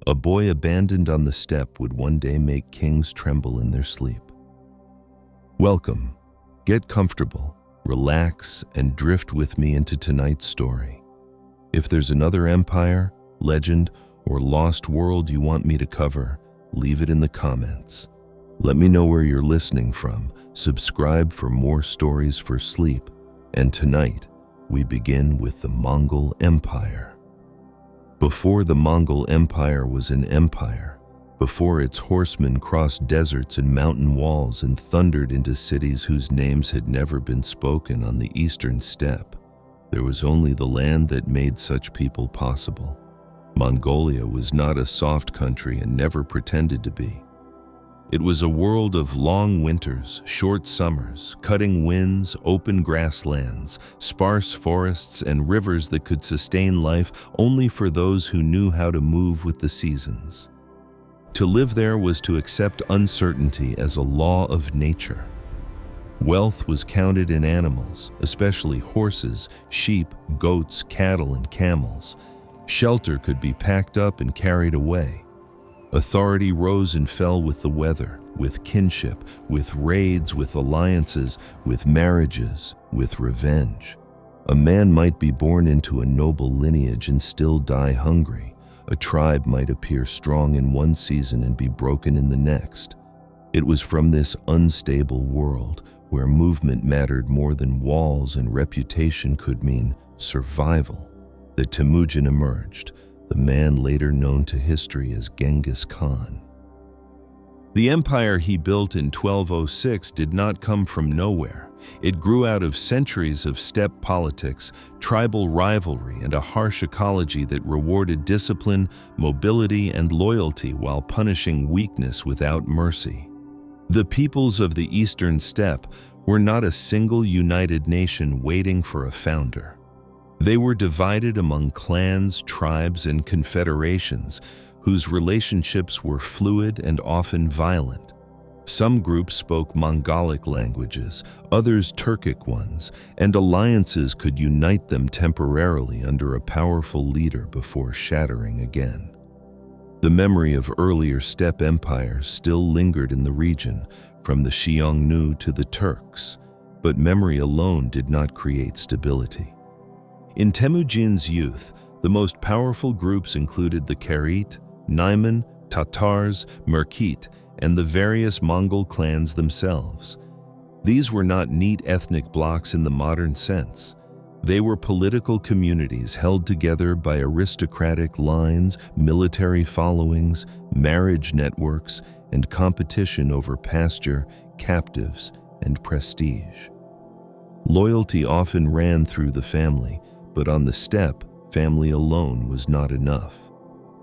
A boy abandoned on the steppe would one day make kings tremble in their sleep. Welcome. Get comfortable, relax, and drift with me into tonight's story. If there's another empire, legend, or lost world you want me to cover, leave it in the comments. Let me know where you're listening from, subscribe for more stories for sleep, and tonight we begin with the Mongol Empire. Before the Mongol Empire was an empire, before its horsemen crossed deserts and mountain walls and thundered into cities whose names had never been spoken on the eastern steppe, there was only the land that made such people possible. Mongolia was not a soft country and never pretended to be. It was a world of long winters, short summers, cutting winds, open grasslands, sparse forests, and rivers that could sustain life only for those who knew how to move with the seasons. To live there was to accept uncertainty as a law of nature. Wealth was counted in animals, especially horses, sheep, goats, cattle, and camels. Shelter could be packed up and carried away. Authority rose and fell with the weather, with kinship, with raids, with alliances, with marriages, with revenge. A man might be born into a noble lineage and still die hungry. A tribe might appear strong in one season and be broken in the next. It was from this unstable world, where movement mattered more than walls and reputation could mean survival, that Temujin emerged, the man later known to history as Genghis Khan. The empire he built in 1206 did not come from nowhere. It grew out of centuries of steppe politics, tribal rivalry, and a harsh ecology that rewarded discipline, mobility, and loyalty while punishing weakness without mercy. The peoples of the eastern steppe were not a single united nation waiting for a founder. They were divided among clans, tribes, and confederations whose relationships were fluid and often violent. Some groups spoke Mongolic languages, others Turkic ones, and alliances could unite them temporarily under a powerful leader before shattering again. The memory of earlier steppe empires still lingered in the region, from the Xiongnu to the Turks, but memory alone did not create stability. In Temujin's youth, the most powerful groups included the Karit, Naiman, Tatars, Merkit, and the various Mongol clans themselves. These were not neat ethnic blocks in the modern sense. They were political communities held together by aristocratic lines, military followings, marriage networks, and competition over pasture, captives, and prestige. Loyalty often ran through the family, but on the steppe, family alone was not enough.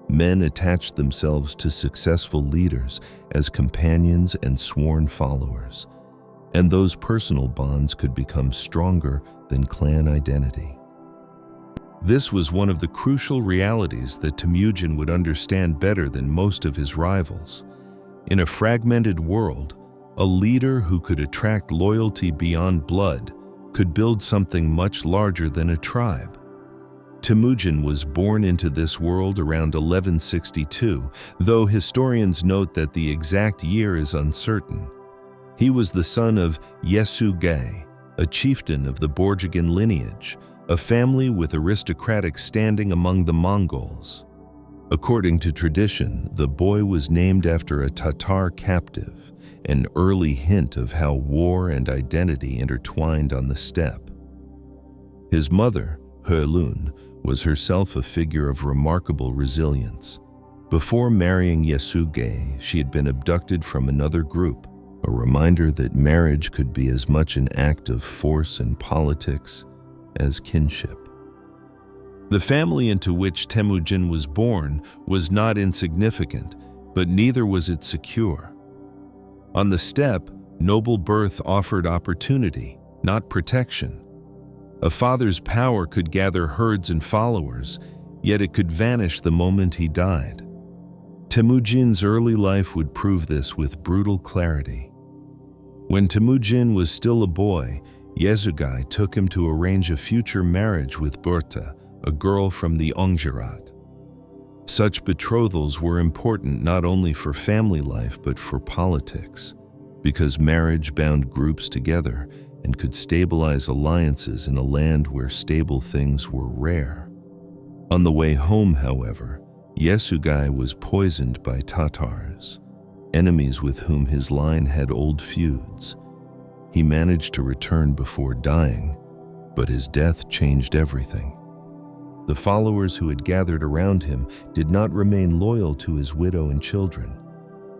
Men attached themselves to successful leaders as companions and sworn followers, and those personal bonds could become stronger than clan identity. This was one of the crucial realities that Temujin would understand better than most of his rivals. In a fragmented world, a leader who could attract loyalty beyond blood could build something much larger than a tribe. Temujin was born into this world around 1162, though historians note that the exact year is uncertain. He was the son of Yesugei, a chieftain of the Borjigin lineage, a family with aristocratic standing among the Mongols. According to tradition, the boy was named after a Tatar captive, an early hint of how war and identity intertwined on the steppe. His mother, Herlun, was herself a figure of remarkable resilience. Before marrying Yesugei, she had been abducted from another group, a reminder that marriage could be as much an act of force and politics as kinship. The family into which Temujin was born was not insignificant, but neither was it secure. On the steppe, noble birth offered opportunity, not protection. A father's power could gather herds and followers, yet it could vanish the moment he died. Temujin's early life would prove this with brutal clarity. When Temujin was still a boy, Yesugei took him to arrange a future marriage with Berta, a girl from the Ongjirat. Such betrothals were important not only for family life but for politics, because marriage bound groups together and could stabilize alliances in a land where stable things were rare. On the way home, however, Yesugei was poisoned by Tatars, enemies with whom his line had old feuds. He managed to return before dying, but his death changed everything. The followers who had gathered around him did not remain loyal to his widow and children.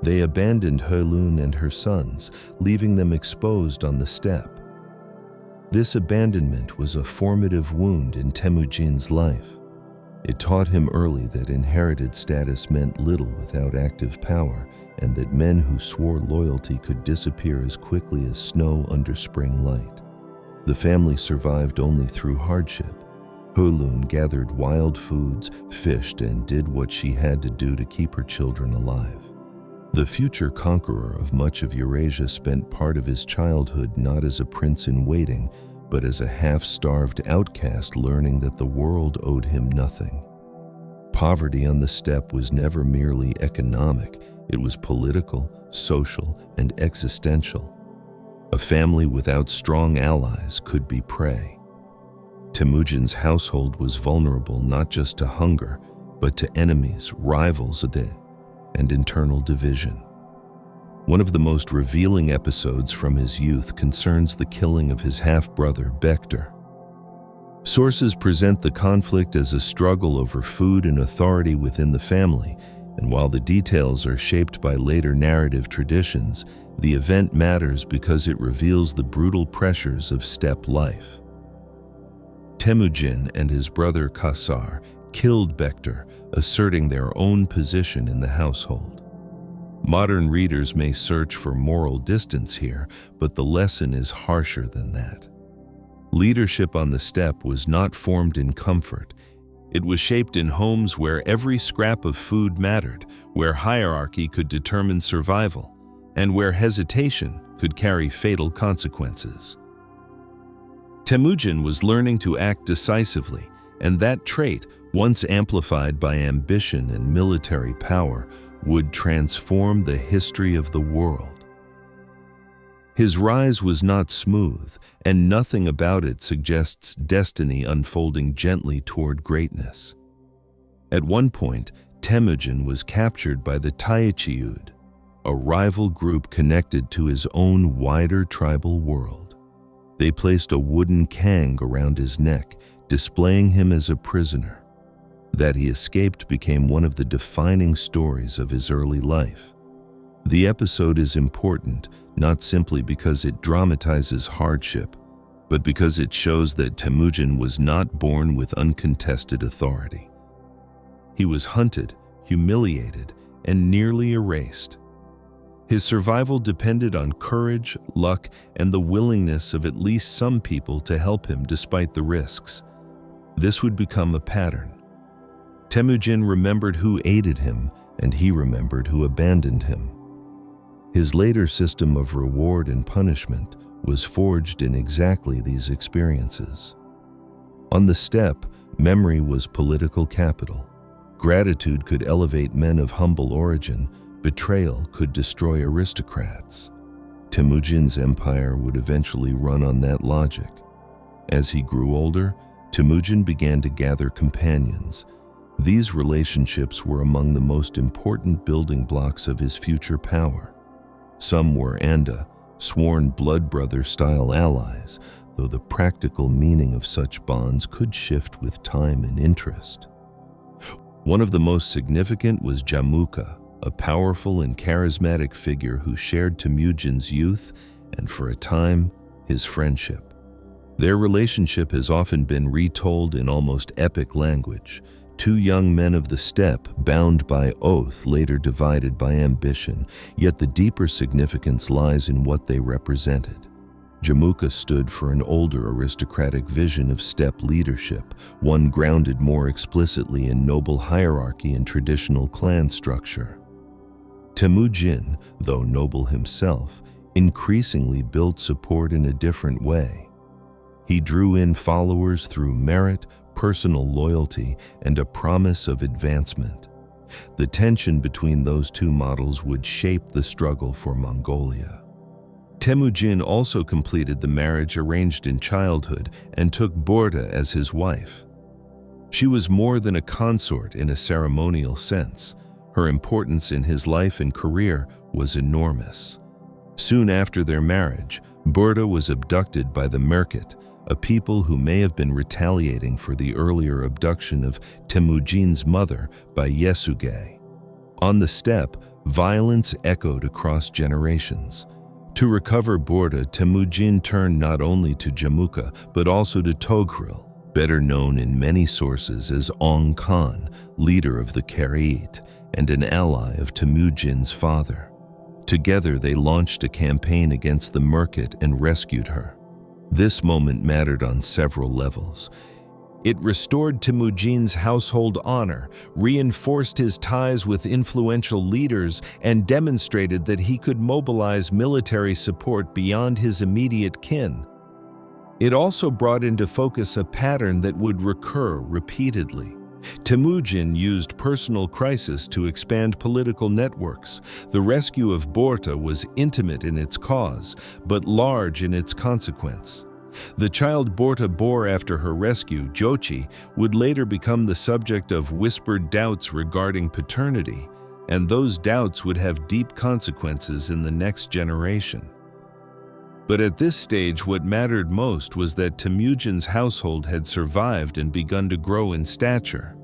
They abandoned Helun and her sons, leaving them exposed on the steppe. This abandonment was a formative wound in Temujin's life. It taught him early that inherited status meant little without active power, and that men who swore loyalty could disappear as quickly as snow under spring light. The family survived only through hardship. Helun gathered wild foods, fished, and did what she had to do to keep her children alive. The future conqueror of much of Eurasia spent part of his childhood not as a prince in waiting, but as a half-starved outcast learning that the world owed him nothing. Poverty on the steppe was never merely economic, it was political, social, and existential. A family without strong allies could be prey. Temujin's household was vulnerable not just to hunger, but to enemies, rivals, and internal division. One of the most revealing episodes from his youth concerns the killing of his half-brother, Bektar. Sources present the conflict as a struggle over food and authority within the family, and while the details are shaped by later narrative traditions, the event matters because it reveals the brutal pressures of steppe life. Temujin and his brother Kasar killed Bektar, asserting their own position in the household. Modern readers may search for moral distance here, but the lesson is harsher than that. Leadership on the steppe was not formed in comfort. It was shaped in homes where every scrap of food mattered, where hierarchy could determine survival, and where hesitation could carry fatal consequences. Temujin was learning to act decisively, and that trait, once amplified by ambition and military power, would transform the history of the world. His rise was not smooth, and nothing about it suggests destiny unfolding gently toward greatness. At one point, Temujin was captured by the Taichiud, a rival group connected to his own wider tribal world. They placed a wooden kang around his neck, displaying him as a prisoner. That he escaped became one of the defining stories of his early life. The episode is important, not simply because it dramatizes hardship, but because it shows that Temujin was not born with uncontested authority. He was hunted, humiliated, and nearly erased. His survival depended on courage, luck, and the willingness of at least some people to help him despite the risks. This would become a pattern. Temujin remembered who aided him, and he remembered who abandoned him. His later system of reward and punishment was forged in exactly these experiences. On the steppe, memory was political capital. Gratitude could elevate men of humble origin. Betrayal could destroy aristocrats. Temujin's empire would eventually run on that logic. As he grew older, Temujin began to gather companions. These relationships were among the most important building blocks of his future power. Some were Anda, sworn blood brother-style allies, though the practical meaning of such bonds could shift with time and interest. One of the most significant was Jamuka, a powerful and charismatic figure who shared Temujin's youth and, for a time, his friendship. Their relationship has often been retold in almost epic language. Two young men of the steppe, bound by oath, later divided by ambition, yet the deeper significance lies in what they represented. Jamuka stood for an older aristocratic vision of steppe leadership, one grounded more explicitly in noble hierarchy and traditional clan structure. Temujin, though noble himself, increasingly built support in a different way. He drew in followers through merit, personal loyalty, and a promise of advancement. The tension between those two models would shape the struggle for Mongolia. Temujin also completed the marriage arranged in childhood and took Borda as his wife. She was more than a consort in a ceremonial sense. Her importance in his life and career was enormous. Soon after their marriage, Borda was abducted by the Merkit, a people who may have been retaliating for the earlier abduction of Temujin's mother by Yesugei. On the steppe, violence echoed across generations. To recover Borda, Temujin turned not only to Jamuka but also to Togrul, better known in many sources as Ong Khan, leader of the Karaite and an ally of Temujin's father. Together they launched a campaign against the Merkit and rescued her. This moment mattered on several levels. It restored Temujin's household honor, reinforced his ties with influential leaders, and demonstrated that he could mobilize military support beyond his immediate kin. It also brought into focus a pattern that would recur repeatedly. Temujin used personal crisis to expand political networks. The rescue of Borda was intimate in its cause, but large in its consequence. The child Borda bore after her rescue, Jochi, would later become the subject of whispered doubts regarding paternity, and those doubts would have deep consequences in the next generation. But at this stage, what mattered most was that Temujin's household had survived and begun to grow in stature.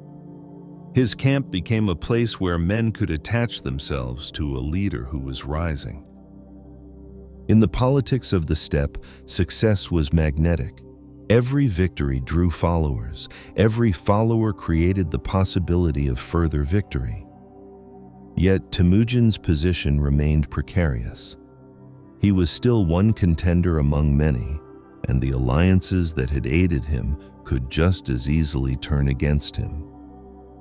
His camp became a place where men could attach themselves to a leader who was rising. In the politics of the steppe, success was magnetic. Every victory drew followers. Every follower created the possibility of further victory. Yet Temujin's position remained precarious. He was still one contender among many, and the alliances that had aided him could just as easily turn against him.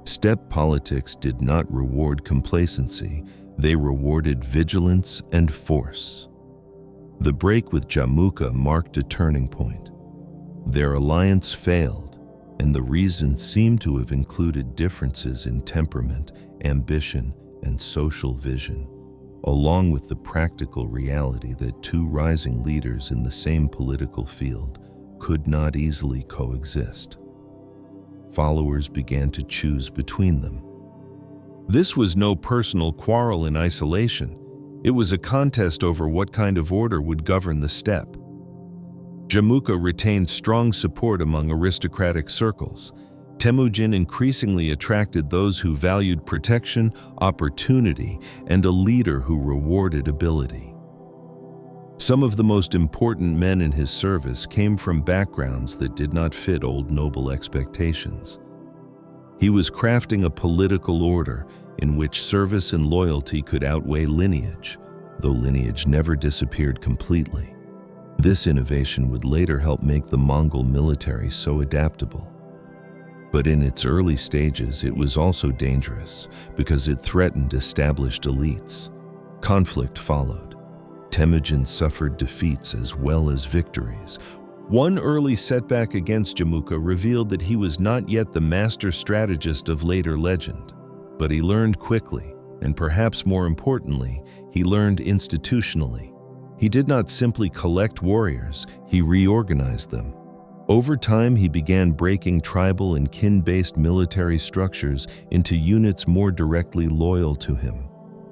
Steppe politics did not reward complacency, they rewarded vigilance and force. The break with Jamuka marked a turning point. Their alliance failed, and the reason seemed to have included differences in temperament, ambition, and social vision, along with the practical reality that two rising leaders in the same political field could not easily coexist. Followers began to choose between them. This was no personal quarrel in isolation. It was a contest over what kind of order would govern the steppe. Jamuka retained strong support among aristocratic circles. Temujin increasingly attracted those who valued protection, opportunity, and a leader who rewarded ability. Some of the most important men in his service came from backgrounds that did not fit old noble expectations. He was crafting a political order in which service and loyalty could outweigh lineage, though lineage never disappeared completely. This innovation would later help make the Mongol military so adaptable. But in its early stages, it was also dangerous because it threatened established elites. Conflict followed. Temujin suffered defeats as well as victories. One early setback against Jamuka revealed that he was not yet the master strategist of later legend. But he learned quickly, and perhaps more importantly, he learned institutionally. He did not simply collect warriors, he reorganized them. Over time, he began breaking tribal and kin-based military structures into units more directly loyal to him.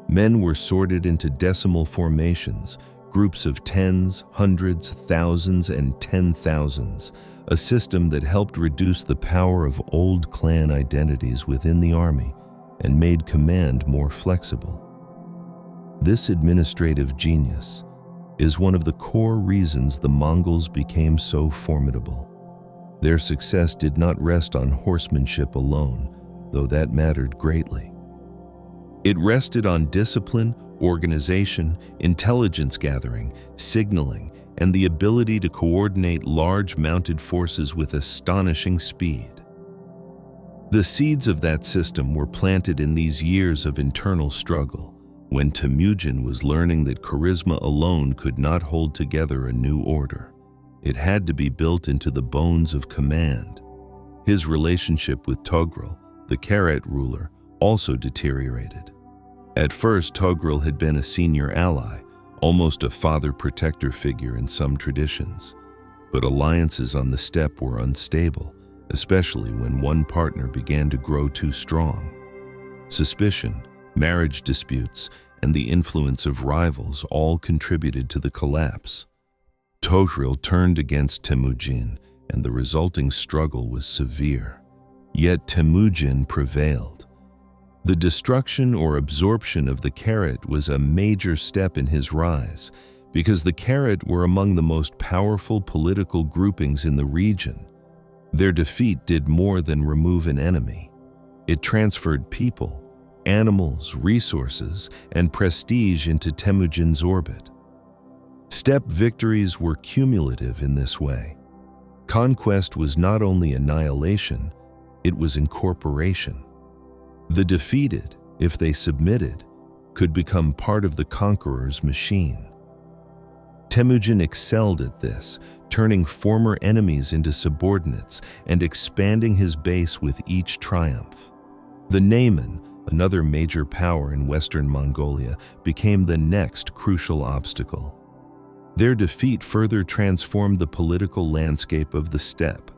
Men were sorted into decimal formations, groups of tens, hundreds, thousands, and 10,000s, a system that helped reduce the power of old clan identities within the army and made command more flexible. This administrative genius is one of the core reasons the Mongols became so formidable. Their success did not rest on horsemanship alone, though that mattered greatly. It rested on discipline, organization, intelligence gathering, signaling, and the ability to coordinate large mounted forces with astonishing speed. The seeds of that system were planted in these years of internal struggle, when Temujin was learning that charisma alone could not hold together a new order. It had to be built into the bones of command. His relationship with Togrul, the Karaite ruler, also deteriorated. At first, Togrul had been a senior ally, almost a father-protector figure in some traditions. But alliances on the steppe were unstable, especially when one partner began to grow too strong. Suspicion, marriage disputes, and the influence of rivals all contributed to the collapse. Togrul turned against Temujin, and the resulting struggle was severe. Yet Temujin prevailed. The destruction or absorption of the Kharat was a major step in his rise, because the Kharat were among the most powerful political groupings in the region. Their defeat did more than remove an enemy. It transferred people, animals, resources, and prestige into Temujin's orbit. Steppe victories were cumulative in this way. Conquest was not only annihilation, it was incorporation. The defeated, if they submitted, could become part of the conqueror's machine. Temujin excelled at this, turning former enemies into subordinates and expanding his base with each triumph. The Nayman, another major power in western Mongolia, became the next crucial obstacle. Their defeat further transformed the political landscape of the steppe.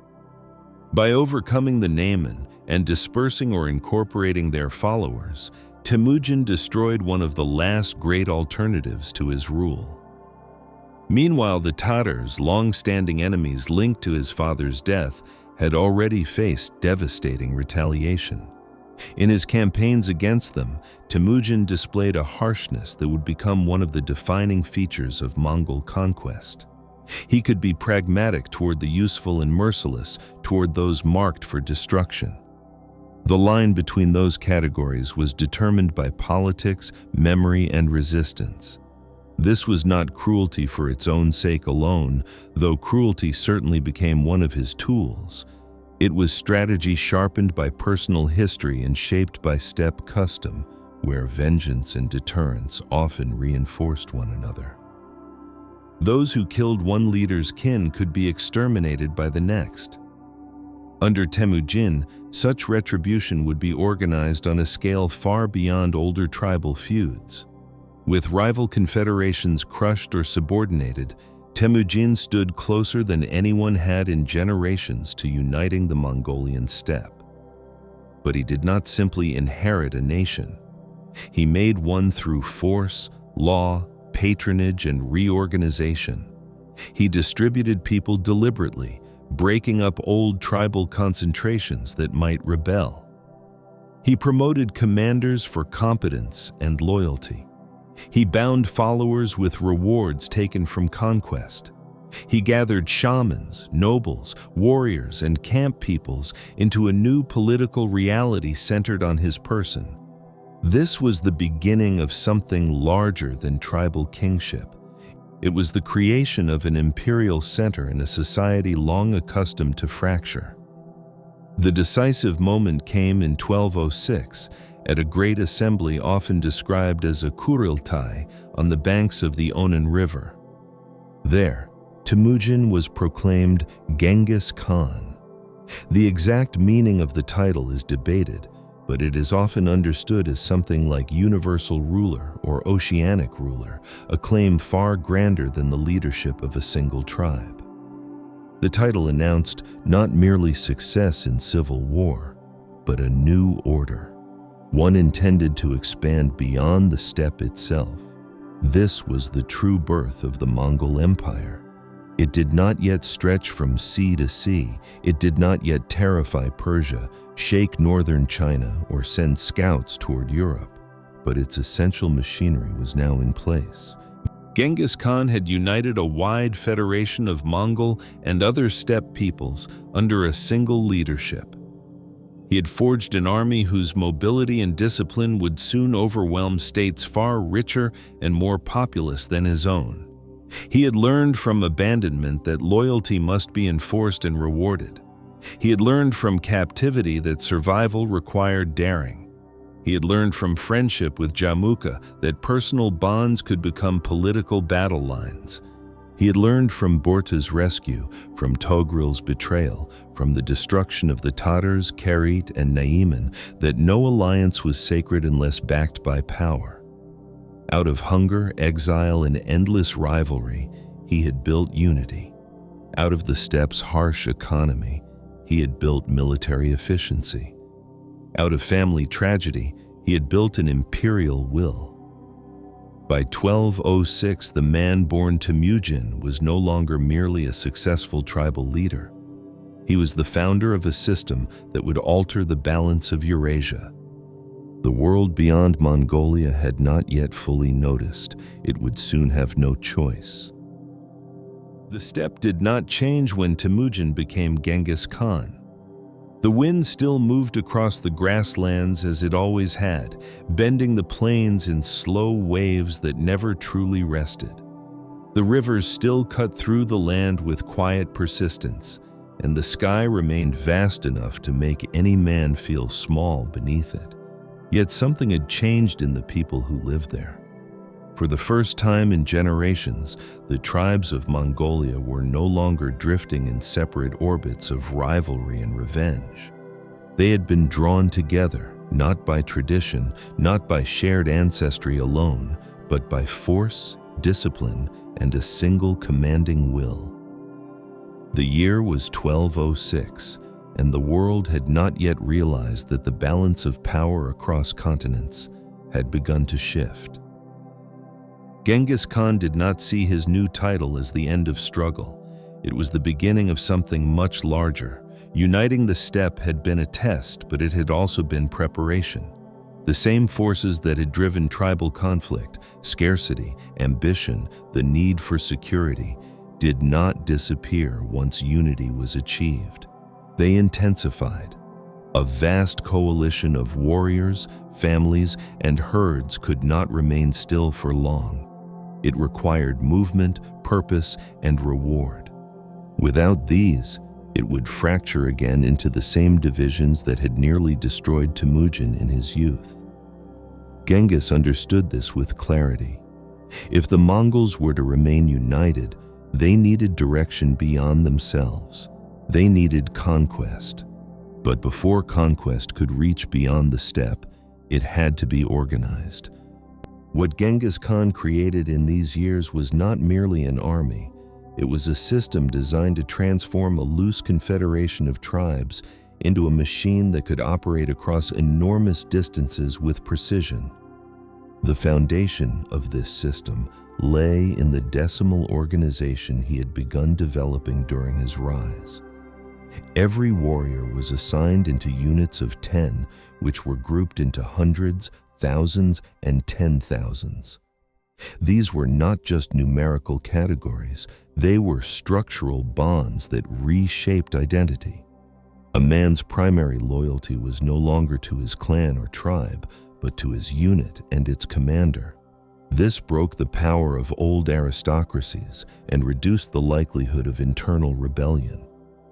By overcoming the Nayman and dispersing or incorporating their followers, Temujin destroyed one of the last great alternatives to his rule. Meanwhile, the Tatars, long-standing enemies linked to his father's death, had already faced devastating retaliation. In his campaigns against them, Temujin displayed a harshness that would become one of the defining features of Mongol conquest. He could be pragmatic toward the useful and merciless toward those marked for destruction. The line between those categories was determined by politics, memory, and resistance. This was not cruelty for its own sake alone, though cruelty certainly became one of his tools. It was strategy sharpened by personal history and shaped by steppe custom, where vengeance and deterrence often reinforced one another. Those who killed one leader's kin could be exterminated by the next. Under Temujin, such retribution would be organized on a scale far beyond older tribal feuds. With rival confederations crushed or subordinated, Temujin stood closer than anyone had in generations to uniting the Mongolian steppe. But he did not simply inherit a nation. He made one through force, law, patronage, and reorganization. He distributed people deliberately, breaking up old tribal concentrations that might rebel. He promoted commanders for competence and loyalty. He bound followers with rewards taken from conquest. He gathered shamans, nobles, warriors, and camp peoples into a new political reality centered on his person. This was the beginning of something larger than tribal kingship. It was the creation of an imperial center in a society long accustomed to fracture. The decisive moment came in 1206, at a great assembly often described as a Kuriltai on the banks of the Onan River. There, Temujin was proclaimed Genghis Khan. The exact meaning of the title is debated, but it is often understood as something like universal ruler or oceanic ruler, a claim far grander than the leadership of a single tribe. The title announced not merely success in civil war, but a new order, one intended to expand beyond the steppe itself. This was the true birth of the Mongol Empire. It did not yet stretch from sea to sea. It did not yet terrify Persia, shake northern China, or send scouts toward Europe. But its essential machinery was now in place. Genghis Khan had united a wide federation of Mongol and other steppe peoples under a single leadership. He had forged an army whose mobility and discipline would soon overwhelm states far richer and more populous than his own. He had learned from abandonment that loyalty must be enforced and rewarded. He had learned from captivity that survival required daring. He had learned from friendship with Jamukha that personal bonds could become political battle lines. He had learned from Borta's rescue, from Togrul's betrayal, from the destruction of the Tatars, Kerit, and Naiman, that no alliance was sacred unless backed by power. Out of hunger, exile, and endless rivalry, he had built unity. Out of the steppe's harsh economy, he had built military efficiency. Out of family tragedy, he had built an imperial will. By 1206, the man born Temujin was no longer merely a successful tribal leader. He was the founder of a system that would alter the balance of Eurasia. The world beyond Mongolia had not yet fully noticed. It would soon have no choice. The steppe did not change when Temujin became Genghis Khan. The wind still moved across the grasslands as it always had, bending the plains in slow waves that never truly rested. The rivers still cut through the land with quiet persistence, and the sky remained vast enough to make any man feel small beneath it. Yet something had changed in the people who lived there. For the first time in generations, the tribes of Mongolia were no longer drifting in separate orbits of rivalry and revenge. They had been drawn together, not by tradition, not by shared ancestry alone, but by force, discipline, and a single commanding will. The year was 1206, and the world had not yet realized that the balance of power across continents had begun to shift. Genghis Khan did not see his new title as the end of struggle. It was the beginning of something much larger. Uniting the steppe had been a test, but it had also been preparation. The same forces that had driven tribal conflict, scarcity, ambition, the need for security, did not disappear once unity was achieved. They intensified. A vast coalition of warriors, families, and herds could not remain still for long. It required movement, purpose, and reward. Without these, it would fracture again into the same divisions that had nearly destroyed Temujin in his youth. Genghis understood this with clarity. If the Mongols were to remain united, they needed direction beyond themselves. They needed conquest. But before conquest could reach beyond the steppe, it had to be organized. What Genghis Khan created in these years was not merely an army. It was a system designed to transform a loose confederation of tribes into a machine that could operate across enormous distances with precision. The foundation of this system lay in the decimal organization he had begun developing during his rise. Every warrior was assigned into units of 10, which were grouped into hundreds, thousands, and 10,000s. These were not just numerical categories, they were structural bonds that reshaped identity. A man's primary loyalty was no longer to his clan or tribe, but to his unit and its commander. This broke the power of old aristocracies and reduced the likelihood of internal rebellion.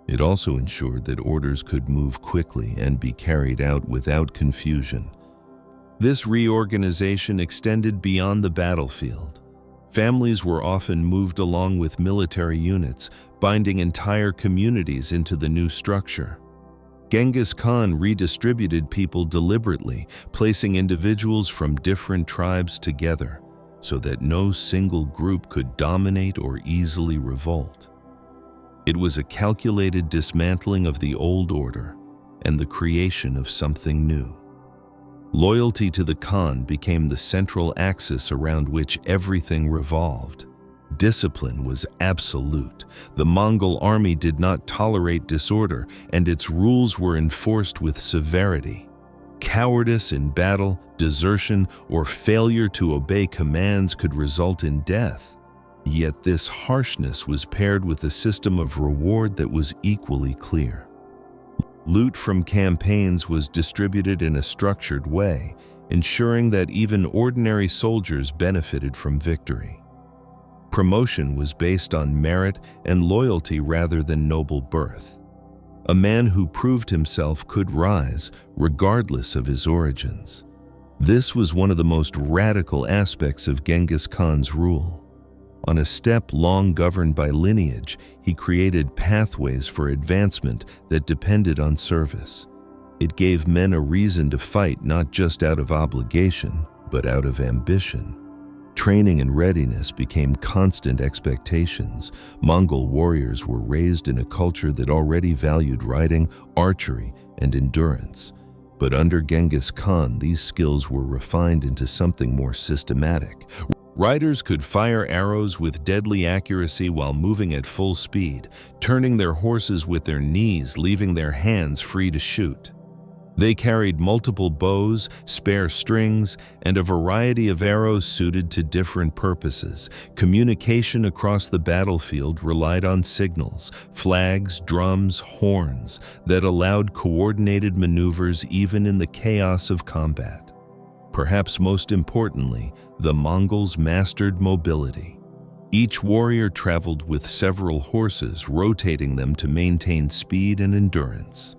It also ensured that orders could move quickly and be carried out without confusion. This reorganization extended beyond the battlefield. Families were often moved along with military units, binding entire communities into the new structure. Genghis Khan redistributed people deliberately, placing individuals from different tribes together, so that no single group could dominate or easily revolt. It was a calculated dismantling of the old order and the creation of something new. Loyalty to the Khan became the central axis around which everything revolved. Discipline was absolute. The Mongol army did not tolerate disorder, and its rules were enforced with severity. Cowardice in battle, desertion, or failure to obey commands could result in death. Yet this harshness was paired with a system of reward that was equally clear. Loot from campaigns was distributed in a structured way, ensuring that even ordinary soldiers benefited from victory. Promotion was based on merit and loyalty rather than noble birth. A man who proved himself could rise, regardless of his origins. This was one of the most radical aspects of Genghis Khan's rule. On a steppe long governed by lineage, he created pathways for advancement that depended on service. It gave men a reason to fight not just out of obligation, but out of ambition. Training and readiness became constant expectations. Mongol warriors were raised in a culture that already valued riding, archery, and endurance. But under Genghis Khan, these skills were refined into something more systematic. Riders could fire arrows with deadly accuracy while moving at full speed, turning their horses with their knees, leaving their hands free to shoot. They carried multiple bows, spare strings, and a variety of arrows suited to different purposes. Communication across the battlefield relied on signals, flags, drums, horns that allowed coordinated maneuvers even in the chaos of combat. Perhaps most importantly, the Mongols mastered mobility. Each warrior traveled with several horses, rotating them to maintain speed and endurance.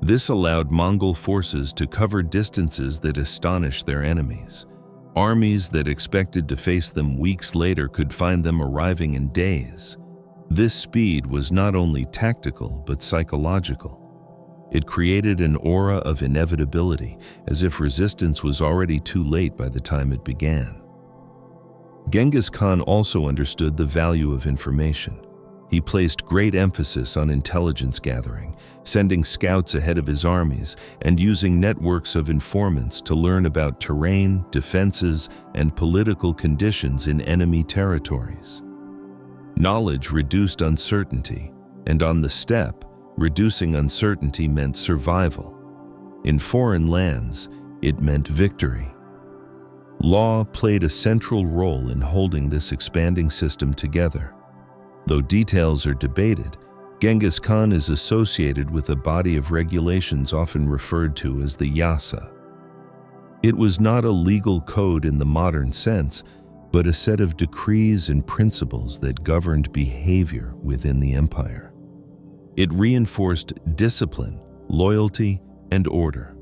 This allowed Mongol forces to cover distances that astonished their enemies. Armies that expected to face them weeks later could find them arriving in days. This speed was not only tactical but psychological. It created an aura of inevitability, as if resistance was already too late by the time it began. Genghis Khan also understood the value of information. He placed great emphasis on intelligence gathering, sending scouts ahead of his armies and using networks of informants to learn about terrain, defenses, and political conditions in enemy territories. Knowledge reduced uncertainty, and on the steppe, reducing uncertainty meant survival. In foreign lands, it meant victory. Law played a central role in holding this expanding system together. Though details are debated, Genghis Khan is associated with a body of regulations often referred to as the yasa. It was not a legal code in the modern sense, but a set of decrees and principles that governed behavior within the empire. It reinforced discipline, loyalty, and order.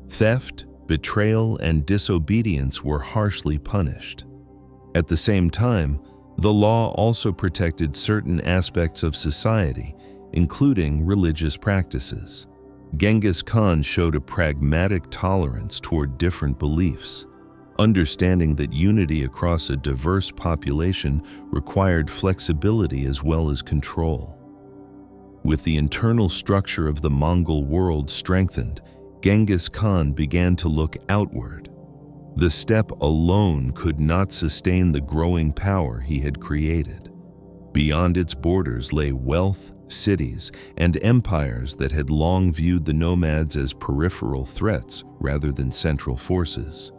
Theft, betrayal, and disobedience were harshly punished. At the same time, the law also protected certain aspects of society, including religious practices. Genghis Khan showed a pragmatic tolerance toward different beliefs, understanding that unity across a diverse population required flexibility as well as control. With the internal structure of the Mongol world strengthened, Genghis Khan began to look outward. The steppe alone could not sustain the growing power he had created. Beyond its borders lay wealth, cities, and empires that had long viewed the nomads as peripheral threats rather than central forces.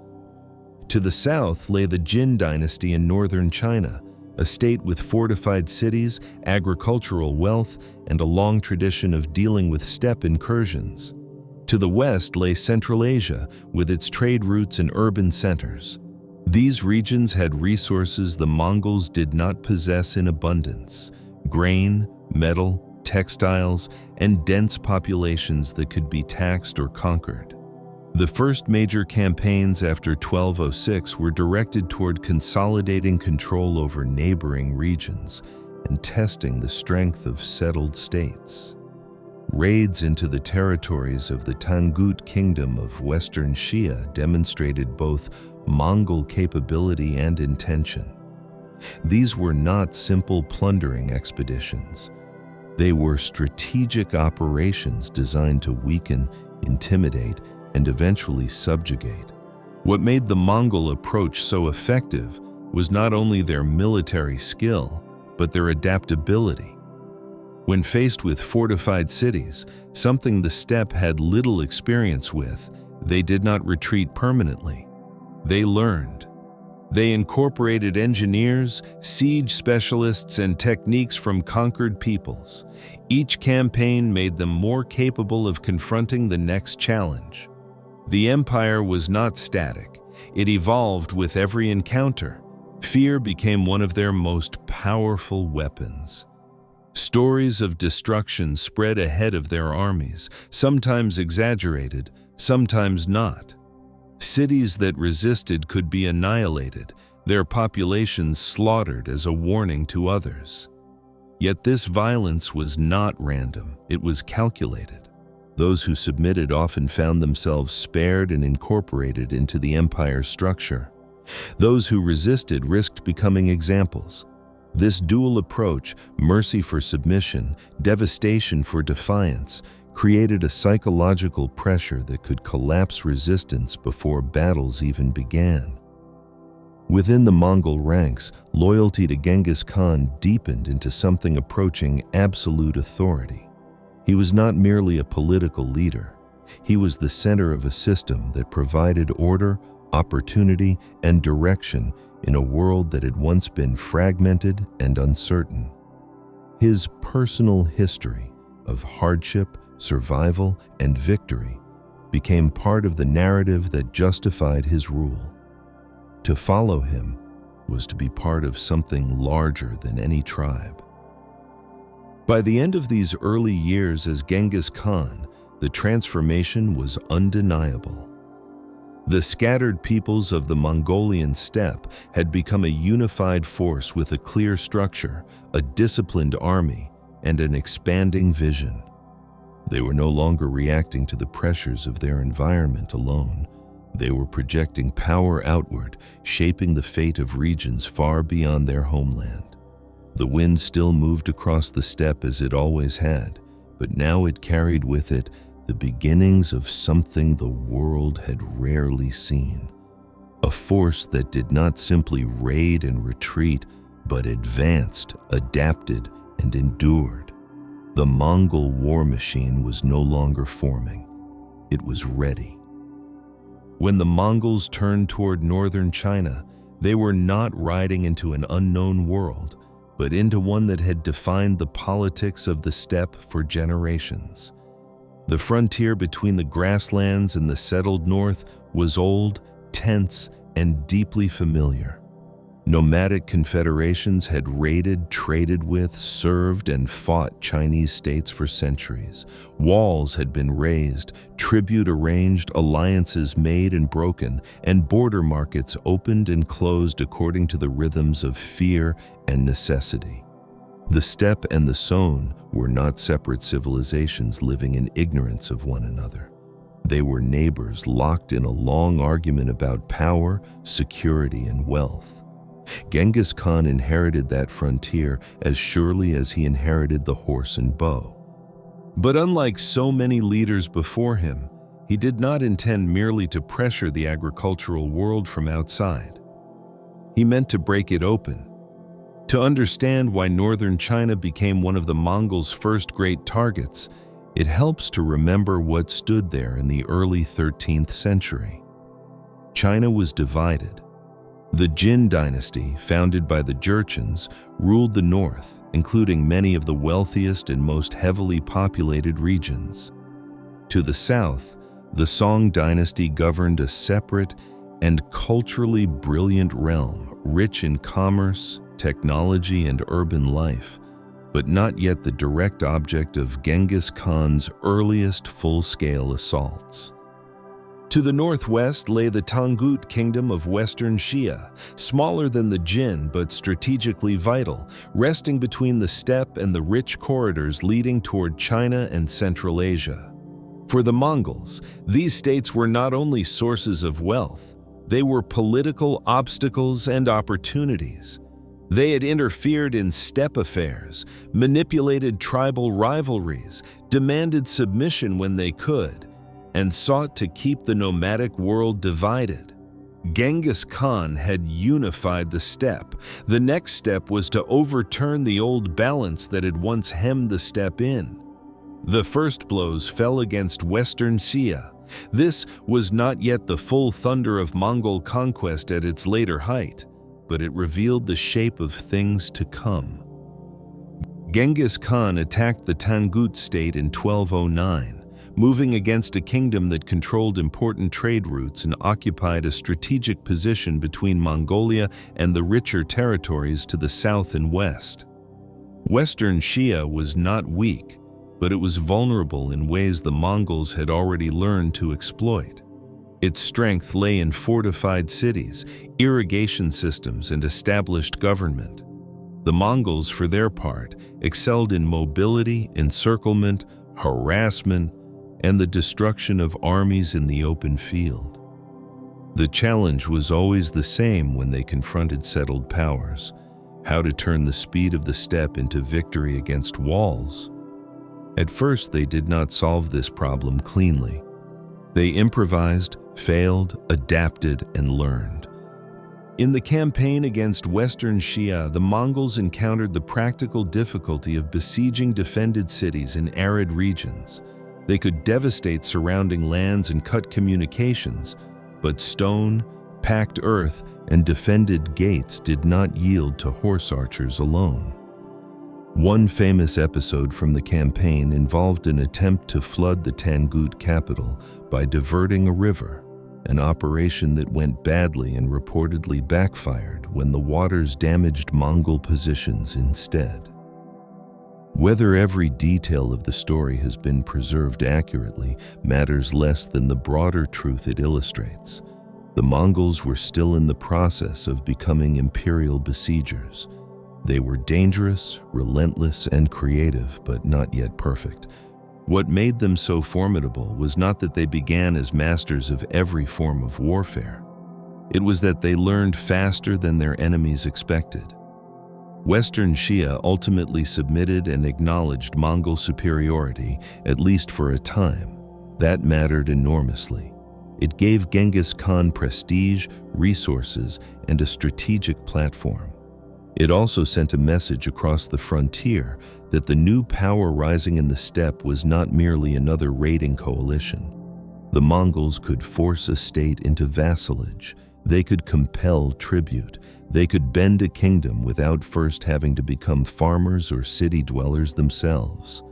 To the south lay the Yuan Dynasty in northern China, a state with fortified cities, agricultural wealth, and a long tradition of dealing with steppe incursions. To the west lay Central Asia, with its trade routes and urban centers. These regions had resources the Mongols did not possess in abundance: grain, metal, textiles, and dense populations that could be taxed or conquered. The first major campaigns after 1206 were directed toward consolidating control over neighboring regions and testing the strength of settled states. Raids into the territories of the Tangut Kingdom of Western Xia demonstrated both Mongol capability and intention. These were not simple plundering expeditions. They were strategic operations designed to weaken, intimidate, and eventually subjugate. What made the Mongol approach so effective was not only their military skill, but their adaptability. When faced with fortified cities, something the steppe had little experience with, they did not retreat permanently. They learned. They incorporated engineers, siege specialists, and techniques from conquered peoples. Each campaign made them more capable of confronting the next challenge. The empire was not static. It evolved with every encounter. Fear became one of their most powerful weapons. Stories of destruction spread ahead of their armies, sometimes exaggerated, sometimes not. Cities that resisted could be annihilated. their populations slaughtered as a warning to others. Yet this violence was not random, it was calculated. Those who submitted often found themselves spared and incorporated into the empire's structure. Those who resisted risked becoming examples. This dual approach, mercy for submission, devastation for defiance, created a psychological pressure that could collapse resistance before battles even began. Within the Mongol ranks, loyalty to Genghis Khan deepened into something approaching absolute authority. He was not merely a political leader. He was the center of a system that provided order, opportunity, and direction in a world that had once been fragmented and uncertain. His personal history of hardship, survival, and victory became part of the narrative that justified his rule. To follow him was to be part of something larger than any tribe. By the end of these early years as Genghis Khan, the transformation was undeniable. The scattered peoples of the Mongolian steppe had become a unified force with a clear structure, a disciplined army, and an expanding vision. They were no longer reacting to the pressures of their environment alone. They were projecting power outward, shaping the fate of regions far beyond their homeland. The wind still moved across the steppe as it always had, but now it carried with it the beginnings of something the world had rarely seen. A force that did not simply raid and retreat, but advanced, adapted, and endured. The Mongol war machine was no longer forming. It was ready. When the Mongols turned toward northern China, they were not riding into an unknown world, but into one that had defined the politics of the steppe for generations. The frontier between the grasslands and the settled north was old, tense, and deeply familiar. Nomadic confederations had raided, traded with, served, and fought Chinese states for centuries. Walls had been raised, tribute arranged, alliances made and broken, and border markets opened and closed according to the rhythms of fear and necessity. The steppe and the Song were not separate civilizations living in ignorance of one another. They were neighbors locked in a long argument about power, security, and wealth. Genghis Khan inherited that frontier as surely as he inherited the horse and bow. But unlike so many leaders before him, he did not intend merely to pressure the agricultural world from outside. He meant to break it open. To understand why northern China became one of the Mongols' first great targets, it helps to remember what stood there in the early 13th century. China was divided. The Yuan Dynasty, founded by the Jurchens, ruled the north, including many of the wealthiest and most heavily populated regions. To the south, the Song Dynasty governed a separate and culturally brilliant realm, rich in commerce, technology, and urban life, but not yet the direct object of Genghis Khan's earliest full-scale assaults. To the northwest lay the Tangut Kingdom of Western Xia, smaller than the Jin but strategically vital, resting between the steppe and the rich corridors leading toward China and Central Asia. For the Mongols, these states were not only sources of wealth, they were political obstacles and opportunities. They had interfered in steppe affairs, manipulated tribal rivalries, demanded submission when they could, and sought to keep the nomadic world divided. Genghis Khan had unified the steppe. The next step was to overturn the old balance that had once hemmed the steppe in. The first blows fell against Western Xia. This was not yet the full thunder of Mongol conquest at its later height, but it revealed the shape of things to come. Genghis Khan attacked the Tangut state in 1209, moving against a kingdom that controlled important trade routes and occupied a strategic position between Mongolia and the richer territories to the south and west. Western Xia was not weak, but it was vulnerable in ways the Mongols had already learned to exploit. Its strength lay in fortified cities, irrigation systems, and established government. The Mongols, for their part, excelled in mobility, encirclement, harassment, and the destruction of armies in the open field. The challenge was always the same when they confronted settled powers: how to turn the speed of the steppe into victory against walls. At first, they did not solve this problem cleanly. They improvised, failed, adapted, and learned. In the campaign against Western Xia, the Mongols encountered the practical difficulty of besieging defended cities in arid regions. They could devastate surrounding lands and cut communications, but stone, packed earth, and defended gates did not yield to horse archers alone. One famous episode from the campaign involved an attempt to flood the Tangut capital by diverting a river, an operation that went badly and reportedly backfired when the waters damaged Mongol positions instead. Whether every detail of the story has been preserved accurately matters less than the broader truth it illustrates. The Mongols were still in the process of becoming imperial besiegers. They were dangerous, relentless, and creative, but not yet perfect. What made them so formidable was not that they began as masters of every form of warfare. It was that they learned faster than their enemies expected. Western Xia ultimately submitted and acknowledged Mongol superiority, at least for a time. That mattered enormously. It gave Genghis Khan prestige, resources, and a strategic platform. It also sent a message across the frontier that the new power rising in the steppe was not merely another raiding coalition. The Mongols could force a state into vassalage. They could compel tribute. They could bend a kingdom without first having to become farmers or city dwellers themselves.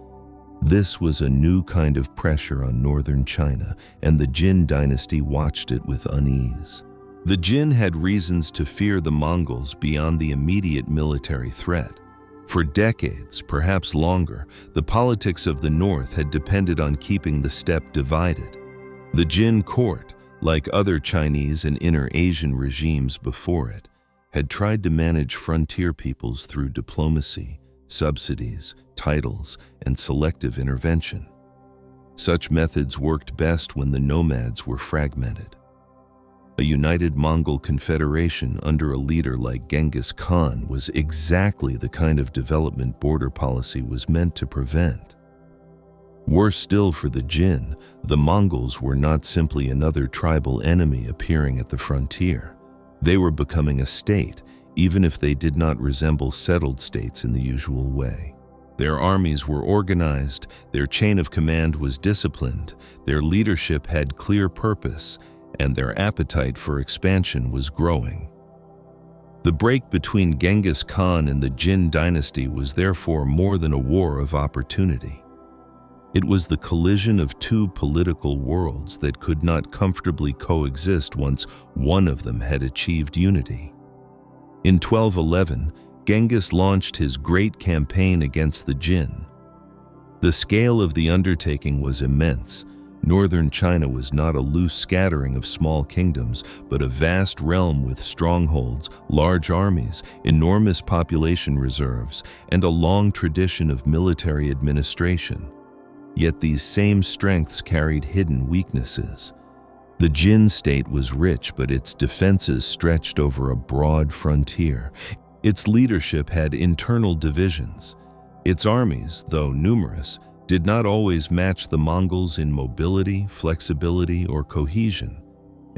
This was a new kind of pressure on northern China, and the Jin dynasty watched it with unease. The Jin had reasons to fear the Mongols beyond the immediate military threat. For decades, perhaps longer, the politics of the north had depended on keeping the steppe divided. The Jin court, like other Chinese and Inner Asian regimes before it, had tried to manage frontier peoples through diplomacy, subsidies, titles, and selective intervention. Such methods worked best when the nomads were fragmented. A united Mongol confederation under a leader like Genghis Khan was exactly the kind of development border policy was meant to prevent. Worse still for the Jin, the Mongols were not simply another tribal enemy appearing at the frontier. They were becoming a state, even if they did not resemble settled states in the usual way. Their armies were organized, their chain of command was disciplined, their leadership had clear purpose, and their appetite for expansion was growing. The break between Genghis Khan and the Jin dynasty was therefore more than a war of opportunity. It was the collision of two political worlds that could not comfortably coexist once one of them had achieved unity. In 1211, Genghis launched his great campaign against the Jin. The scale of the undertaking was immense. Northern China was not a loose scattering of small kingdoms, but a vast realm with strongholds, large armies, enormous population reserves, and a long tradition of military administration. Yet these same strengths carried hidden weaknesses. The Jin state was rich, but its defenses stretched over a broad frontier. Its leadership had internal divisions. Its armies, though numerous, did not always match the Mongols in mobility, flexibility, or cohesion,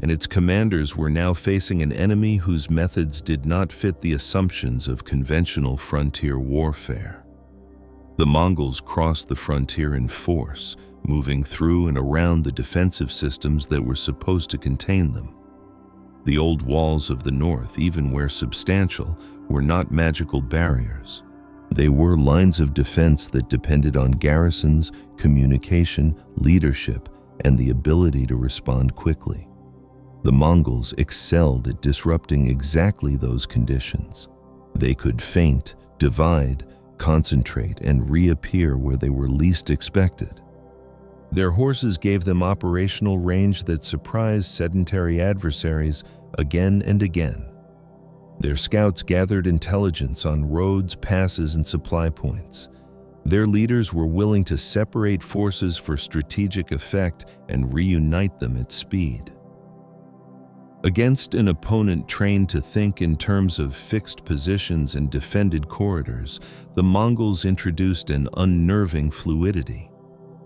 and its commanders were now facing an enemy whose methods did not fit the assumptions of conventional frontier warfare. The Mongols crossed the frontier in force, moving through and around the defensive systems that were supposed to contain them. The old walls of the north, even where substantial, were not magical barriers. They were lines of defense that depended on garrisons, communication, leadership, and the ability to respond quickly. The Mongols excelled at disrupting exactly those conditions. They could feint, divide, concentrate, and reappear where they were least expected. Their horses gave them operational range that surprised sedentary adversaries again and again. Their scouts gathered intelligence on roads, passes, and supply points. Their leaders were willing to separate forces for strategic effect and reunite them at speed. Against an opponent trained to think in terms of fixed positions and defended corridors, the Mongols introduced an unnerving fluidity.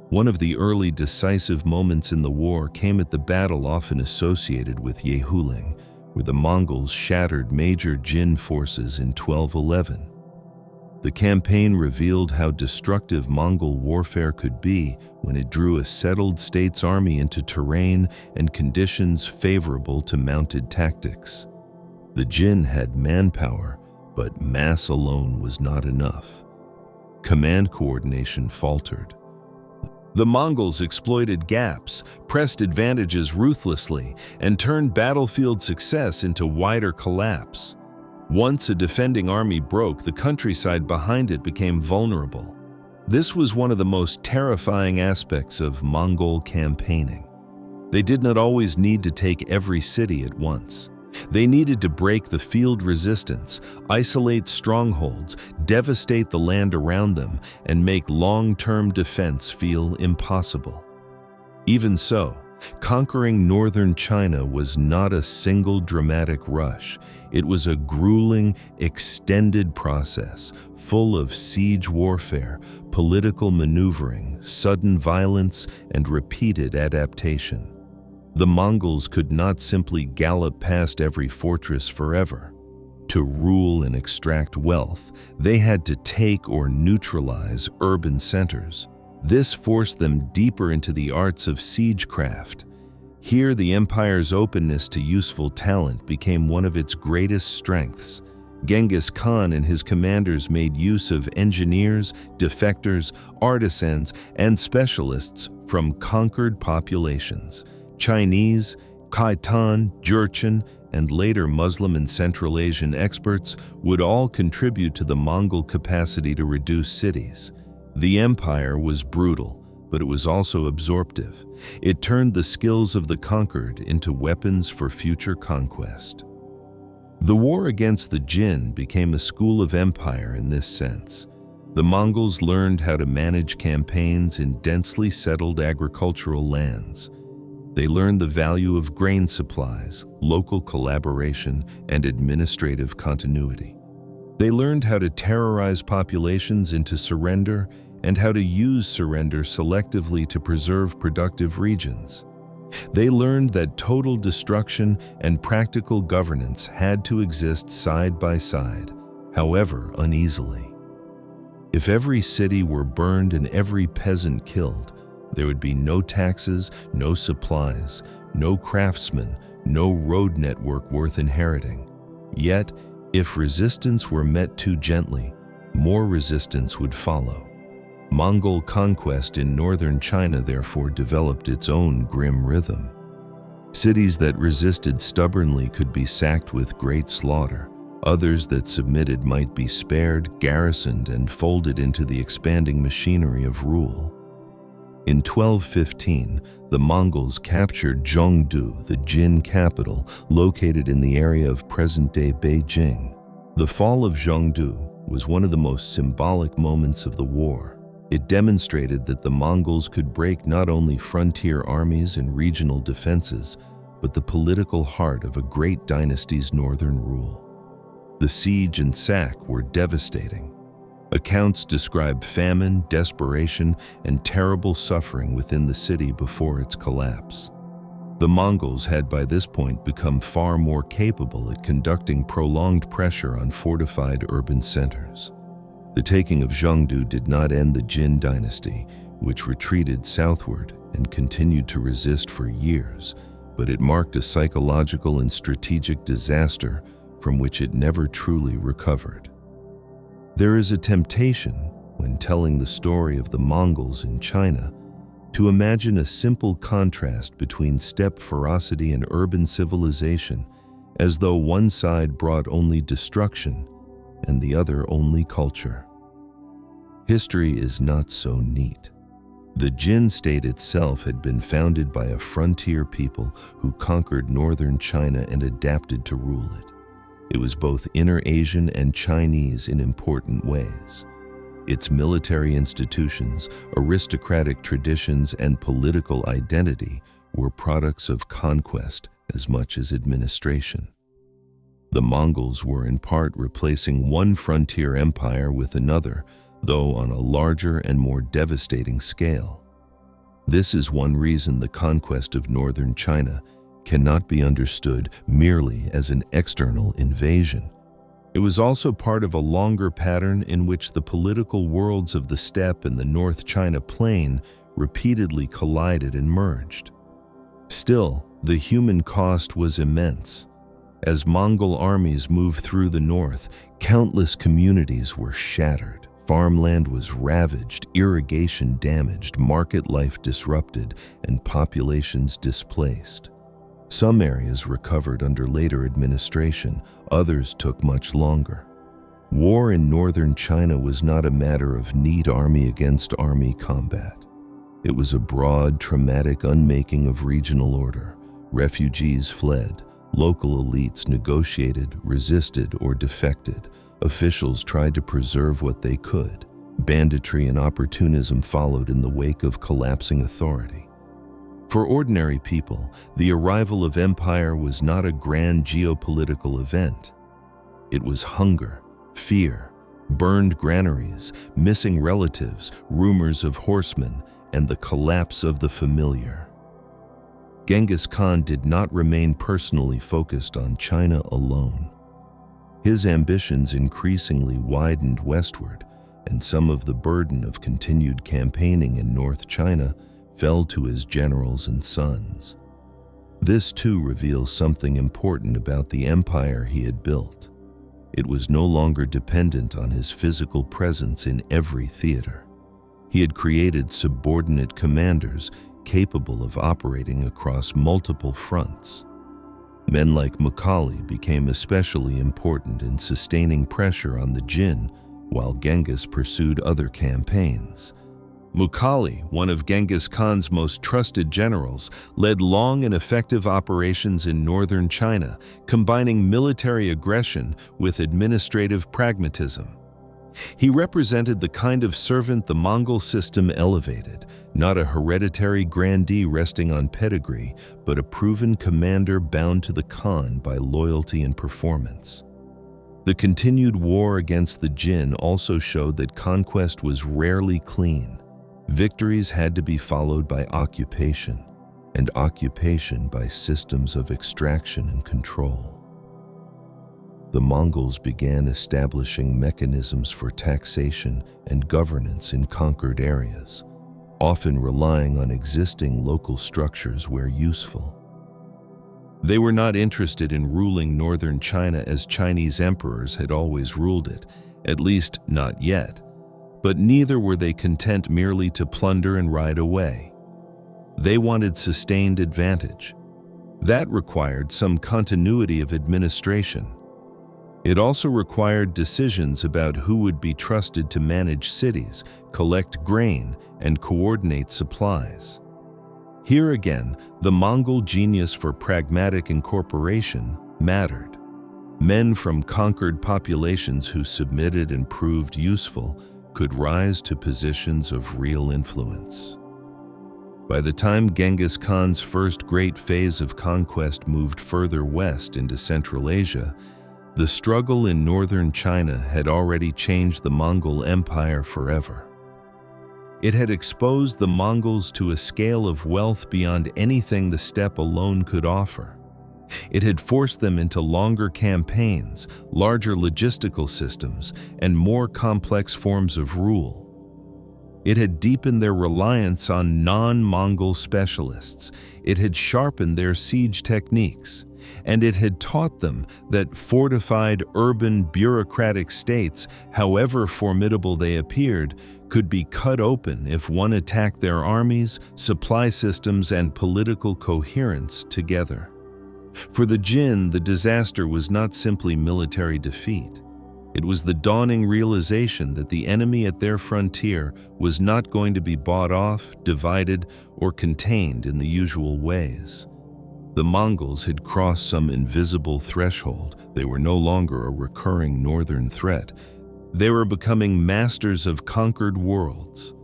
One of the early decisive moments in the war came at the battle often associated with Yehuling, where the Mongols shattered major Jin forces in 1211. The campaign revealed how destructive Mongol warfare could be when it drew a settled state's army into terrain and conditions favorable to mounted tactics. The Jin had manpower, but mass alone was not enough. Command coordination faltered. The Mongols exploited gaps, pressed advantages ruthlessly, and turned battlefield success into wider collapse. Once a defending army broke, the countryside behind it became vulnerable. This was one of the most terrifying aspects of Mongol campaigning. They did not always need to take every city at once. They needed to break the field resistance, isolate strongholds, devastate the land around them, and make long-term defense feel impossible. Even so, conquering northern China was not a single dramatic rush. It was a grueling, extended process, full of siege warfare, political maneuvering, sudden violence, and repeated adaptation. The Mongols could not simply gallop past every fortress forever. To rule and extract wealth, they had to take or neutralize urban centers. This forced them deeper into the arts of siegecraft. Here, the empire's openness to useful talent became one of its greatest strengths. Genghis Khan and his commanders made use of engineers, defectors, artisans, and specialists from conquered populations. Chinese, Khitan, Jurchen, and later Muslim and Central Asian experts would all contribute to the Mongol capacity to reduce cities. The empire was brutal, but it was also absorptive. It turned the skills of the conquered into weapons for future conquest. The war against the Jin became a school of empire in this sense. The Mongols learned how to manage campaigns in densely settled agricultural lands. They learned the value of grain supplies, local collaboration, and administrative continuity. They learned how to terrorize populations into surrender and how to use surrender selectively to preserve productive regions. They learned that total destruction and practical governance had to exist side by side, however uneasily. If every city were burned and every peasant killed, there would be no taxes, no supplies, no craftsmen, no road network worth inheriting. Yet, if resistance were met too gently, more resistance would follow. Mongol conquest in northern China therefore developed its own grim rhythm. Cities that resisted stubbornly could be sacked with great slaughter. Others that submitted might be spared, garrisoned, and folded into the expanding machinery of rule. In 1215, the Mongols captured Zhongdu, the Jin capital, located in the area of present-day Beijing. The fall of Zhongdu was one of the most symbolic moments of the war. It demonstrated that the Mongols could break not only frontier armies and regional defenses, but the political heart of a great dynasty's northern rule. The siege and sack were devastating. Accounts describe famine, desperation, and terrible suffering within the city before its collapse. The Mongols had by this point become far more capable at conducting prolonged pressure on fortified urban centers. The taking of Zhongdu did not end the Jin dynasty, which retreated southward and continued to resist for years, but it marked a psychological and strategic disaster from which it never truly recovered. There is a temptation, when telling the story of the Mongols in China, to imagine a simple contrast between steppe ferocity and urban civilization, as though one side brought only destruction and the other only culture. History is not so neat. The Jin state itself had been founded by a frontier people who conquered northern China and adapted to rule it. It was both inner Asian and Chinese in important ways. Its military institutions, aristocratic traditions, and political identity were products of conquest as much as administration. The Mongols were in part replacing one frontier empire with another, though on a larger and more devastating scale. This is one reason the conquest of northern China cannot be understood merely as an external invasion. It was also part of a longer pattern in which the political worlds of the steppe and the North China Plain repeatedly collided and merged. Still, the human cost was immense. As Mongol armies moved through the north, countless communities were shattered. Farmland was ravaged, irrigation damaged, market life disrupted, and populations displaced. Some areas recovered under later administration, others took much longer. War in northern China was not a matter of neat army against army combat. It was a broad, traumatic unmaking of regional order. Refugees fled, local elites negotiated, resisted, or defected. Officials tried to preserve what they could. Banditry and opportunism followed in the wake of collapsing authority. For ordinary people, the arrival of empire was not a grand geopolitical event. It was hunger, fear, burned granaries, missing relatives, rumors of horsemen, and the collapse of the familiar. Genghis Khan did not remain personally focused on China alone. His ambitions increasingly widened westward, and some of the burden of continued campaigning in North China fell to his generals and sons. This too reveals something important about the empire he had built. It was no longer dependent on his physical presence in every theater. He had created subordinate commanders capable of operating across multiple fronts. Men like Mukhali became especially important in sustaining pressure on the Jin while Genghis pursued other campaigns. Mukhali, one of Genghis Khan's most trusted generals, led long and effective operations in northern China, combining military aggression with administrative pragmatism. He represented the kind of servant the Mongol system elevated, not a hereditary grandee resting on pedigree, but a proven commander bound to the Khan by loyalty and performance. The continued war against the Jin also showed that conquest was rarely clean. Victories had to be followed by occupation, and occupation by systems of extraction and control. The Mongols began establishing mechanisms for taxation and governance in conquered areas, often relying on existing local structures where useful. They were not interested in ruling northern China as Chinese emperors had always ruled it, at least not yet, but neither were they content merely to plunder and ride away. They wanted sustained advantage. That required some continuity of administration. It also required decisions about who would be trusted to manage cities, collect grain, and coordinate supplies. Here again, the Mongol genius for pragmatic incorporation mattered. Men from conquered populations who submitted and proved useful could rise to positions of real influence. By the time Genghis Khan's first great phase of conquest moved further west into Central Asia, the struggle in northern China had already changed the Mongol Empire forever. It had exposed the Mongols to a scale of wealth beyond anything the steppe alone could offer. It had forced them into longer campaigns, larger logistical systems, and more complex forms of rule. It had deepened their reliance on non-Mongol specialists. It had sharpened their siege techniques. And it had taught them that fortified, urban, bureaucratic states, however formidable they appeared, could be cut open if one attacked their armies, supply systems, and political coherence together. For the Jin, the disaster was not simply military defeat. It was the dawning realization that the enemy at their frontier was not going to be bought off, divided, or contained in the usual ways. The Mongols had crossed some invisible threshold. They were no longer a recurring northern threat. They were becoming masters of conquered worlds.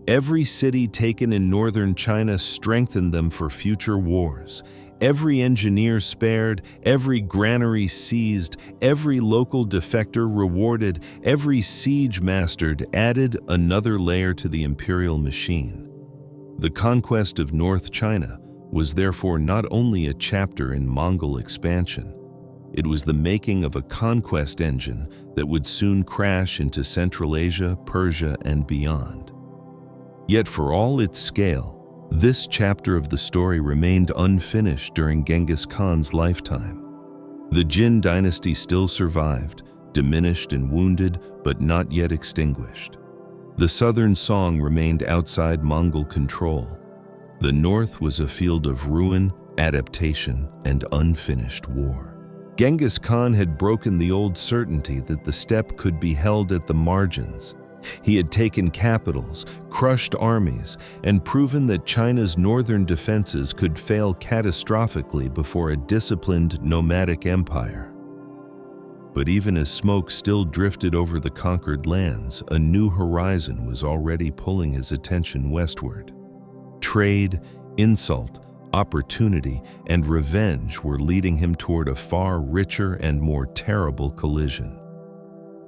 Every city taken in northern China strengthened them for future wars. Every engineer spared, every granary seized, every local defector rewarded, every siege mastered added another layer to the imperial machine. The conquest of North China was therefore not only a chapter in Mongol expansion, it was the making of a conquest engine that would soon crash into Central Asia, Persia, and beyond. Yet for all its scale, this chapter of the story remained unfinished during Genghis Khan's lifetime. The Yuan Dynasty still survived, diminished and wounded, but not yet extinguished. The southern Song remained outside Mongol control. The north was a field of ruin, adaptation, and unfinished war. Genghis Khan had broken the old certainty that the steppe could be held at the margins. He had taken capitals, crushed armies, and proven that China's northern defenses could fail catastrophically before a disciplined nomadic empire. But even as smoke still drifted over the conquered lands, a new horizon was already pulling his attention westward. Trade, insult, opportunity, and revenge were leading him toward a far richer and more terrible collision.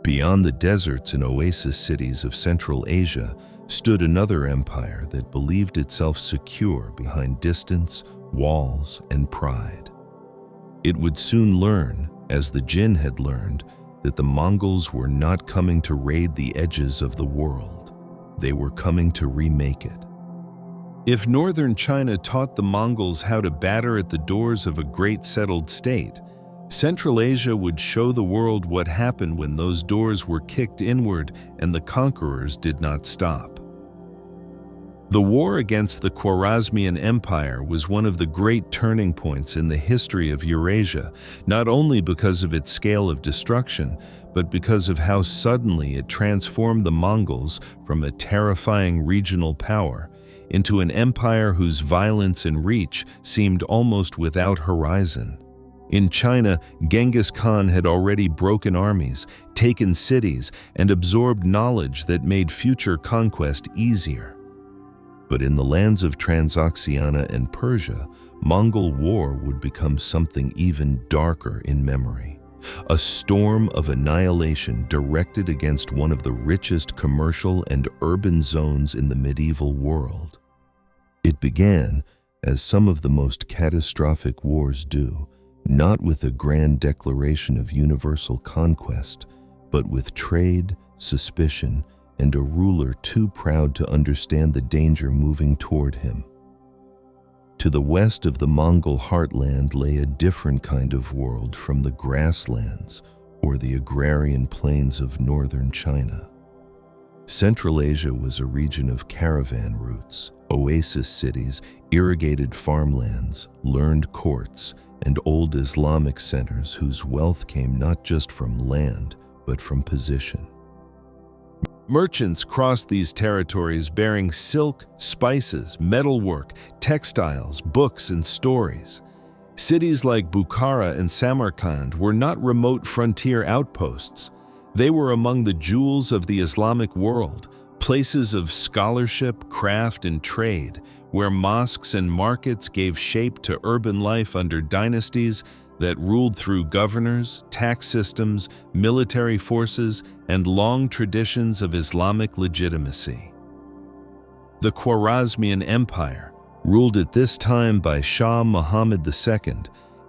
Beyond the deserts and oasis cities of Central Asia stood another empire that believed itself secure behind distance, walls, and pride. It would soon learn, as the Jin had learned, that the Mongols were not coming to raid the edges of the world. They were coming to remake it. If northern China taught the Mongols how to batter at the doors of a great settled state, Central Asia would show the world what happened when those doors were kicked inward and the conquerors did not stop. The war against the Khwarazmian Empire was one of the great turning points in the history of Eurasia, not only because of its scale of destruction, but because of how suddenly it transformed the Mongols from a terrifying regional power into an empire whose violence and reach seemed almost without horizon. In China, Genghis Khan had already broken armies, taken cities, and absorbed knowledge that made future conquest easier. But in the lands of Transoxiana and Persia, Mongol war would become something even darker in memory. A storm of annihilation directed against one of the richest commercial and urban zones in the medieval world. It began, as some of the most catastrophic wars do, not with a grand declaration of universal conquest, but with trade, suspicion, and a ruler too proud to understand the danger moving toward him. To the west of the Mongol heartland lay a different kind of world from the grasslands or the agrarian plains of northern China. Central Asia was a region of caravan routes, oasis cities, irrigated farmlands, learned courts, and old Islamic centers whose wealth came not just from land, but from position. Merchants crossed these territories bearing silk, spices, metalwork, textiles, books, and stories. Cities like Bukhara and Samarkand were not remote frontier outposts. They were among the jewels of the Islamic world, places of scholarship, craft, and trade, where mosques and markets gave shape to urban life under dynasties that ruled through governors, tax systems, military forces, and long traditions of Islamic legitimacy. The Khwarazmian Empire, ruled at this time by Shah Muhammad II,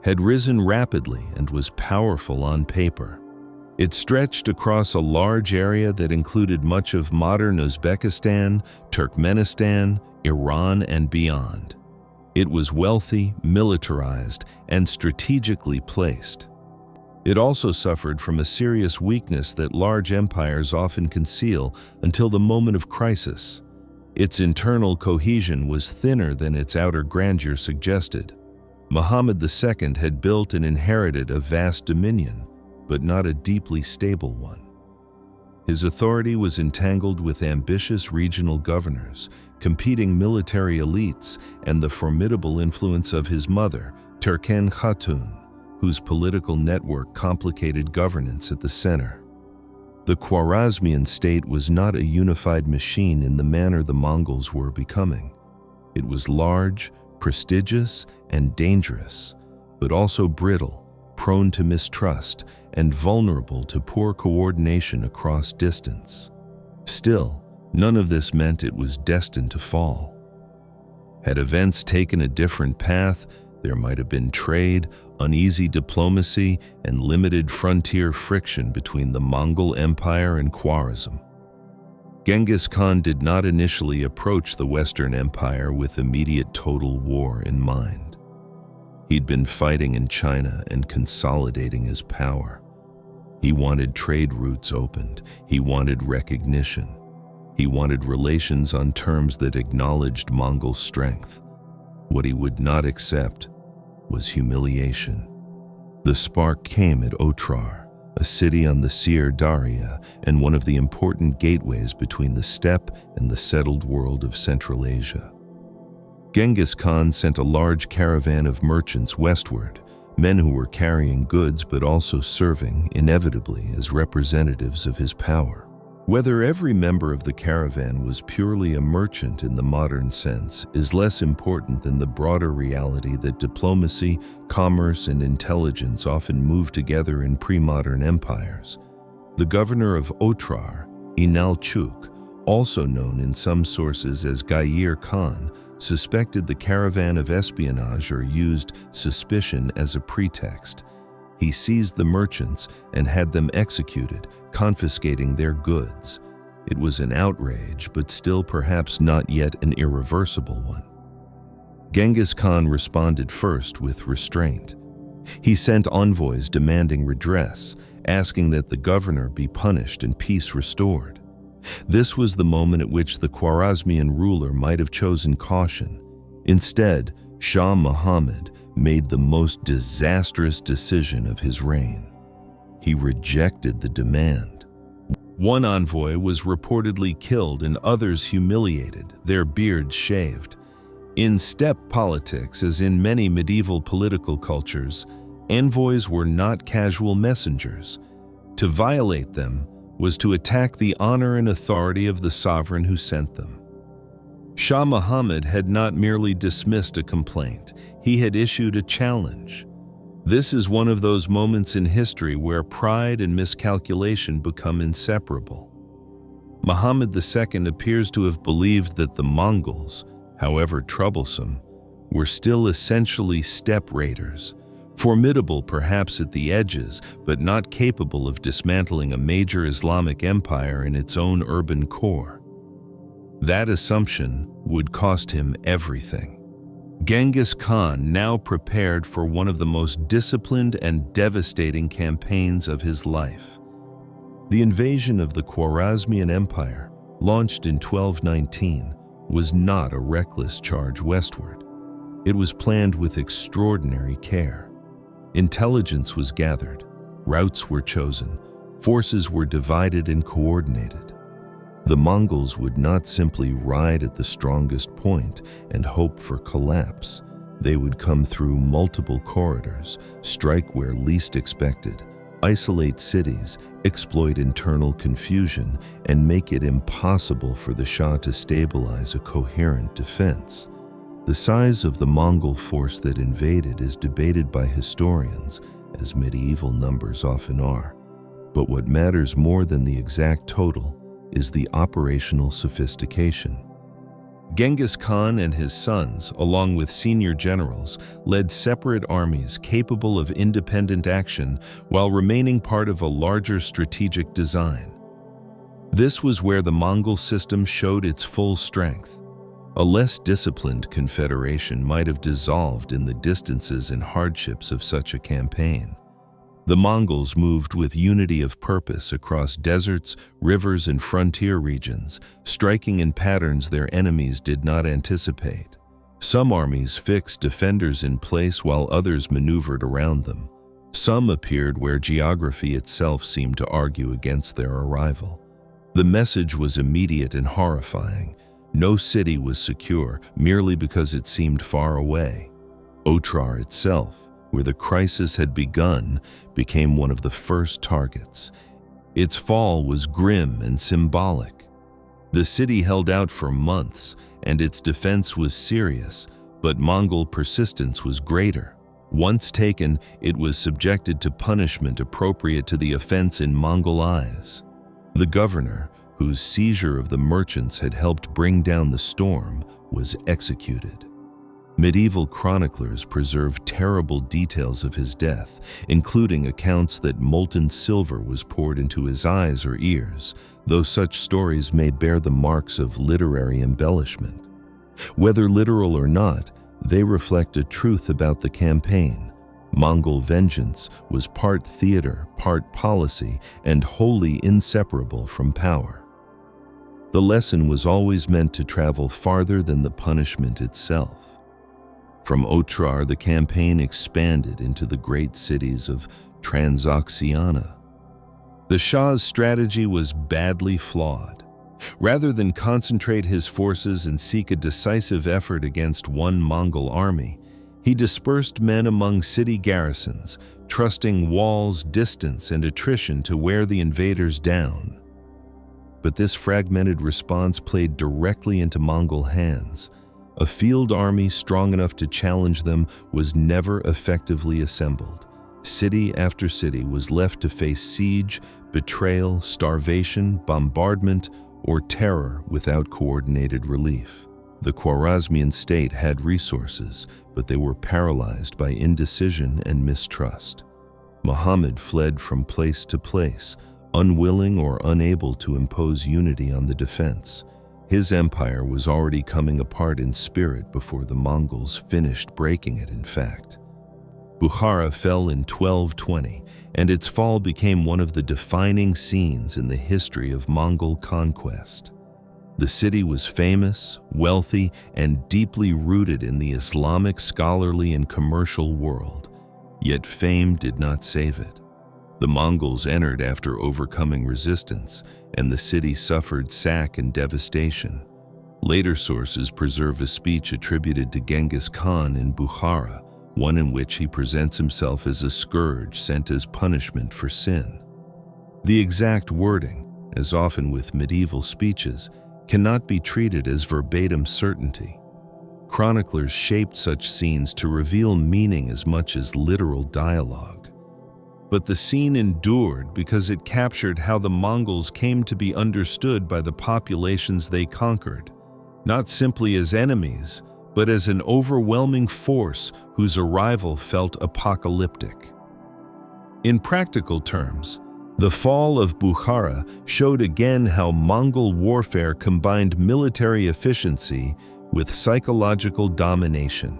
had risen rapidly and was powerful on paper. It stretched across a large area that included much of modern Uzbekistan, Turkmenistan, Iran, and beyond. It was wealthy, militarized, and strategically placed. It also suffered from a serious weakness that large empires often conceal until the moment of crisis. Its internal cohesion was thinner than its outer grandeur suggested. Muhammad II had built and inherited a vast dominion, but not a deeply stable one. His authority was entangled with ambitious regional governors, competing military elites, and the formidable influence of his mother, Turken Khatun, whose political network complicated governance at the center. The Khwarazmian state was not a unified machine in the manner the Mongols were becoming. It was large, prestigious, and dangerous, but also brittle, prone to mistrust, and vulnerable to poor coordination across distance. Still, none of this meant it was destined to fall. Had events taken a different path, there might have been trade, uneasy diplomacy, and limited frontier friction between the Mongol Empire and Khwarazm. Genghis Khan did not initially approach the Western Empire with immediate total war in mind. He'd been fighting in China and consolidating his power. He wanted trade routes opened. He wanted recognition. He wanted relations on terms that acknowledged Mongol strength. What he would not accept was humiliation. The spark came at Otrar, a city on the Sir Daria and one of the important gateways between the steppe and the settled world of Central Asia. Genghis Khan sent a large caravan of merchants westward, men who were carrying goods but also serving, inevitably, as representatives of his power. Whether every member of the caravan was purely a merchant in the modern sense is less important than the broader reality that diplomacy, commerce, and intelligence often move together in pre-modern empires. The governor of Otrar, Inalchuk, also known in some sources as Gayer Khan, suspected the caravan of espionage or used suspicion as a pretext. He seized the merchants and had them executed, confiscating their goods. It was an outrage, but still perhaps not yet an irreversible one. Genghis Khan responded first with restraint. He sent envoys demanding redress, asking that the governor be punished and peace restored. This was the moment at which the Khwarazmian ruler might have chosen caution. Instead, Shah Muhammad made the most disastrous decision of his reign. He rejected the demand. One envoy was reportedly killed and others humiliated, their beards shaved. In steppe politics, as in many medieval political cultures, envoys were not casual messengers. To violate them was to attack the honor and authority of the sovereign who sent them. Shah Muhammad had not merely dismissed a complaint, he had issued a challenge. This is one of those moments in history where pride and miscalculation become inseparable. Muhammad II appears to have believed that the Mongols, however troublesome, were still essentially steppe raiders, formidable perhaps at the edges, but not capable of dismantling a major Islamic empire in its own urban core. That assumption would cost him everything. Genghis Khan now prepared for one of the most disciplined and devastating campaigns of his life. The invasion of the Khwarazmian Empire, launched in 1219, was not a reckless charge westward. It was planned with extraordinary care. Intelligence was gathered, routes were chosen, forces were divided and coordinated. The Mongols would not simply ride at the strongest point and hope for collapse. They would come through multiple corridors, strike where least expected, isolate cities, exploit internal confusion, and make it impossible for the Shah to stabilize a coherent defense. The size of the Mongol force that invaded is debated by historians, as medieval numbers often are. But what matters more than the exact total is the operational sophistication. Genghis Khan and his sons, along with senior generals, led separate armies capable of independent action while remaining part of a larger strategic design. This was where the Mongol system showed its full strength. A less disciplined confederation might have dissolved in the distances and hardships of such a campaign. The Mongols moved with unity of purpose across deserts, rivers, and frontier regions, striking in patterns their enemies did not anticipate. Some armies fixed defenders in place while others maneuvered around them. Some appeared where geography itself seemed to argue against their arrival. The message was immediate and horrifying. No city was secure merely because it seemed far away. Otrar itself, where the crisis had begun, became one of the first targets. Its fall was grim and symbolic. The city held out for months, and its defense was serious, but Mongol persistence was greater. Once taken, it was subjected to punishment appropriate to the offense in Mongol eyes. The governor, whose seizure of the merchants had helped bring down the storm, was executed. Medieval chroniclers preserve terrible details of his death, including accounts that molten silver was poured into his eyes or ears, though such stories may bear the marks of literary embellishment. Whether literal or not, they reflect a truth about the campaign. Mongol vengeance was part theater, part policy, and wholly inseparable from power. The lesson was always meant to travel farther than the punishment itself. From Otrar, the campaign expanded into the great cities of Transoxiana. The Shah's strategy was badly flawed. Rather than concentrate his forces and seek a decisive effort against one Mongol army, he dispersed men among city garrisons, trusting walls, distance, and attrition to wear the invaders down. But this fragmented response played directly into Mongol hands. A field army strong enough to challenge them was never effectively assembled. City after city was left to face siege, betrayal, starvation, bombardment, or terror without coordinated relief. The Khwarazmian state had resources, but they were paralyzed by indecision and mistrust. Muhammad fled from place to place, unwilling or unable to impose unity on the defense. His empire was already coming apart in spirit before the Mongols finished breaking it, in fact. Bukhara fell in 1220, and its fall became one of the defining scenes in the history of Mongol conquest. The city was famous, wealthy, and deeply rooted in the Islamic scholarly and commercial world, yet fame did not save it. The Mongols entered after overcoming resistance, and the city suffered sack and devastation. Later sources preserve a speech attributed to Genghis Khan in Bukhara, one in which he presents himself as a scourge sent as punishment for sin. The exact wording, as often with medieval speeches, cannot be treated as verbatim certainty. Chroniclers shaped such scenes to reveal meaning as much as literal dialogue. But the scene endured because it captured how the Mongols came to be understood by the populations they conquered, not simply as enemies, but as an overwhelming force whose arrival felt apocalyptic. In practical terms, the fall of Bukhara showed again how Mongol warfare combined military efficiency with psychological domination.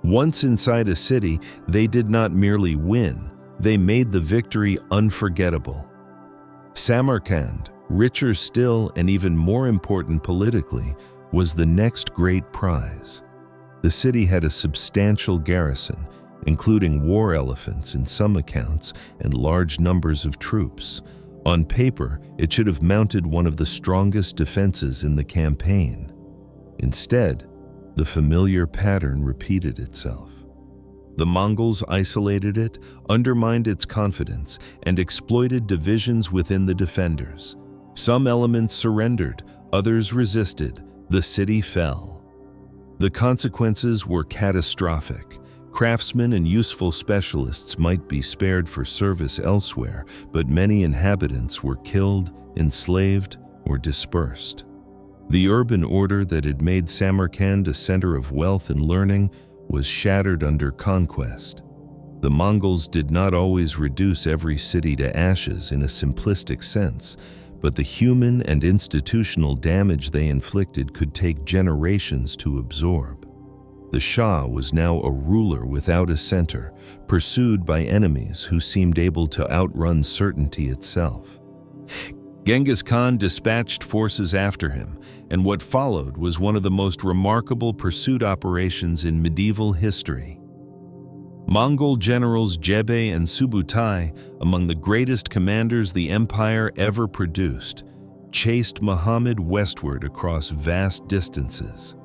Once inside a city, they did not merely win, they made the victory unforgettable. Samarkand, richer still and even more important politically, was the next great prize. The city had a substantial garrison, including war elephants in some accounts and large numbers of troops. On paper, it should have mounted one of the strongest defenses in the campaign. Instead, the familiar pattern repeated itself. The Mongols isolated it, undermined its confidence, and exploited divisions within the defenders. Some elements surrendered, others resisted. The city fell. The consequences were catastrophic. Craftsmen and useful specialists might be spared for service elsewhere, but many inhabitants were killed, enslaved, or dispersed. The urban order that had made Samarkand a center of wealth and learning was shattered under conquest. The Mongols did not always reduce every city to ashes in a simplistic sense, but the human and institutional damage they inflicted could take generations to absorb. The Shah was now a ruler without a center, pursued by enemies who seemed able to outrun certainty itself. Genghis Khan dispatched forces after him, and what followed was one of the most remarkable pursuit operations in medieval history. Mongol generals Jebe and Subutai, among the greatest commanders the empire ever produced, chased Muhammad westward across vast distances.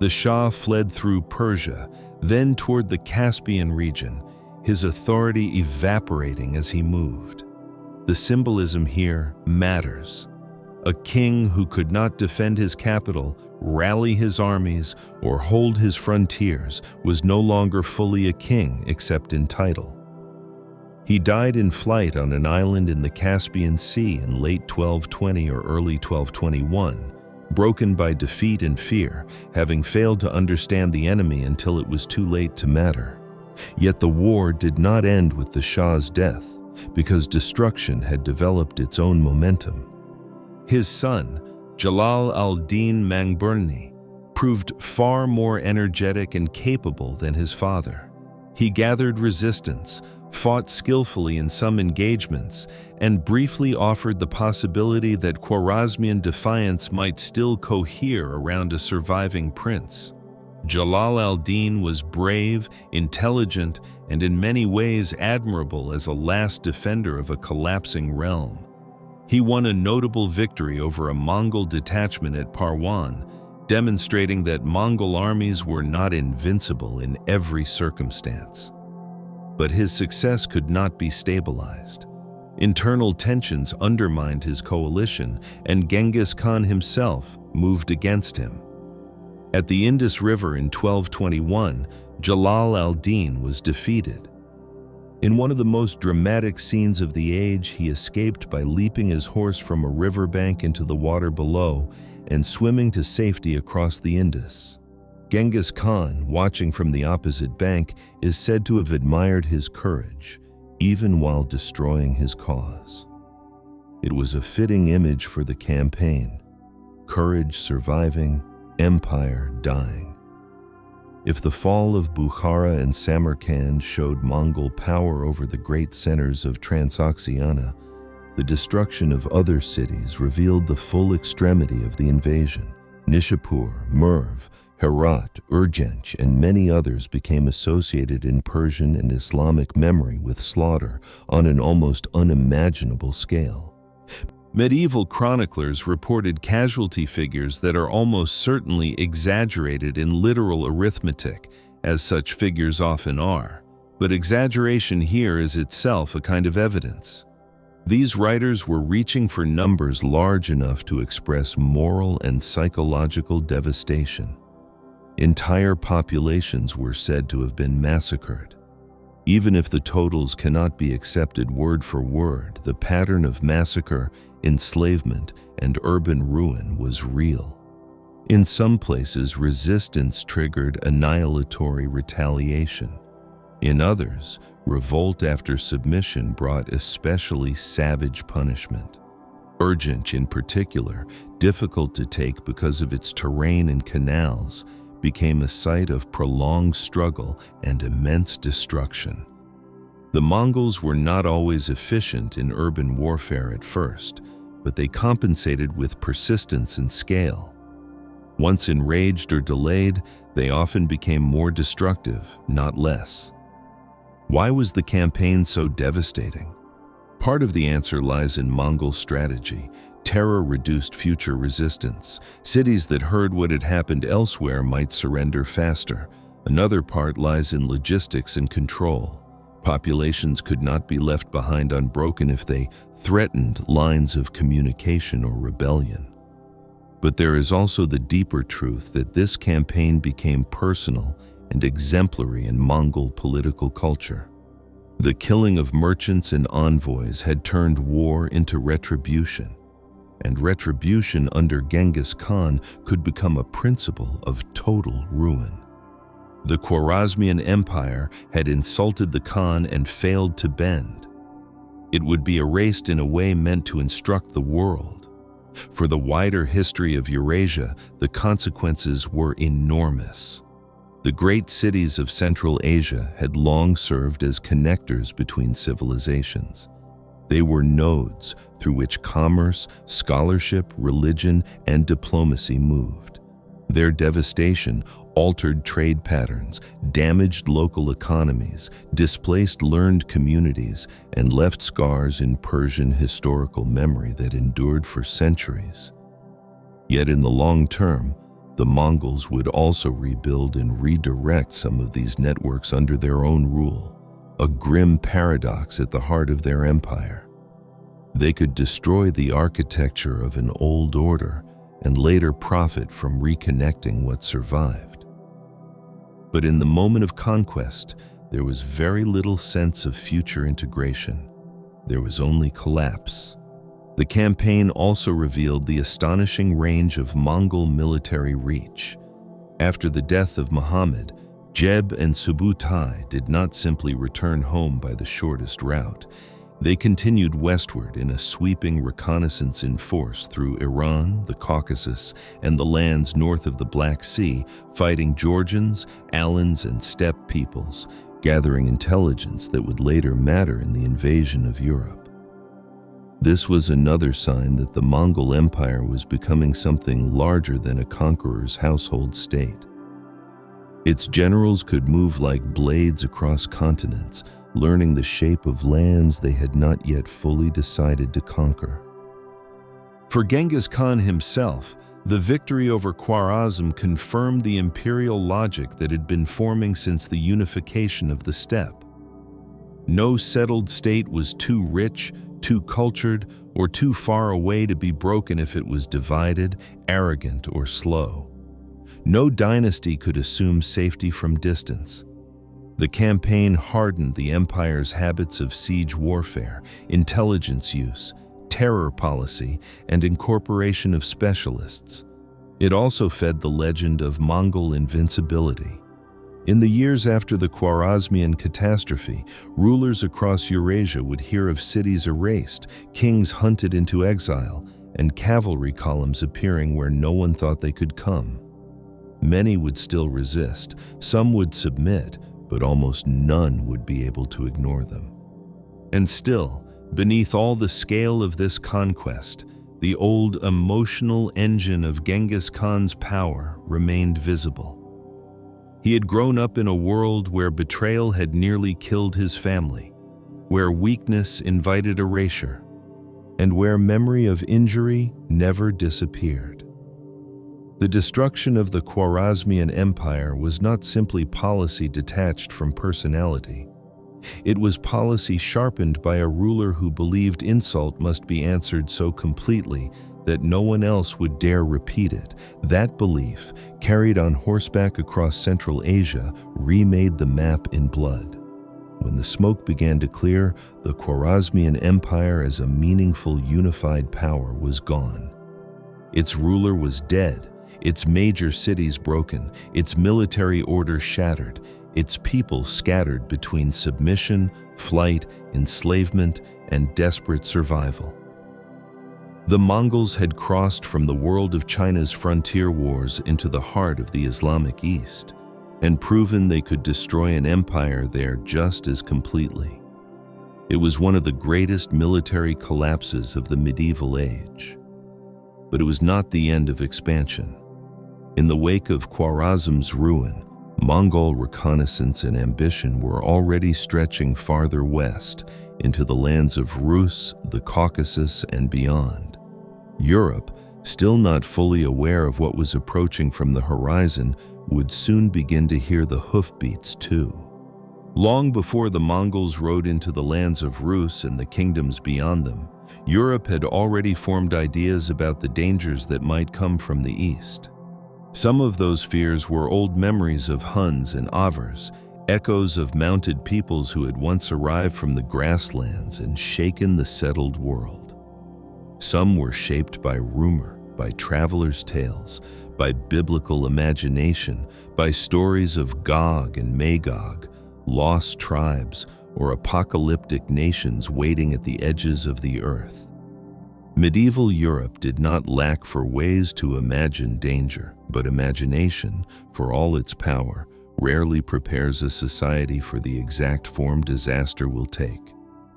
The Shah fled through Persia, then toward the Caspian region, his authority evaporating as he moved. The symbolism here matters. A king who could not defend his capital, rally his armies, or hold his frontiers was no longer fully a king except in title. He died in flight on an island in the Caspian Sea in late 1220 or early 1221, broken by defeat and fear, having failed to understand the enemy until it was too late to matter. Yet the war did not end with the Shah's death, because destruction had developed its own momentum. His son, Jalal al-Din Mangburni, proved far more energetic and capable than his father. He gathered resistance, fought skillfully in some engagements, and briefly offered the possibility that Khwarazmian defiance might still cohere around a surviving prince. Jalal al-Din was brave, intelligent, and in many ways admirable as a last defender of a collapsing realm. He won a notable victory over a Mongol detachment at Parwan, demonstrating that Mongol armies were not invincible in every circumstance. But his success could not be stabilized. Internal tensions undermined his coalition, and Genghis Khan himself moved against him. At the Indus River in 1221, Jalal al-Din was defeated. In one of the most dramatic scenes of the age, he escaped by leaping his horse from a riverbank into the water below and swimming to safety across the Indus. Genghis Khan, watching from the opposite bank, is said to have admired his courage, even while destroying his cause. It was a fitting image for the campaign: courage surviving, empire dying. If the fall of Bukhara and Samarkand showed Mongol power over the great centers of Transoxiana, the destruction of other cities revealed the full extremity of the invasion. Nishapur, Merv, Herat, Urgench, and many others became associated in Persian and Islamic memory with slaughter on an almost unimaginable scale. Medieval chroniclers reported casualty figures that are almost certainly exaggerated in literal arithmetic, as such figures often are. But exaggeration here is itself a kind of evidence. These writers were reaching for numbers large enough to express moral and psychological devastation. Entire populations were said to have been massacred. Even if the totals cannot be accepted word for word, the pattern of massacre, enslavement, and urban ruin was real. In some places, resistance triggered annihilatory retaliation. In others, revolt after submission brought especially savage punishment. Urgench, in particular, difficult to take because of its terrain and canals, became a site of prolonged struggle and immense destruction. The Mongols were not always efficient in urban warfare at first, but they compensated with persistence and scale. Once enraged or delayed, they often became more destructive, not less. Why was the campaign so devastating? Part of the answer lies in Mongol strategy. Terror reduced future resistance. Cities that heard what had happened elsewhere might surrender faster. Another part lies in logistics and control. Populations could not be left behind unbroken if they threatened lines of communication or rebellion. But there is also the deeper truth that this campaign became personal and exemplary in Mongol political culture. The killing of merchants and envoys had turned war into retribution, and retribution under Genghis Khan could become a principle of total ruin. The Khwarazmian Empire had insulted the Khan and failed to bend. It would be erased in a way meant to instruct the world. For the wider history of Eurasia, the consequences were enormous. The great cities of Central Asia had long served as connectors between civilizations. They were nodes through which commerce, scholarship, religion, and diplomacy moved. Their devastation, altered trade patterns, damaged local economies, displaced learned communities, and left scars in Persian historical memory that endured for centuries. Yet in the long term, the Mongols would also rebuild and redirect some of these networks under their own rule, a grim paradox at the heart of their empire. They could destroy the architecture of an old order and later profit from reconnecting what survived. But in the moment of conquest, there was very little sense of future integration. There was only collapse. The campaign also revealed the astonishing range of Mongol military reach. After the death of Muhammad, Jeb and Subutai did not simply return home by the shortest route. They continued westward in a sweeping reconnaissance in force through Iran, the Caucasus, and the lands north of the Black Sea, fighting Georgians, Alans, and steppe peoples, gathering intelligence that would later matter in the invasion of Europe. This was another sign that the Mongol Empire was becoming something larger than a conqueror's household state. Its generals could move like blades across continents, learning the shape of lands they had not yet fully decided to conquer. For Genghis Khan himself, the victory over Khwarazm confirmed the imperial logic that had been forming since the unification of the steppe. No settled state was too rich, too cultured, or too far away to be broken if it was divided, arrogant, or slow. No dynasty could assume safety from distance. The campaign hardened the empire's habits of siege warfare, intelligence use, terror policy, and incorporation of specialists. It also fed the legend of Mongol invincibility. In the years after the Khwarazmian catastrophe, rulers across Eurasia would hear of cities erased, kings hunted into exile, and cavalry columns appearing where no one thought they could come. Many would still resist, some would submit, but almost none would be able to ignore them. And still, beneath all the scale of this conquest, the old emotional engine of Genghis Khan's power remained visible. He had grown up in a world where betrayal had nearly killed his family, where weakness invited erasure, and where memory of injury never disappeared. The destruction of the Khwarazmian Empire was not simply policy detached from personality. It was policy sharpened by a ruler who believed insult must be answered so completely that no one else would dare repeat it. That belief, carried on horseback across Central Asia, remade the map in blood. When the smoke began to clear, the Khwarazmian Empire as a meaningful unified power was gone. Its ruler was dead, its major cities broken, its military order shattered, its people scattered between submission, flight, enslavement, and desperate survival. The Mongols had crossed from the world of China's frontier wars into the heart of the Islamic East, and proven they could destroy an empire there just as completely. It was one of the greatest military collapses of the medieval age. But it was not the end of expansion. In the wake of Khwarazm's ruin, Mongol reconnaissance and ambition were already stretching farther west into the lands of Rus, the Caucasus, and beyond. Europe, still not fully aware of what was approaching from the horizon, would soon begin to hear the hoofbeats too. Long before the Mongols rode into the lands of Rus and the kingdoms beyond them, Europe had already formed ideas about the dangers that might come from the east. Some of those fears were old memories of Huns and Avars, echoes of mounted peoples who had once arrived from the grasslands and shaken the settled world. Some were shaped by rumor, by travelers' tales, by biblical imagination, by stories of Gog and Magog, lost tribes, or apocalyptic nations waiting at the edges of the earth. Medieval Europe did not lack for ways to imagine danger, but imagination, for all its power, rarely prepares a society for the exact form disaster will take.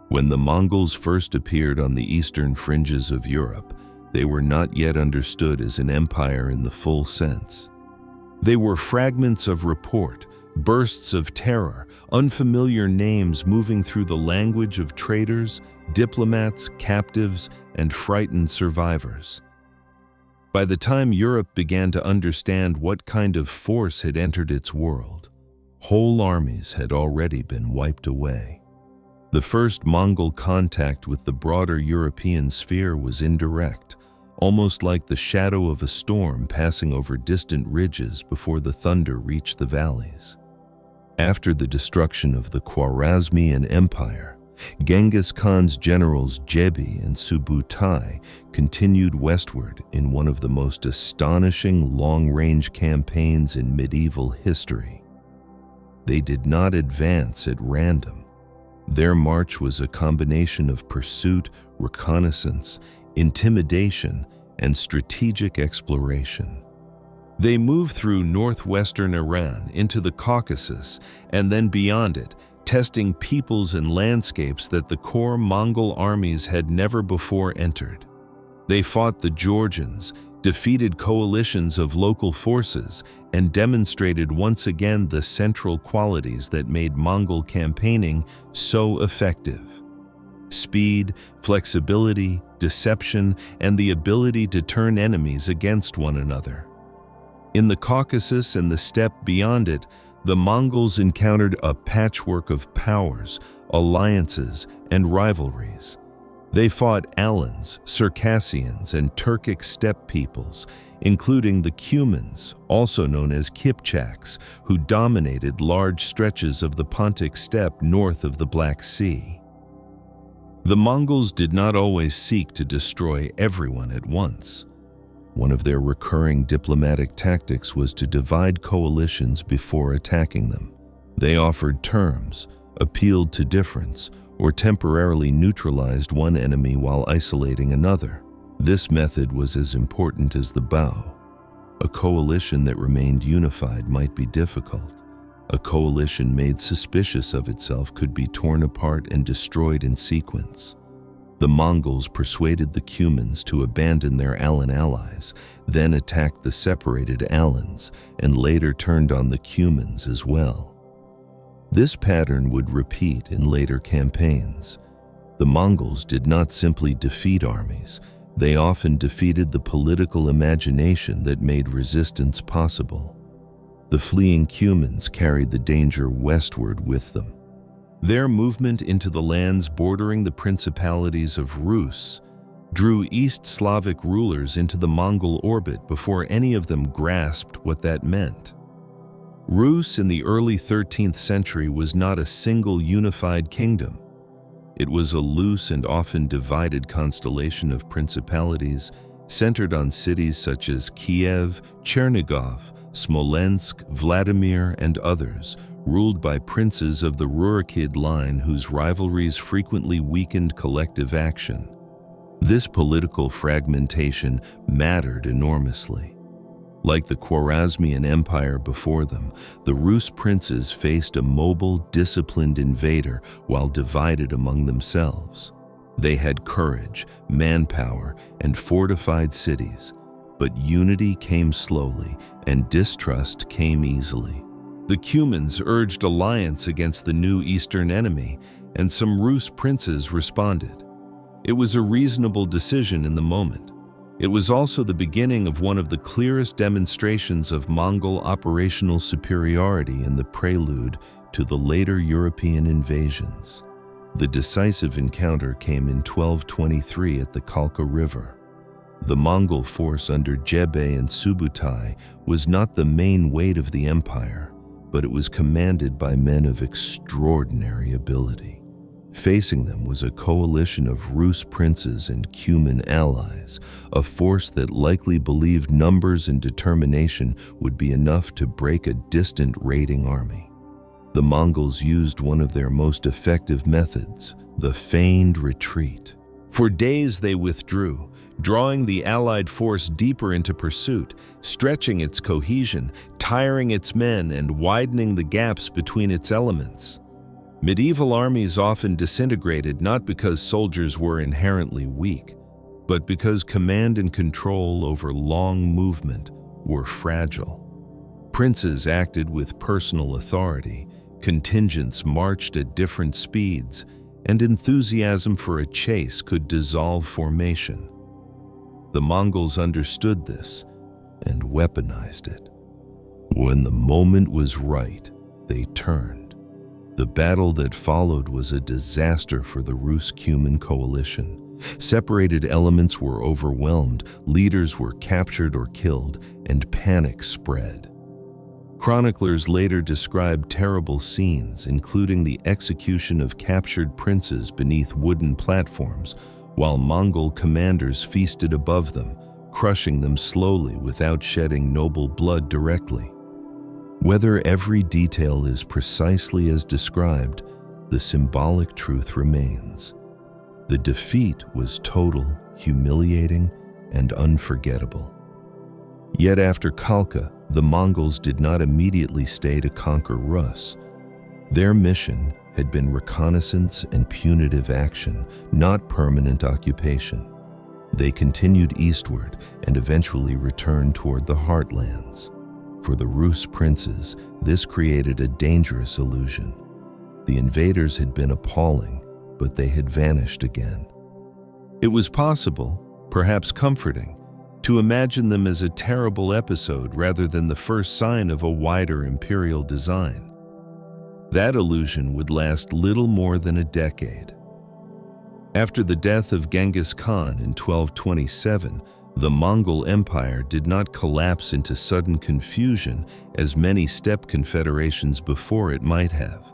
When the Mongols first appeared on the eastern fringes of Europe, they were not yet understood as an empire in the full sense. They were fragments of report, bursts of terror, unfamiliar names moving through the language of traders, diplomats, captives, and frightened survivors. By the time Europe began to understand what kind of force had entered its world, whole armies had already been wiped away. The first Mongol contact with the broader European sphere was indirect, almost like the shadow of a storm passing over distant ridges before the thunder reached the valleys. After the destruction of the Khwarazmian Empire, Genghis Khan's generals Jebi and Subutai continued westward in one of the most astonishing long-range campaigns in medieval history. They did not advance at random. Their march was a combination of pursuit, reconnaissance, intimidation, and strategic exploration. They moved through northwestern Iran into the Caucasus and then beyond it, testing peoples and landscapes that the core Mongol armies had never before entered. They fought the Georgians, defeated coalitions of local forces, and demonstrated once again the central qualities that made Mongol campaigning so effective: speed, flexibility, deception, and the ability to turn enemies against one another. In the Caucasus and the steppe beyond it, the Mongols encountered a patchwork of powers, alliances, and rivalries. They fought Alans, Circassians, and Turkic steppe peoples, including the Cumans, also known as Kipchaks, who dominated large stretches of the Pontic steppe north of the Black Sea. The Mongols did not always seek to destroy everyone at once. One of their recurring diplomatic tactics was to divide coalitions before attacking them. They offered terms, appealed to difference, or temporarily neutralized one enemy while isolating another. This method was as important as the bow. A coalition that remained unified might be difficult. A coalition made suspicious of itself could be torn apart and destroyed in sequence. The Mongols persuaded the Cumans to abandon their Alan allies, then attacked the separated Alans, and later turned on the Cumans as well. This pattern would repeat in later campaigns. The Mongols did not simply defeat armies, they often defeated the political imagination that made resistance possible. The fleeing Cumans carried the danger westward with them. Their movement into the lands bordering the principalities of Rus drew East Slavic rulers into the Mongol orbit before any of them grasped what that meant. Rus in the early 13th century was not a single unified kingdom. It was a loose and often divided constellation of principalities centered on cities such as Kiev, Chernigov, Smolensk, Vladimir, and others, ruled by princes of the Rurikid line whose rivalries frequently weakened collective action. This political fragmentation mattered enormously. Like the Khwarazmian Empire before them, the Rus princes faced a mobile, disciplined invader while divided among themselves. They had courage, manpower, and fortified cities, but unity came slowly and distrust came easily. The Cumans urged alliance against the new eastern enemy, and some Rus princes responded. It was a reasonable decision in the moment. It was also the beginning of one of the clearest demonstrations of Mongol operational superiority in the prelude to the later European invasions. The decisive encounter came in 1223 at the Kalka River. The Mongol force under Jebi and Subutai was not the main weight of the empire, but it was commanded by men of extraordinary ability. Facing them was a coalition of Rus princes and Cuman allies, a force that likely believed numbers and determination would be enough to break a distant raiding army. The Mongols used one of their most effective methods, the feigned retreat. For days they withdrew, drawing the allied force deeper into pursuit, stretching its cohesion, tiring its men, and widening the gaps between its elements. Medieval armies often disintegrated not because soldiers were inherently weak, but because command and control over long movement were fragile. Princes acted with personal authority, contingents marched at different speeds, and enthusiasm for a chase could dissolve formation. The Mongols understood this and weaponized it. When the moment was right, they turned. The battle that followed was a disaster for the Rus-Cuman coalition. Separated elements were overwhelmed, leaders were captured or killed, and panic spread. Chroniclers later described terrible scenes, including the execution of captured princes beneath wooden platforms, while Mongol commanders feasted above them, crushing them slowly without shedding noble blood directly. Whether every detail is precisely as described, the symbolic truth remains. The defeat was total, humiliating, and unforgettable. Yet after Kalka, the Mongols did not immediately stay to conquer Rus. Their mission had been reconnaissance and punitive action, not permanent occupation. They continued eastward and eventually returned toward the heartlands. For the Rus princes, this created a dangerous illusion. The invaders had been appalling, but they had vanished again. It was possible, perhaps comforting, to imagine them as a terrible episode rather than the first sign of a wider imperial design. That illusion would last little more than a decade. After the death of Genghis Khan in 1227, the Mongol Empire did not collapse into sudden confusion as many steppe confederations before it might have.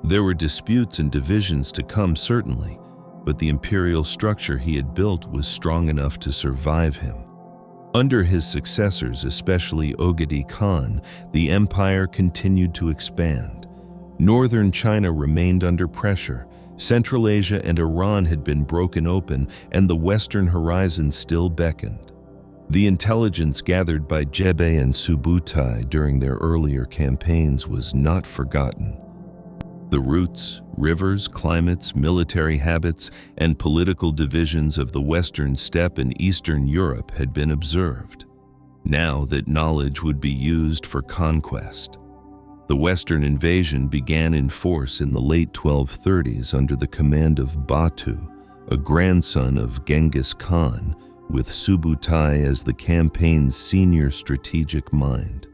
There were disputes and divisions to come, certainly, but the imperial structure he had built was strong enough to survive him. Under his successors, especially Ogedei Khan, the empire continued to expand. Northern China remained under pressure, Central Asia and Iran had been broken open, and the western horizon still beckoned. The intelligence gathered by Ogedei and Subutai during their earlier campaigns was not forgotten. The routes, rivers, climates, military habits, and political divisions of the Western steppe and Eastern Europe had been observed. Now that knowledge would be used for conquest. The Western invasion began in force in the late 1230s under the command of Batu, a grandson of Genghis Khan, with Subutai as the campaign's senior strategic mind.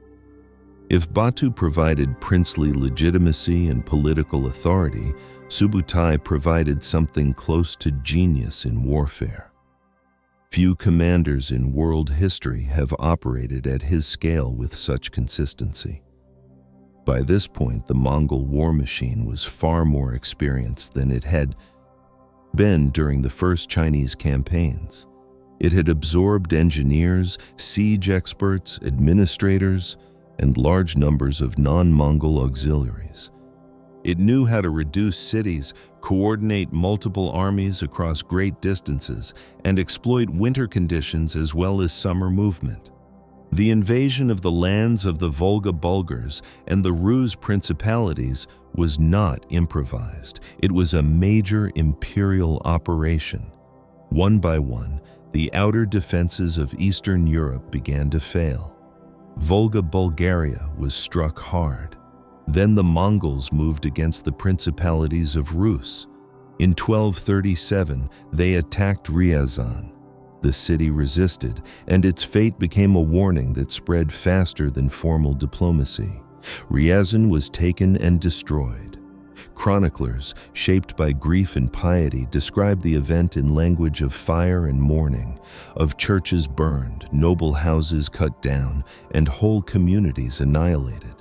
If Batu provided princely legitimacy and political authority, Subutai provided something close to genius in warfare. Few commanders in world history have operated at his scale with such consistency. By this point, the Mongol war machine was far more experienced than it had been during the first Chinese campaigns. It had absorbed engineers, siege experts, administrators, and large numbers of non-Mongol auxiliaries. It knew how to reduce cities, coordinate multiple armies across great distances, and exploit winter conditions as well as summer movement. The invasion of the lands of the Volga Bulgars and the Rus principalities was not improvised. It was a major imperial operation. One by one, the outer defenses of Eastern Europe began to fail. Volga Bulgaria was struck hard. Then the Mongols moved against the principalities of Rus. In 1237, they attacked Ryazan. The city resisted, and its fate became a warning that spread faster than formal diplomacy. Ryazan was taken and destroyed. Chroniclers, shaped by grief and piety, describe the event in language of fire and mourning, of churches burned, noble houses cut down, and whole communities annihilated.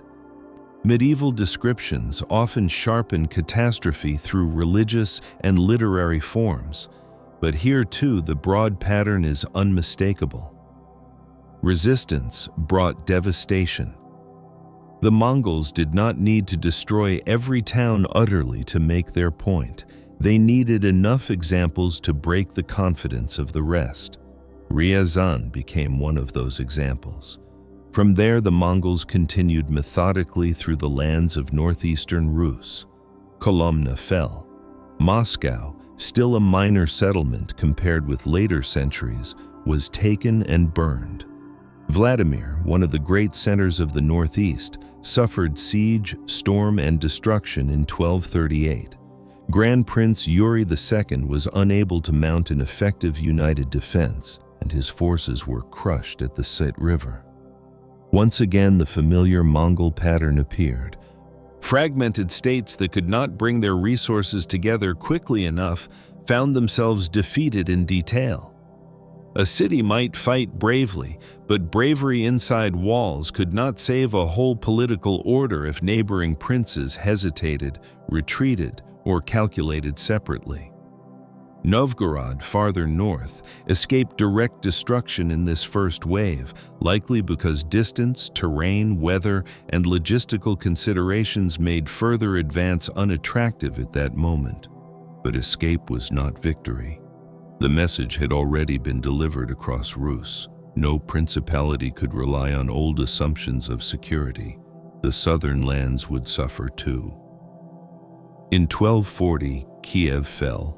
Medieval descriptions often sharpen catastrophe through religious and literary forms, but here too the broad pattern is unmistakable. Resistance brought devastation. The Mongols did not need to destroy every town utterly to make their point. They needed enough examples to break the confidence of the rest. Ryazan became one of those examples. From there, the Mongols continued methodically through the lands of northeastern Rus. Kolomna fell. Moscow, still a minor settlement compared with later centuries, was taken and burned. Vladimir, one of the great centers of the northeast, suffered siege, storm, and destruction in 1238. Grand Prince Yuri II was unable to mount an effective united defense, and his forces were crushed at the Sit River. Once again, the familiar Mongol pattern appeared. Fragmented states that could not bring their resources together quickly enough found themselves defeated in detail. A city might fight bravely, but bravery inside walls could not save a whole political order if neighboring princes hesitated, retreated, or calculated separately. Novgorod, farther north, escaped direct destruction in this first wave, likely because distance, terrain, weather, and logistical considerations made further advance unattractive at that moment. But escape was not victory. The message had already been delivered across Rus. No principality could rely on old assumptions of security. The southern lands would suffer too. In 1240, Kiev fell.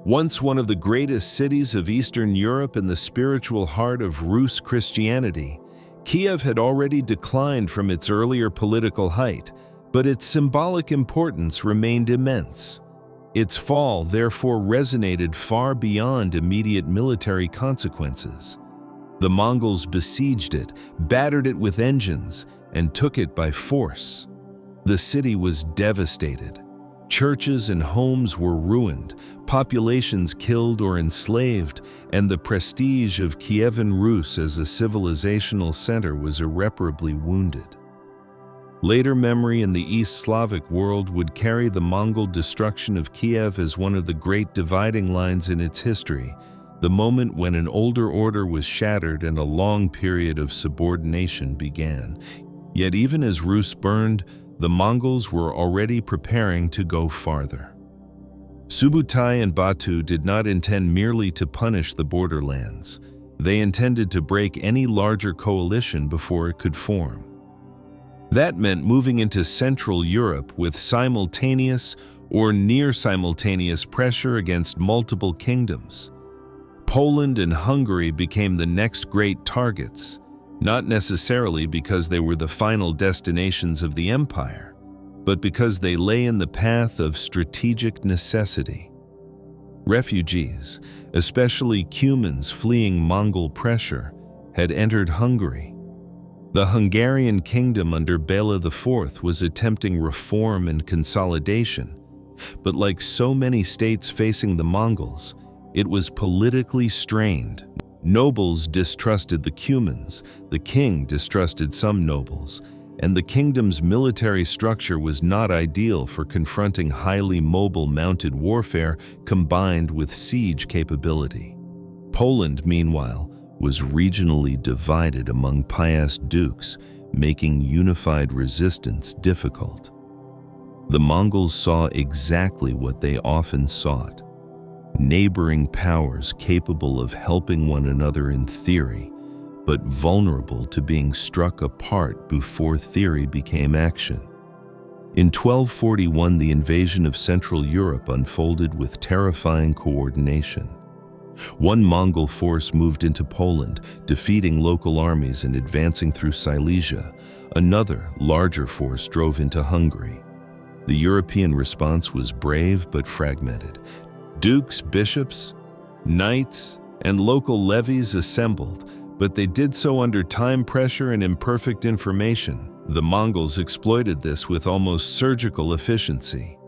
Once one of the greatest cities of Eastern Europe and the spiritual heart of Rus Christianity, Kiev had already declined from its earlier political height, but its symbolic importance remained immense. Its fall therefore resonated far beyond immediate military consequences. The Mongols besieged it, battered it with engines, and took it by force. The city was devastated. Churches and homes were ruined, populations killed or enslaved, and the prestige of Kievan Rus as a civilizational center was irreparably wounded. Later memory in the East Slavic world would carry the Mongol destruction of Kiev as one of the great dividing lines in its history, the moment when an older order was shattered and a long period of subordination began. Yet even as Rus burned, the Mongols were already preparing to go farther. Subutai and Batu did not intend merely to punish the borderlands. They intended to break any larger coalition before it could form. That meant moving into Central Europe with simultaneous or near-simultaneous pressure against multiple kingdoms. Poland and Hungary became the next great targets, not necessarily because they were the final destinations of the empire, but because they lay in the path of strategic necessity. Refugees, especially Cumans fleeing Mongol pressure, had entered Hungary. The Hungarian kingdom under Bela IV was attempting reform and consolidation, but like so many states facing the Mongols, it was politically strained. Nobles distrusted the Cumans, the king distrusted some nobles, and the kingdom's military structure was not ideal for confronting highly mobile mounted warfare combined with siege capability. Poland, meanwhile, was regionally divided among pious dukes, making unified resistance difficult. The Mongols saw exactly what they often sought: neighboring powers capable of helping one another in theory, but vulnerable to being struck apart before theory became action. In 1241, the invasion of Central Europe unfolded with terrifying coordination. One Mongol force moved into Poland, defeating local armies and advancing through Silesia. Another, larger force drove into Hungary. The European response was brave but fragmented. Dukes, bishops, knights, and local levies assembled, but they did so under time pressure and imperfect information. The Mongols exploited this with almost surgical efficiency.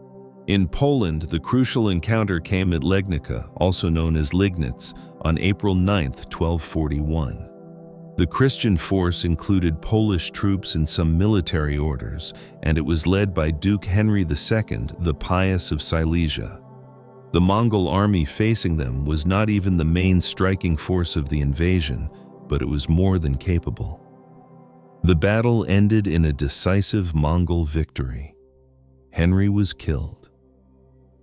In Poland, the crucial encounter came at Legnica, also known as Liegnitz, on April 9, 1241. The Christian force included Polish troops and some military orders, and it was led by Duke Henry II, the Pious of Silesia. The Mongol army facing them was not even the main striking force of the invasion, but it was more than capable. The battle ended in a decisive Mongol victory. Henry was killed.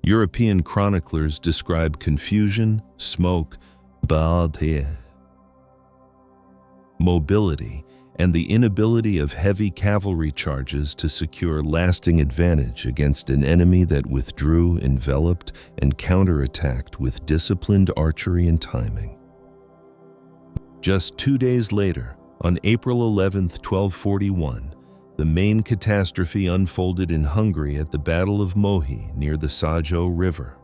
European chroniclers describe confusion, smoke, mobility, and the inability of heavy cavalry charges to secure lasting advantage against an enemy that withdrew, enveloped, and counterattacked with disciplined archery and timing. Just 2 days later, On April 11, 1241, the main catastrophe unfolded in Hungary at the Battle of Mohi near the Sajo River.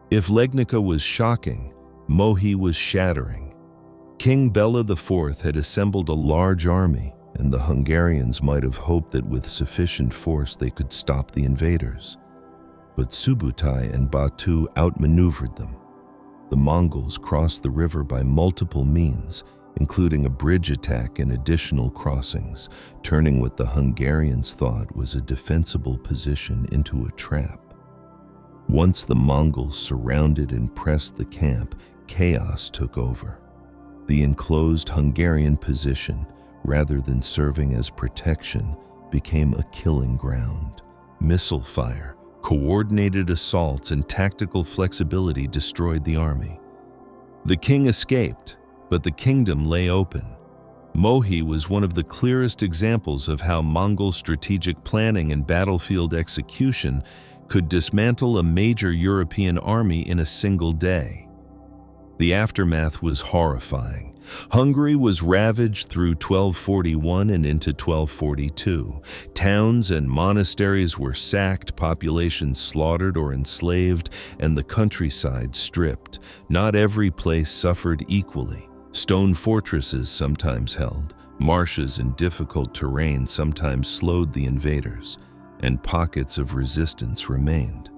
If Legnica was shocking, Mohi was shattering. King Bela IV had assembled a large army, and the Hungarians might have hoped that with sufficient force they could stop the invaders. But Subutai and Batu outmaneuvered them. The Mongols crossed the river by multiple means, including a bridge attack and additional crossings, turning what the Hungarians thought was a defensible position into a trap. Once the Mongols surrounded and pressed the camp, chaos took over. The enclosed Hungarian position, rather than serving as protection, became a killing ground. Missile fire, coordinated assaults, and tactical flexibility destroyed the army. The king escaped, but the kingdom lay open. Mohi was one of the clearest examples of how Mongol strategic planning and battlefield execution could dismantle a major European army in a single day. The aftermath was horrifying. Hungary was ravaged through 1241 and into 1242. Towns and monasteries were sacked, populations slaughtered or enslaved, and the countryside stripped. Not every place suffered equally. Stone fortresses sometimes held, marshes and difficult terrain sometimes slowed the invaders, and pockets of resistance remained.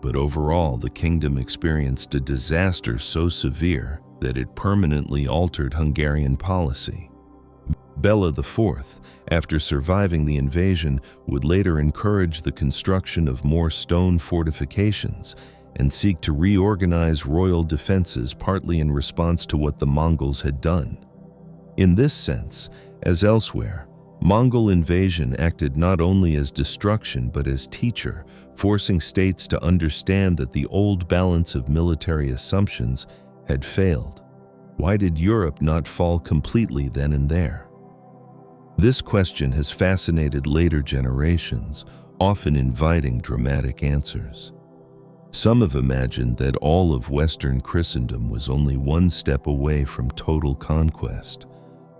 But overall, the kingdom experienced a disaster so severe that it permanently altered Hungarian policy. Bela IV, after surviving the invasion, would later encourage the construction of more stone fortifications and seek to reorganize royal defenses, partly in response to what the Mongols had done. In this sense, as elsewhere, Mongol invasion acted not only as destruction but as teacher, forcing states to understand that the old balance of military assumptions had failed. Why did Europe not fall completely then and there? This question has fascinated later generations, often inviting dramatic answers. Some have imagined that all of Western Christendom was only one step away from total conquest.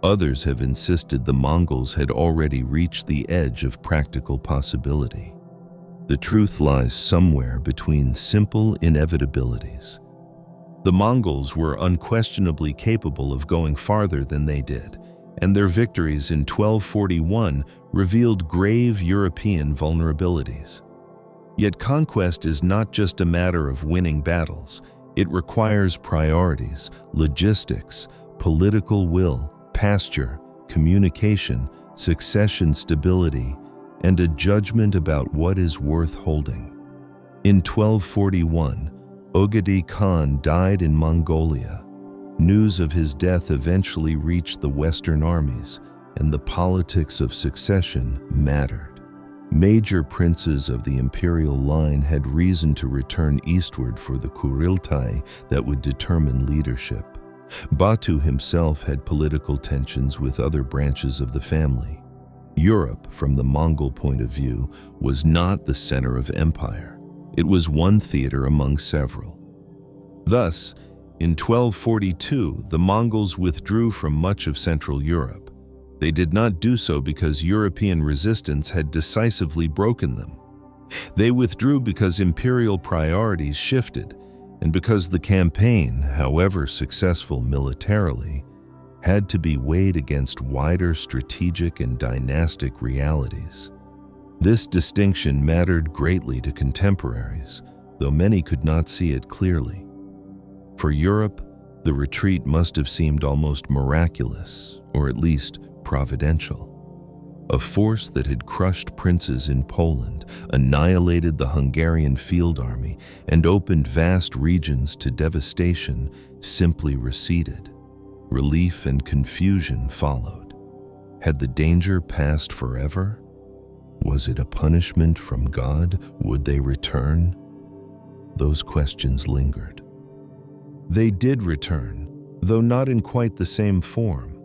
Others have insisted the Mongols had already reached the edge of practical possibility. The truth lies somewhere between simple inevitabilities. The Mongols were unquestionably capable of going farther than they did, and their victories in 1241 revealed grave European vulnerabilities. Yet conquest is not just a matter of winning battles. It requires priorities, logistics, political will, pasture, communication, succession stability, and a judgment about what is worth holding. In 1241, Ogedei Khan died in Mongolia. News of his death eventually reached the Western armies, and the politics of succession mattered. Major princes of the imperial line had reason to return eastward for the Kuriltai that would determine leadership. Batu himself had political tensions with other branches of the family. Europe, from the Mongol point of view, was not the center of empire. It was one theater among several. Thus, in 1242, the Mongols withdrew from much of Central Europe. They did not do so because European resistance had decisively broken them. They withdrew because imperial priorities shifted, and because the campaign, however successful militarily, had to be weighed against wider strategic and dynastic realities. This distinction mattered greatly to contemporaries, though many could not see it clearly. For Europe, the retreat must have seemed almost miraculous, or at least providential. A force that had crushed princes in Poland, annihilated the Hungarian field army, and opened vast regions to devastation simply receded. Relief and confusion followed. Had the danger passed forever? Was it a punishment from God? Would they return? Those questions lingered. They did return, though not in quite the same form.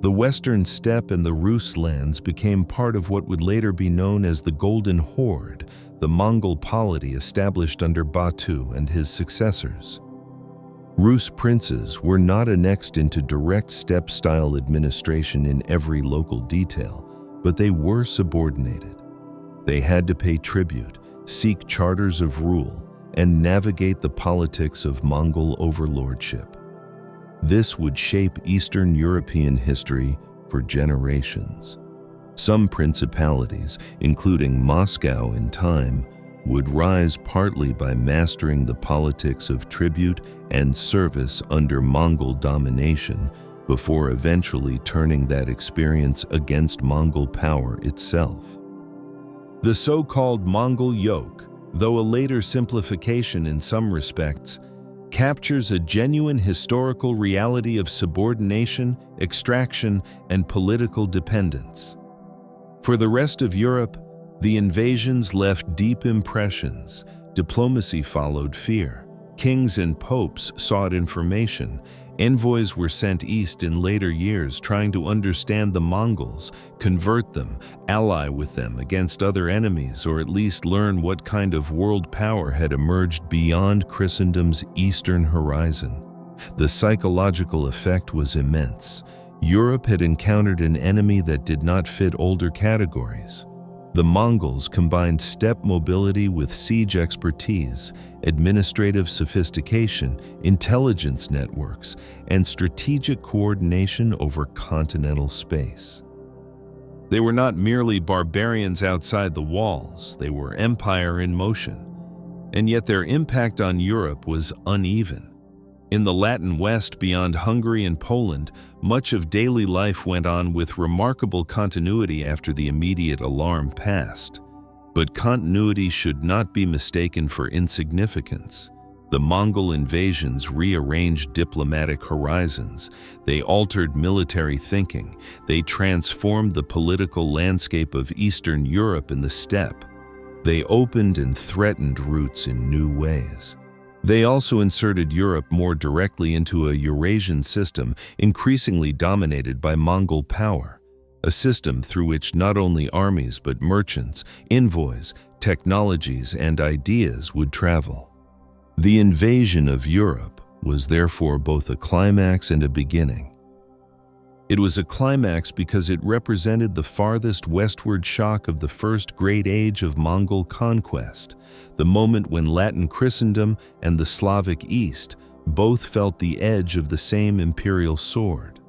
The western steppe and the Rus lands became part of what would later be known as the Golden Horde, the Mongol polity established under Batu and his successors. Rus princes were not annexed into direct steppe-style administration in every local detail, but they were subordinated. They had to pay tribute, seek charters of rule, and navigate the politics of Mongol overlordship. This would shape Eastern European history for generations. Some principalities, including Moscow in time, would rise partly by mastering the politics of tribute and service under Mongol domination before eventually turning that experience against Mongol power itself. The so-called Mongol yoke, though a later simplification in some respects, captures a genuine historical reality of subordination, extraction, and political dependence. For the rest of Europe, the invasions left deep impressions. Diplomacy followed fear. Kings and popes sought information. Envoys were sent east in later years trying to understand the Mongols, convert them, ally with them against other enemies, or at least learn what kind of world power had emerged beyond Christendom's eastern horizon. The psychological effect was immense. Europe had encountered an enemy that did not fit older categories. The Mongols combined steppe mobility with siege expertise, administrative sophistication, intelligence networks, and strategic coordination over continental space. They were not merely barbarians outside the walls, they were empire in motion. And yet their impact on Europe was uneven. In the Latin West beyond Hungary and Poland, much of daily life went on with remarkable continuity after the immediate alarm passed. But continuity should not be mistaken for insignificance. The Mongol invasions rearranged diplomatic horizons. They altered military thinking. They transformed the political landscape of Eastern Europe in the steppe. They opened and threatened routes in new ways. They also inserted Europe more directly into a Eurasian system increasingly dominated by Mongol power, a system through which not only armies but merchants, envoys, technologies, and ideas would travel. The invasion of Europe was therefore both a climax and a beginning. It was a climax because it represented the farthest westward shock of the first great age of Mongol conquest, the moment when Latin Christendom and the Slavic East both felt the edge of the same imperial sword.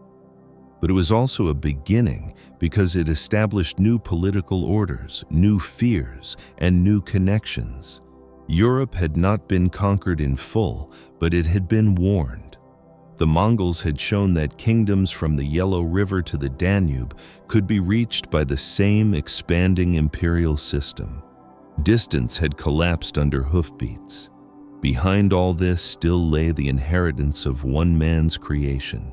But it was also a beginning because it established new political orders, new fears, and new connections. Europe had not been conquered in full, but it had been warned. The Mongols had shown that kingdoms from the Yellow River to the Danube could be reached by the same expanding imperial system. Distance had collapsed under hoofbeats. Behind all this still lay the inheritance of one man's creation.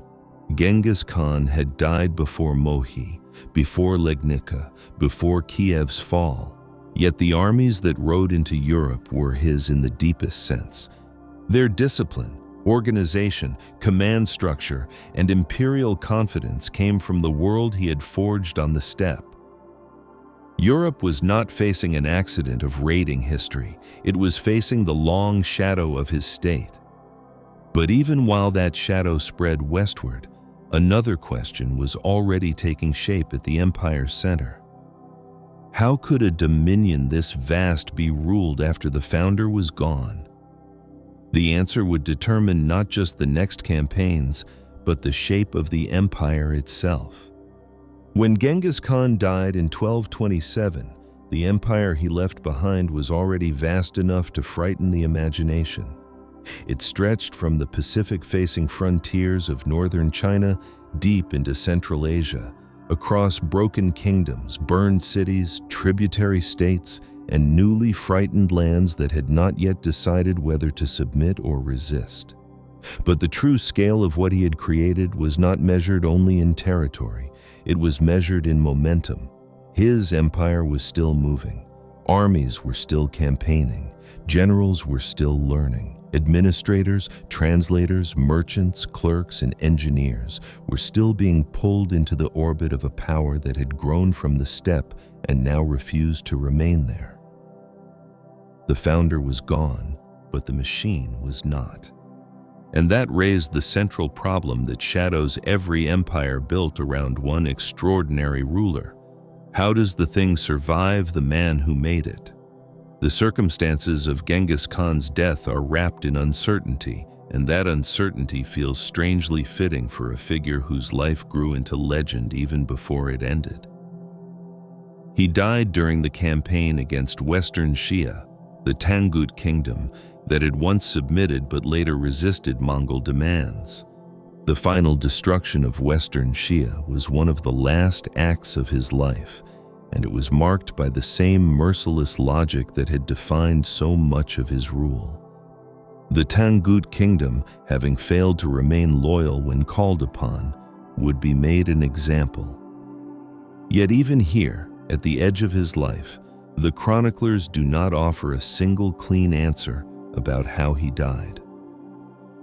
Genghis Khan had died before Mohi, before Legnica, before Kiev's fall. Yet the armies that rode into Europe were his in the deepest sense. Their discipline, organization, command structure, and imperial confidence came from the world he had forged on the steppe. Europe was not facing an accident of raiding history. It was facing the long shadow of his state. But even while that shadow spread westward, another question was already taking shape at the empire's center. How could a dominion this vast be ruled after the founder was gone? The answer would determine not just the next campaigns, but the shape of the empire itself. When Genghis Khan died in 1227, the empire he left behind was already vast enough to frighten the imagination. It stretched from the Pacific-facing frontiers of northern China deep into Central Asia, across broken kingdoms, burned cities, tributary states, and newly frightened lands that had not yet decided whether to submit or resist. But the true scale of what he had created was not measured only in territory. It was measured in momentum. His empire was still moving. Armies were still campaigning. Generals were still learning. Administrators, translators, merchants, clerks, and engineers were still being pulled into the orbit of a power that had grown from the steppe and now refused to remain there. The founder was gone, but the machine was not. And that raised the central problem that shadows every empire built around one extraordinary ruler. How does the thing survive the man who made it? The circumstances of Genghis Khan's death are wrapped in uncertainty, and that uncertainty feels strangely fitting for a figure whose life grew into legend even before it ended. He died during the campaign against Western Xia, the Tangut kingdom that had once submitted but later resisted Mongol demands. The final destruction of Western Xia was one of the last acts of his life, and it was marked by the same merciless logic that had defined so much of his rule. The Tangut kingdom, having failed to remain loyal when called upon, would be made an example. Yet even here, at the edge of his life, the chroniclers do not offer a single clean answer about how he died.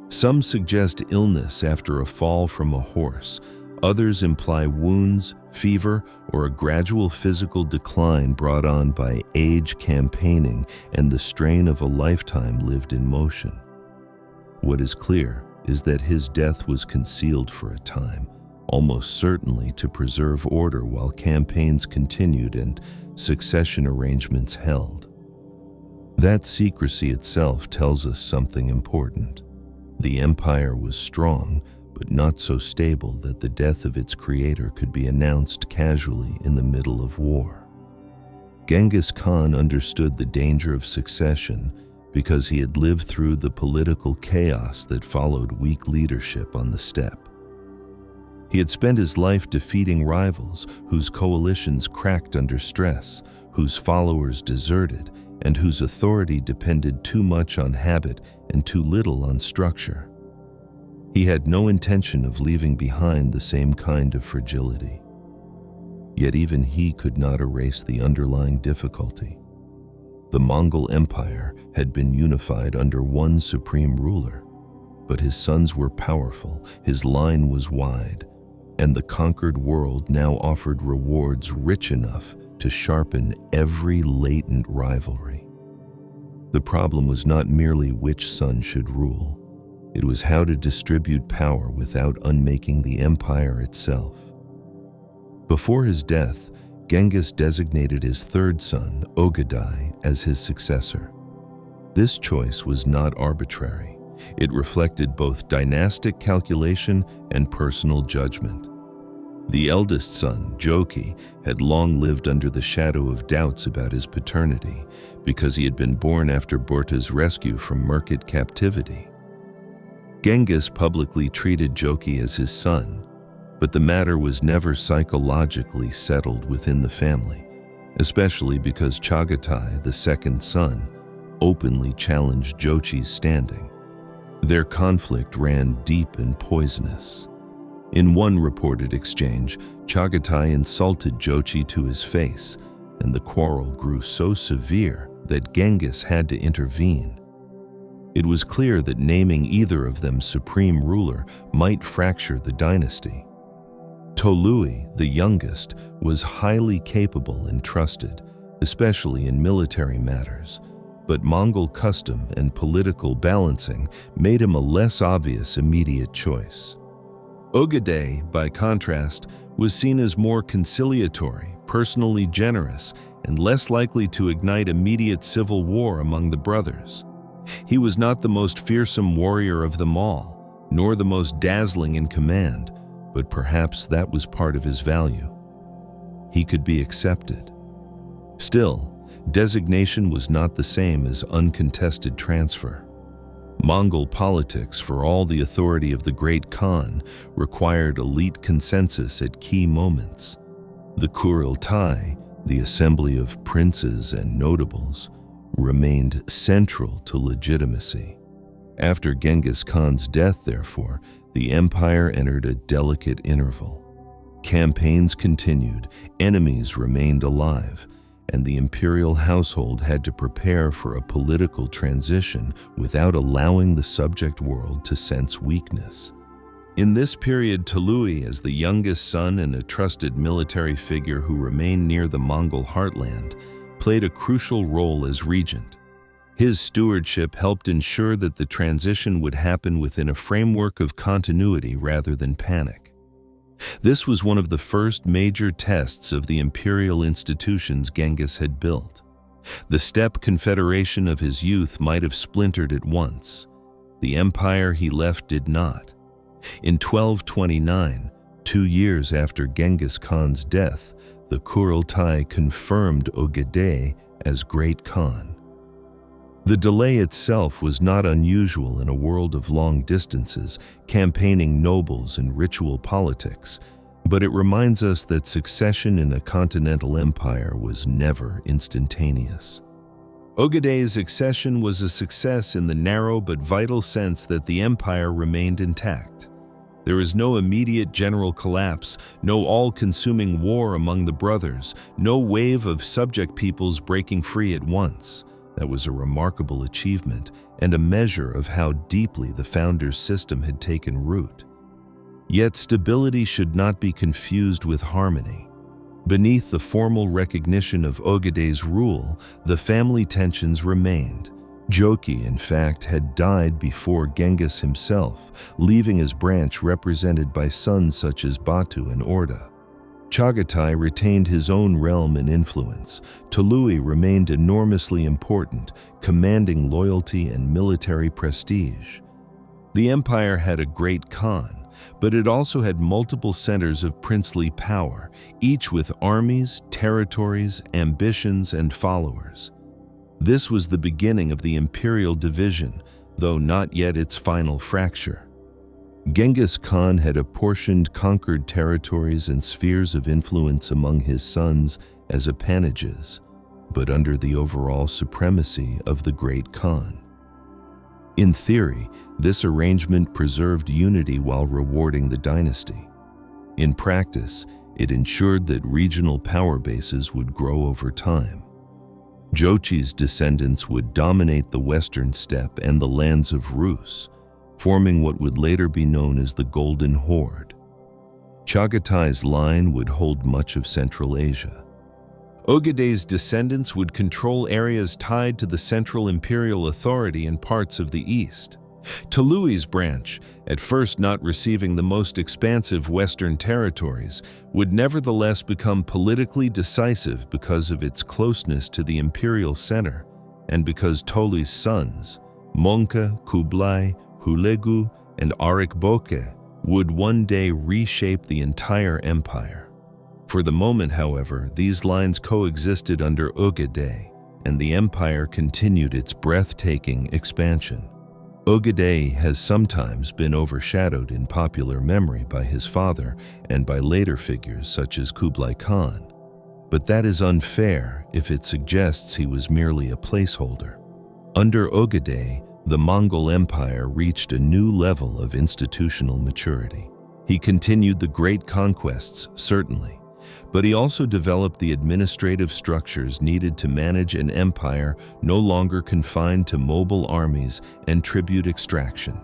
Some suggest illness after a fall from a horse. Others imply wounds, fever, or a gradual physical decline brought on by age, campaigning, and the strain of a lifetime lived in motion. What is clear is that his death was concealed for a time, almost certainly to preserve order while campaigns continued and succession arrangements held. That secrecy itself tells us something important. The empire was strong, but not so stable that the death of its creator could be announced casually in the middle of war. Genghis Khan understood the danger of succession because he had lived through the political chaos that followed weak leadership on the steppe. He had spent his life defeating rivals whose coalitions cracked under stress, whose followers deserted, and whose authority depended too much on habit and too little on structure. He had no intention of leaving behind the same kind of fragility. Yet even he could not erase the underlying difficulty. The Mongol Empire had been unified under one supreme ruler, but his sons were powerful, his line was wide, and the conquered world now offered rewards rich enough to sharpen every latent rivalry. The problem was not merely which son should rule. It was how to distribute power without unmaking the empire itself. Before his death, Genghis designated his third son, Ogedei, as his successor. This choice was not arbitrary. It reflected both dynastic calculation and personal judgment. The eldest son, Joki, had long lived under the shadow of doubts about his paternity because he had been born after Borta's rescue from Merkit captivity. Genghis publicly treated Joki as his son, but the matter was never psychologically settled within the family, especially because Chagatai, the second son, openly challenged Jochi's standing. Their conflict ran deep and poisonous. In one reported exchange, Chagatai insulted Jochi to his face, and the quarrel grew so severe that Genghis had to intervene. It was clear that naming either of them supreme ruler might fracture the dynasty. Tolui, the youngest, was highly capable and trusted, especially in military matters, but Mongol custom and political balancing made him a less obvious immediate choice. Ogedei, by contrast, was seen as more conciliatory, personally generous, and less likely to ignite immediate civil war among the brothers. He was not the most fearsome warrior of them all, nor the most dazzling in command, but perhaps that was part of his value. He could be accepted. Still, designation was not the same as uncontested transfer. Mongol politics, for all the authority of the great Khan, required elite consensus at key moments. The Kurultai, the assembly of princes and notables, remained central to legitimacy. After Genghis Khan's death, therefore, the empire entered a delicate interval. Campaigns continued, enemies remained alive, and the imperial household had to prepare for a political transition without allowing the subject world to sense weakness. In this period, Tolui, as the youngest son and a trusted military figure who remained near the Mongol heartland, played a crucial role as regent. His stewardship helped ensure that the transition would happen within a framework of continuity rather than panic. This was one of the first major tests of the imperial institutions Genghis had built. The steppe confederation of his youth might have splintered at once. The empire he left did not. In 1229, 2 years after Genghis Khan's death, the Kurultai confirmed Ogedei as Great Khan. The delay itself was not unusual in a world of long distances, campaigning nobles and ritual politics, but it reminds us that succession in a continental empire was never instantaneous. Ogedei's accession was a success in the narrow but vital sense that the empire remained intact. There is no immediate general collapse, no all-consuming war among the brothers, no wave of subject peoples breaking free at once. That was a remarkable achievement and a measure of how deeply the founders' system had taken root. Yet stability should not be confused with harmony. Beneath the formal recognition of Ogedei's rule, the family tensions remained. Jochi, in fact, had died before Genghis himself, leaving his branch represented by sons such as Batu and Orda. Chagatai retained his own realm and influence. Tolui remained enormously important, commanding loyalty and military prestige. The empire had a great Khan, but it also had multiple centers of princely power, each with armies, territories, ambitions, and followers. This was the beginning of the imperial division, though not yet its final fracture. Genghis Khan had apportioned conquered territories and spheres of influence among his sons as appanages, but under the overall supremacy of the Great Khan. In theory, this arrangement preserved unity while rewarding the dynasty. In practice, it ensured that regional power bases would grow over time. Jochi's descendants would dominate the western steppe and the lands of Rus, forming what would later be known as the Golden Horde. Chagatai's line would hold much of Central Asia. Ogedei's descendants would control areas tied to the central imperial authority in parts of the east. Tolui's branch, at first not receiving the most expansive western territories, would nevertheless become politically decisive because of its closeness to the imperial center, and because Tolui's sons, Monka, Kublai, Hulegu, and Arikboke, would one day reshape the entire empire. For the moment, however, these lines coexisted under Ogedei, and the empire continued its breathtaking expansion. Ogedei has sometimes been overshadowed in popular memory by his father and by later figures such as Kublai Khan, but that is unfair if it suggests he was merely a placeholder. Under Ogedei, the Mongol Empire reached a new level of institutional maturity. He continued the great conquests, certainly, but he also developed the administrative structures needed to manage an empire no longer confined to mobile armies and tribute extraction.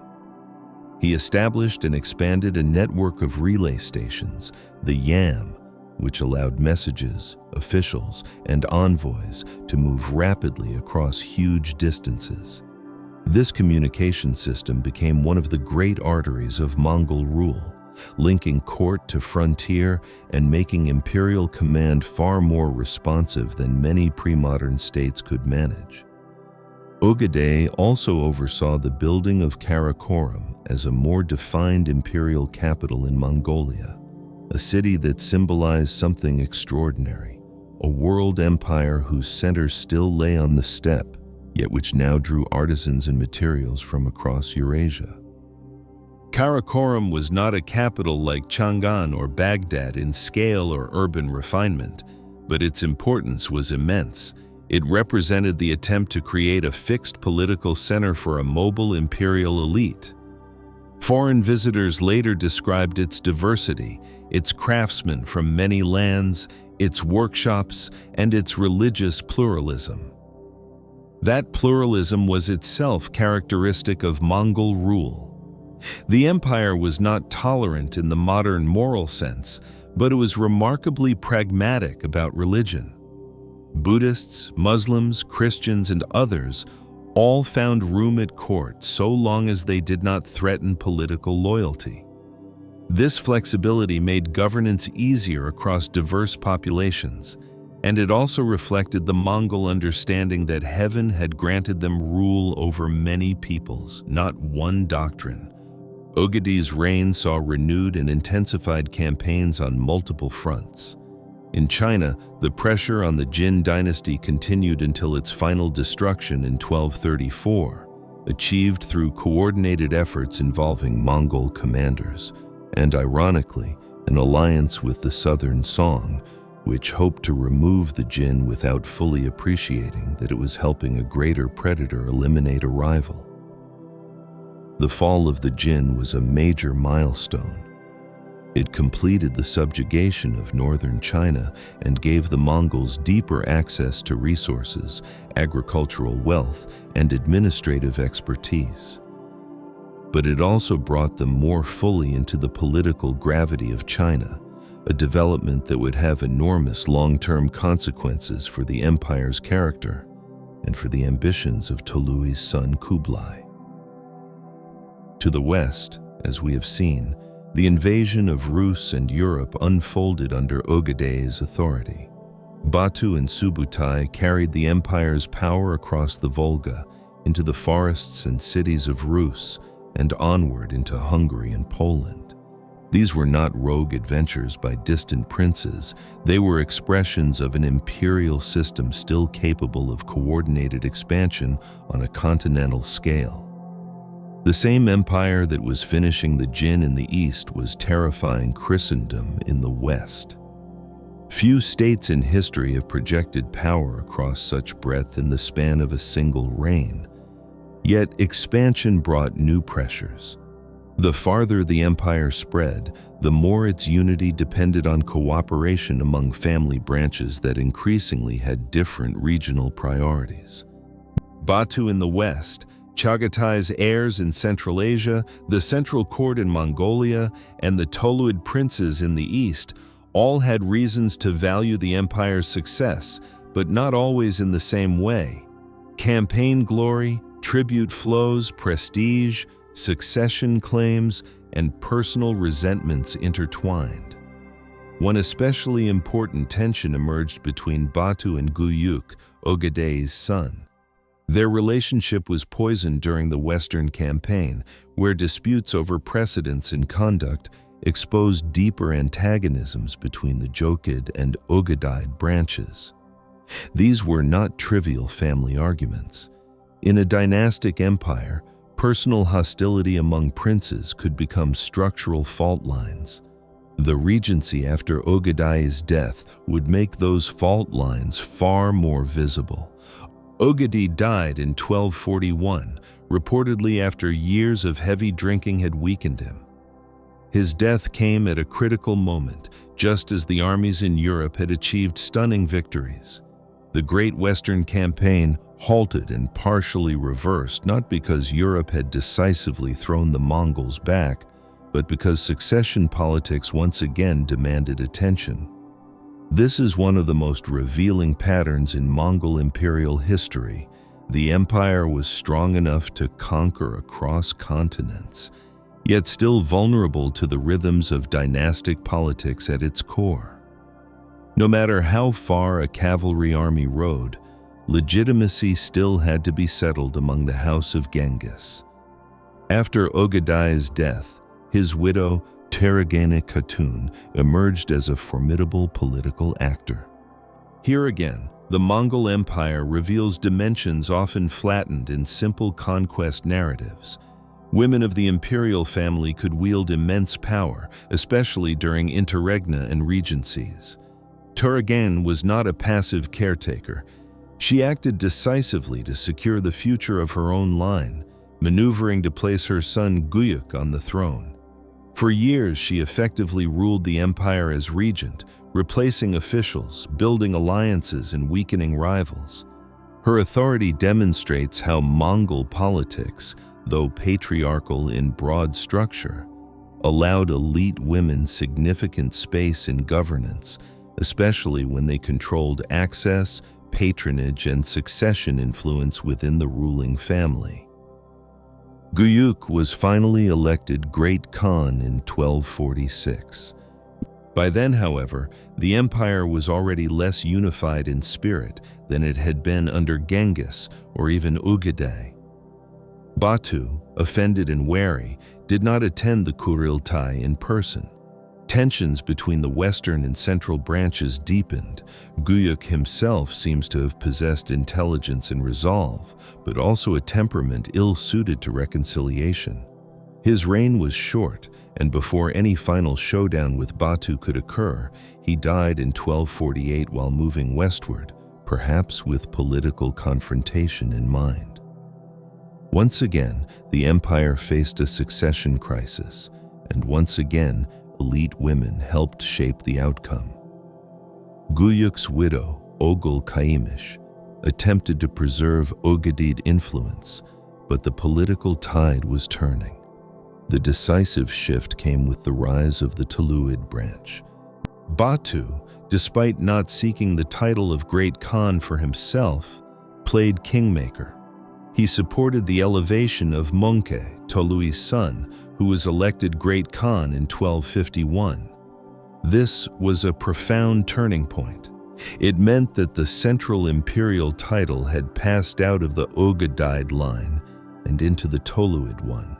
He established and expanded a network of relay stations, the Yam, which allowed messages, officials, and envoys to move rapidly across huge distances. This communication system became one of the great arteries of Mongol rule, linking court to frontier and making imperial command far more responsive than many pre-modern states could manage. Ogedei also oversaw the building of Karakorum as a more defined imperial capital in Mongolia, a city that symbolized something extraordinary, a world empire whose center still lay on the steppe, yet which now drew artisans and materials from across Eurasia. Karakorum was not a capital like Chang'an or Baghdad in scale or urban refinement, but its importance was immense. It represented the attempt to create a fixed political center for a mobile imperial elite. Foreign visitors later described its diversity, its craftsmen from many lands, its workshops, and its religious pluralism. That pluralism was itself characteristic of Mongol rule. The empire was not tolerant in the modern moral sense, but it was remarkably pragmatic about religion. Buddhists, Muslims, Christians, and others All found room at court so long as they did not threaten political loyalty. This flexibility made governance easier across diverse populations, and it also reflected the Mongol understanding that heaven had granted them rule over many peoples, not one doctrine. Ogedei's reign saw renewed and intensified campaigns on multiple fronts. In China, the pressure on the Jin dynasty continued until its final destruction in 1234, achieved through coordinated efforts involving Mongol commanders, and ironically, an alliance with the southern Song, which hoped to remove the Jin without fully appreciating that it was helping a greater predator eliminate a rival. The fall of the Jin was a major milestone. It completed the subjugation of northern China and gave the Mongols deeper access to resources, agricultural wealth, and administrative expertise. But it also brought them more fully into the political gravity of China, a development that would have enormous long-term consequences for the empire's character and for the ambitions of Tolui's son Kublai. To the west, as we have seen, the invasion of Rus and Europe unfolded under Ogedei's authority. Batu and Subutai carried the empire's power across the Volga, into the forests and cities of Rus, and onward into Hungary and Poland. These were not rogue adventures by distant princes. They were expressions of an imperial system still capable of coordinated expansion on a continental scale. The same empire that was finishing the Jin in the east was terrifying Christendom in the west. Few states in history have projected power across such breadth in the span of a single reign. Yet expansion brought new pressures. The farther the empire spread, the more its unity depended on cooperation among family branches that increasingly had different regional priorities. Batu in the west, Chaghatay's heirs in Central Asia, the central court in Mongolia, and the Toluid princes in the east all had reasons to value the empire's success, but not always in the same way. Campaign glory, tribute flows, prestige, succession claims, and personal resentments intertwined. One especially important tension emerged between Batu and Guyuk, Ogedei's son. Their relationship was poisoned during the Western campaign, where disputes over precedence in conduct exposed deeper antagonisms between the Jokid and Ogedei branches. These were not trivial family arguments. In a dynastic empire, personal hostility among princes could become structural fault lines. The regency after Ogedei's death would make those fault lines far more visible. Ogedei died in 1241, reportedly after years of heavy drinking had weakened him. His death came at a critical moment, just as the armies in Europe had achieved stunning victories. The Great Western Campaign halted and partially reversed, not because Europe had decisively thrown the Mongols back, but because succession politics once again demanded attention. This is one of the most revealing patterns in Mongol imperial history. The empire was strong enough to conquer across continents, yet still vulnerable to the rhythms of dynastic politics at its core. No matter how far a cavalry army rode, legitimacy still had to be settled among the house of Genghis. After Ogedei's death, his widow, Teragene Khatun, emerged as a formidable political actor. Here again, the Mongol Empire reveals dimensions often flattened in simple conquest narratives. Women of the imperial family could wield immense power, especially during interregna and regencies. Teragene was not a passive caretaker. She acted decisively to secure the future of her own line, maneuvering to place her son Guyuk on the throne. For years, she effectively ruled the empire as regent, replacing officials, building alliances, and weakening rivals. Her authority demonstrates how Mongol politics, though patriarchal in broad structure, allowed elite women significant space in governance, especially when they controlled access, patronage, and succession influence within the ruling family. Guyuk was finally elected Great Khan in 1246. By then, however, the empire was already less unified in spirit than it had been under Genghis or even Ogedei. Batu, offended and wary, did not attend the Kurultai in person. Tensions between the western and central branches deepened. Guyuk himself seems to have possessed intelligence and resolve, but also a temperament ill-suited to reconciliation. His reign was short, and before any final showdown with Batu could occur, he died in 1248 while moving westward, perhaps with political confrontation in mind. Once again, the empire faced a succession crisis, and once again, elite women helped shape the outcome. Guyuk's widow, Ogul Kaimish, attempted to preserve Ogedei influence, but the political tide was turning. The decisive shift came with the rise of the Toluid branch. Batu, despite not seeking the title of Great Khan for himself, played kingmaker. He supported the elevation of Mongke, Tolui's son, who was elected Great Khan in 1251. This was a profound turning point. It meant that the central imperial title had passed out of the Ogedei line and into the Toluid one.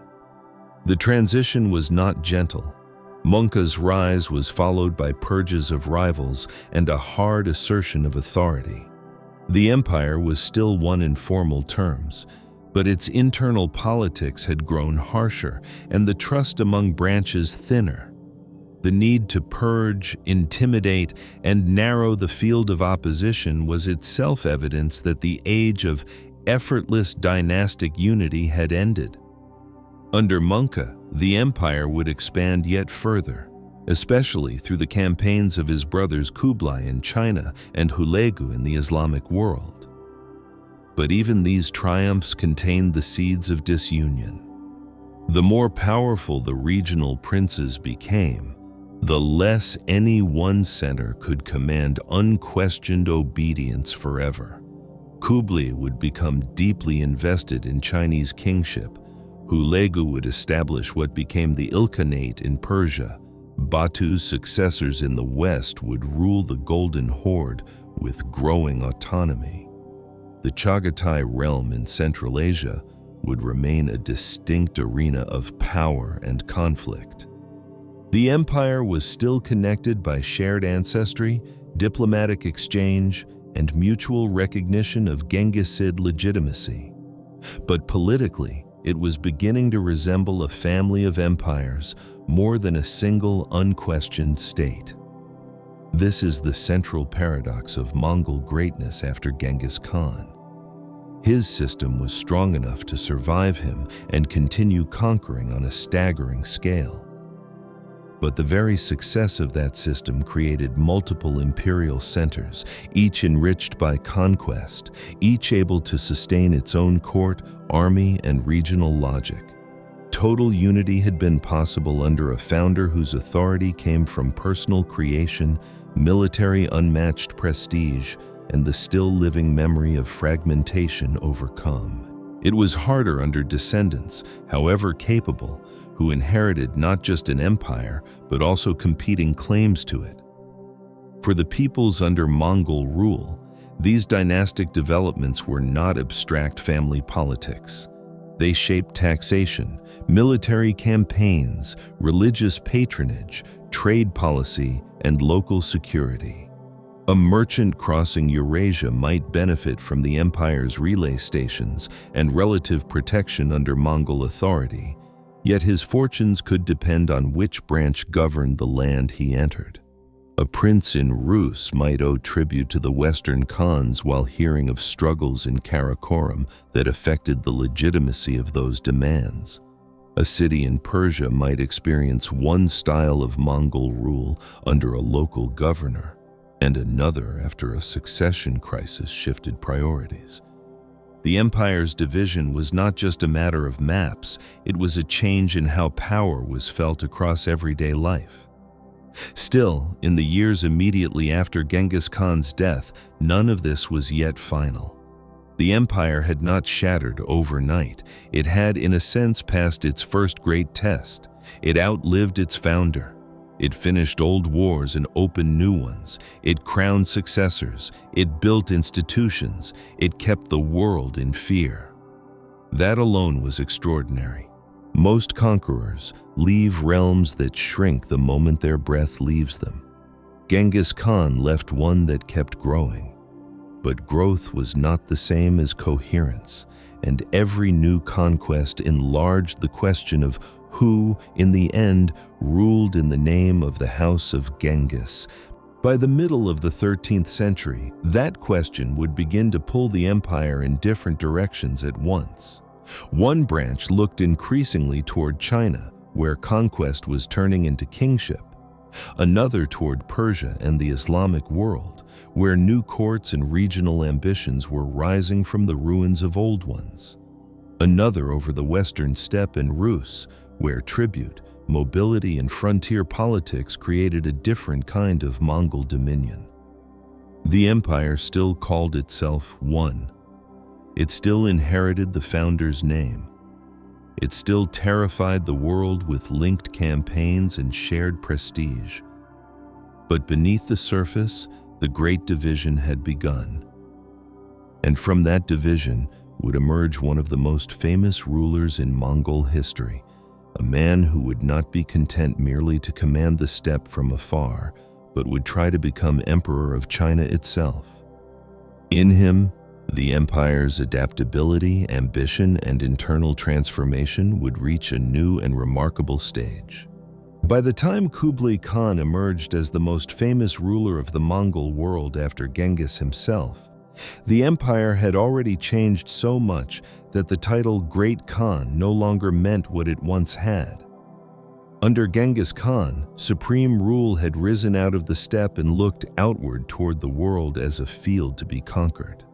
The transition was not gentle. Mongke's rise was followed by purges of rivals and a hard assertion of authority. The empire was still won in formal terms, but its internal politics had grown harsher and the trust among branches thinner. The need to purge, intimidate, and narrow the field of opposition was itself evidence that the age of effortless dynastic unity had ended. Under Mongke, the empire would expand yet further, especially through the campaigns of his brothers Kublai in China and Hulegu in the Islamic world. But even these triumphs contained the seeds of disunion. The more powerful the regional princes became, the less any one center could command unquestioned obedience forever. Kublai would become deeply invested in Chinese kingship. Hulegu would establish what became the Ilkhanate in Persia. Batu's successors in the west would rule the Golden Horde with growing autonomy. The Chagatai realm in Central Asia would remain a distinct arena of power and conflict. The empire was still connected by shared ancestry, diplomatic exchange, and mutual recognition of Genghisid legitimacy. But politically, it was beginning to resemble a family of empires more than a single unquestioned state. This is the central paradox of Mongol greatness after Genghis Khan. His system was strong enough to survive him and continue conquering on a staggering scale. But the very success of that system created multiple imperial centers, each enriched by conquest, each able to sustain its own court, army, and regional logic. Total unity had been possible under a founder whose authority came from personal creation, military unmatched prestige, and the still-living memory of fragmentation overcome. It was harder under descendants, however capable, who inherited not just an empire, but also competing claims to it. For the peoples under Mongol rule, these dynastic developments were not abstract family politics. They shaped taxation, military campaigns, religious patronage, trade policy, and local security. A merchant crossing Eurasia might benefit from the empire's relay stations and relative protection under Mongol authority, yet his fortunes could depend on which branch governed the land he entered. A prince in Rus might owe tribute to the Western Khans while hearing of struggles in Karakoram that affected the legitimacy of those demands. A city in Persia might experience one style of Mongol rule under a local governor, and another after a succession crisis shifted priorities. The empire's division was not just a matter of maps, it was a change in how power was felt across everyday life. Still, in the years immediately after Genghis Khan's death, none of this was yet final. The empire had not shattered overnight. It had, in a sense, passed its first great test. It outlived its founder. It finished old wars and opened new ones. It crowned successors. It built institutions. It kept the world in fear. That alone was extraordinary. Most conquerors leave realms that shrink the moment their breath leaves them. Genghis Khan left one that kept growing. But growth was not the same as coherence, and every new conquest enlarged the question of who, in the end, ruled in the name of the House of Genghis. By the middle of the 13th century, that question would begin to pull the empire in different directions at once. One branch looked increasingly toward China, where conquest was turning into kingship. Another toward Persia and the Islamic world, where new courts and regional ambitions were rising from the ruins of old ones. Another over the western steppe and Rus, where tribute, mobility, and frontier politics created a different kind of Mongol dominion. The empire still called itself one. It still inherited the founder's name. It still terrified the world with linked campaigns and shared prestige. But beneath the surface, the Great Division had begun. And from that division would emerge one of the most famous rulers in Mongol history, a man who would not be content merely to command the steppe from afar, but would try to become emperor of China itself. In him, the empire's adaptability, ambition, and internal transformation would reach a new and remarkable stage. By the time Kublai Khan emerged as the most famous ruler of the Mongol world after Genghis himself, the empire had already changed so much that the title Great Khan no longer meant what it once had. Under Genghis Khan, supreme rule had risen out of the steppe and looked outward toward the world as a field to be conquered.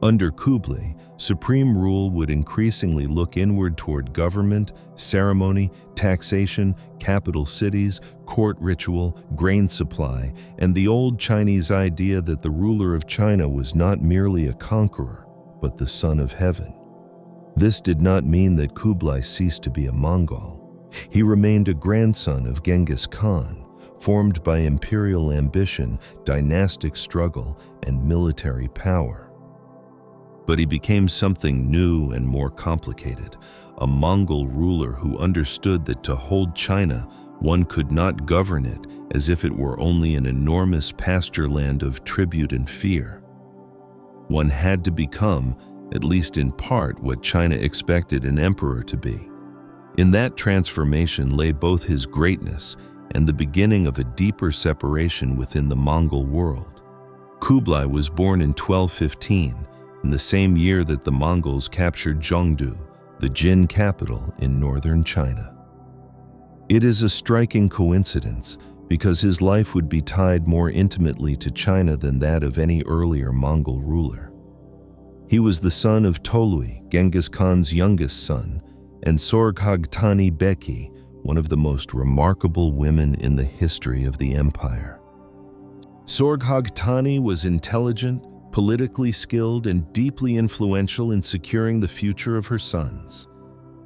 Under Kublai, supreme rule would increasingly look inward toward government, ceremony, taxation, capital cities, court ritual, grain supply, and the old Chinese idea that the ruler of China was not merely a conqueror, but the son of heaven. This did not mean that Kublai ceased to be a Mongol. He remained a grandson of Genghis Khan, formed by imperial ambition, dynastic struggle, and military power. But he became something new and more complicated, a Mongol ruler who understood that to hold China, one could not govern it as if it were only an enormous pasture land of tribute and fear. One had to become, at least in part, what China expected an emperor to be. In that transformation lay both his greatness and the beginning of a deeper separation within the Mongol world. Kublai was born in 1215, in the same year that the Mongols captured Zhongdu, the Jin capital in northern China. It is a striking coincidence because his life would be tied more intimately to China than that of any earlier Mongol ruler. He was the son of Tolui, Genghis Khan's youngest son, and Sorghaghtani Beki, one of the most remarkable women in the history of the empire. Sorghaghtani was intelligent, politically skilled, and deeply influential in securing the future of her sons.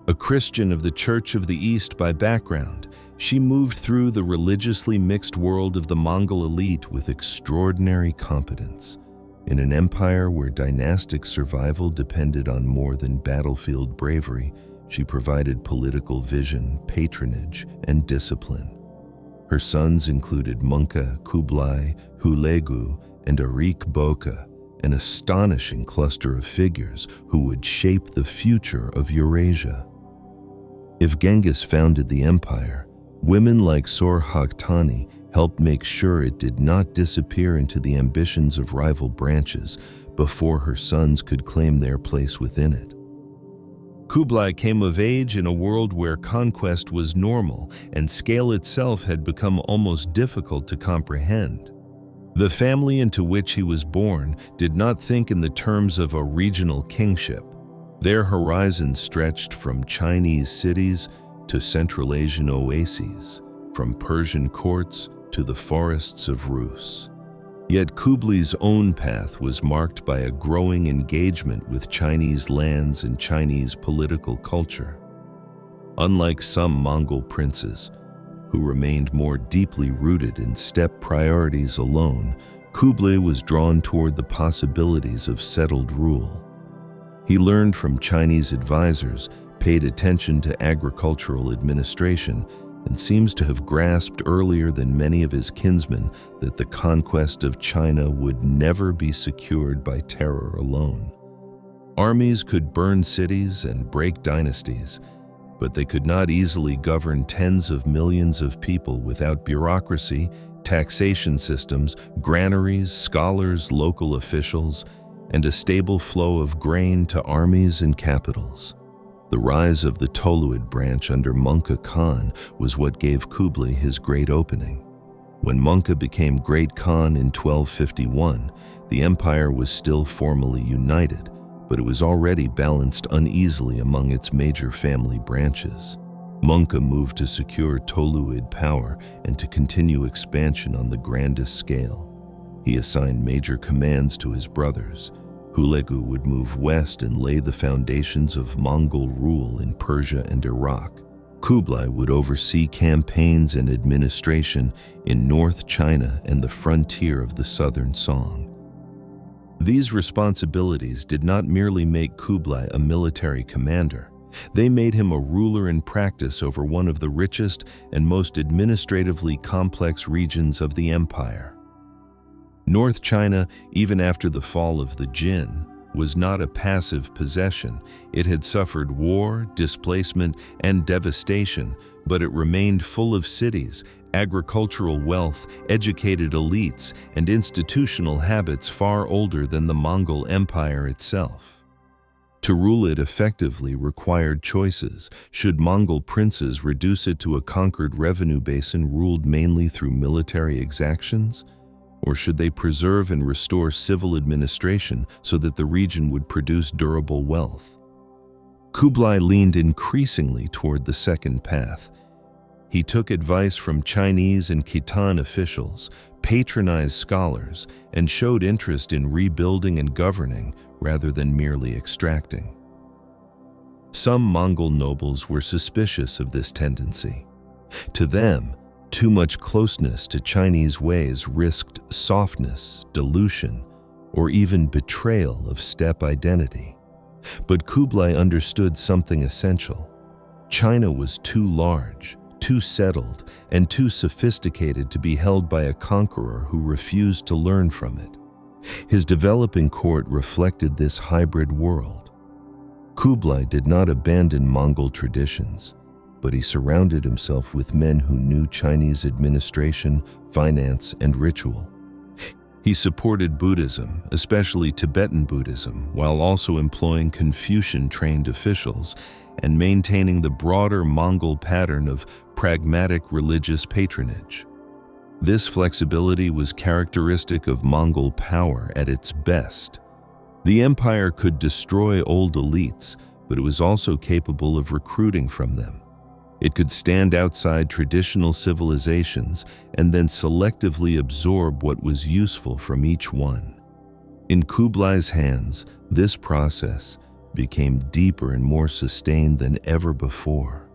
A Christian of the Church of the East by background, she moved through the religiously mixed world of the Mongol elite with extraordinary competence. In an empire where dynastic survival depended on more than battlefield bravery, she provided political vision, patronage, and discipline. Her sons included Munka, Kublai, Hulegu, and Arik Boka, an astonishing cluster of figures who would shape the future of Eurasia. If Genghis founded the empire, women like Sorghaghtani helped make sure it did not disappear into the ambitions of rival branches before her sons could claim their place within it. Kublai came of age in a world where conquest was normal and scale itself had become almost difficult to comprehend. The family into which he was born did not think in the terms of a regional kingship. Their horizons stretched from Chinese cities to Central Asian oases, from Persian courts to the forests of Rus. Yet Kublai's own path was marked by a growing engagement with Chinese lands and Chinese political culture. Unlike some Mongol princes, who remained more deeply rooted in steppe priorities alone, Kublai was drawn toward the possibilities of settled rule. He learned from Chinese advisors, paid attention to agricultural administration, and seems to have grasped earlier than many of his kinsmen that the conquest of China would never be secured by terror alone. Armies could burn cities and break dynasties, but they could not easily govern tens of millions of people without bureaucracy, taxation systems, granaries, scholars, local officials, and a stable flow of grain to armies and capitals. The rise of the Toluid branch under Mongol Khan was what gave Kublai his great opening. When Mongol became Great Khan in 1251, the empire was still formally united, but it was already balanced uneasily among its major family branches. Mongol moved to secure Toluid power and to continue expansion on the grandest scale. He assigned major commands to his brothers. Hulegu would move west and lay the foundations of Mongol rule in Persia and Iraq. Kublai would oversee campaigns and administration in North China and the frontier of the southern Song. These responsibilities did not merely make Kublai a military commander. They made him a ruler in practice over one of the richest and most administratively complex regions of the empire. North China, even after the fall of the Jin, was not a passive possession. It had suffered war, displacement, and devastation, but it remained full of cities, agricultural wealth, educated elites, and institutional habits far older than the Mongol Empire itself. To rule it effectively required choices. Should Mongol princes reduce it to a conquered revenue basin ruled mainly through military exactions? Or should they preserve and restore civil administration so that the region would produce durable wealth? Kublai leaned increasingly toward the second path. He took advice from Chinese and Khitan officials, patronized scholars, and showed interest in rebuilding and governing rather than merely extracting. Some Mongol nobles were suspicious of this tendency. To them, too much closeness to Chinese ways risked softness, dilution, or even betrayal of steppe identity. But Kublai understood something essential. China was too large, too settled, and too sophisticated to be held by a conqueror who refused to learn from it. His developing court reflected this hybrid world. Kublai did not abandon Mongol traditions, but he surrounded himself with men who knew Chinese administration, finance, and ritual. He supported Buddhism, especially Tibetan Buddhism, while also employing Confucian-trained officials and maintaining the broader Mongol pattern of pragmatic religious patronage. This flexibility was characteristic of Mongol power at its best. The empire could destroy old elites, but it was also capable of recruiting from them. It could stand outside traditional civilizations and then selectively absorb what was useful from each one. In Kublai's hands, this process became deeper and more sustained than ever before.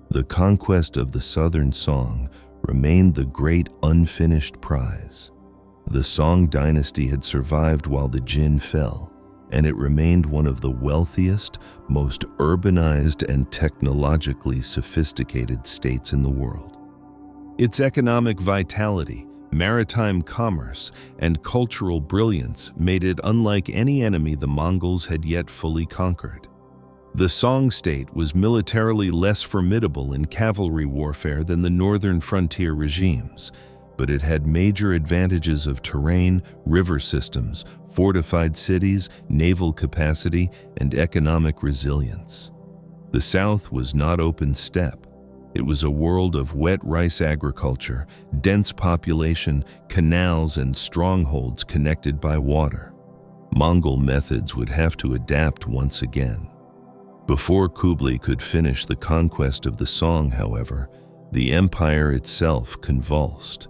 The conquest of the southern Song remained the great unfinished prize. The Song dynasty had survived while the Jin fell, and it remained one of the wealthiest, most urbanized, and technologically sophisticated states in the world. Its economic vitality, maritime commerce, and cultural brilliance made it unlike any enemy the Mongols had yet fully conquered. The Song state was militarily less formidable in cavalry warfare than the northern frontier regimes, but it had major advantages of terrain, river systems, fortified cities, naval capacity, and economic resilience. The south was not open steppe. It was a world of wet rice agriculture, dense population, canals, and strongholds connected by water. Mongol methods would have to adapt once again. Before Kublai could finish the conquest of the Song, however, the empire itself convulsed.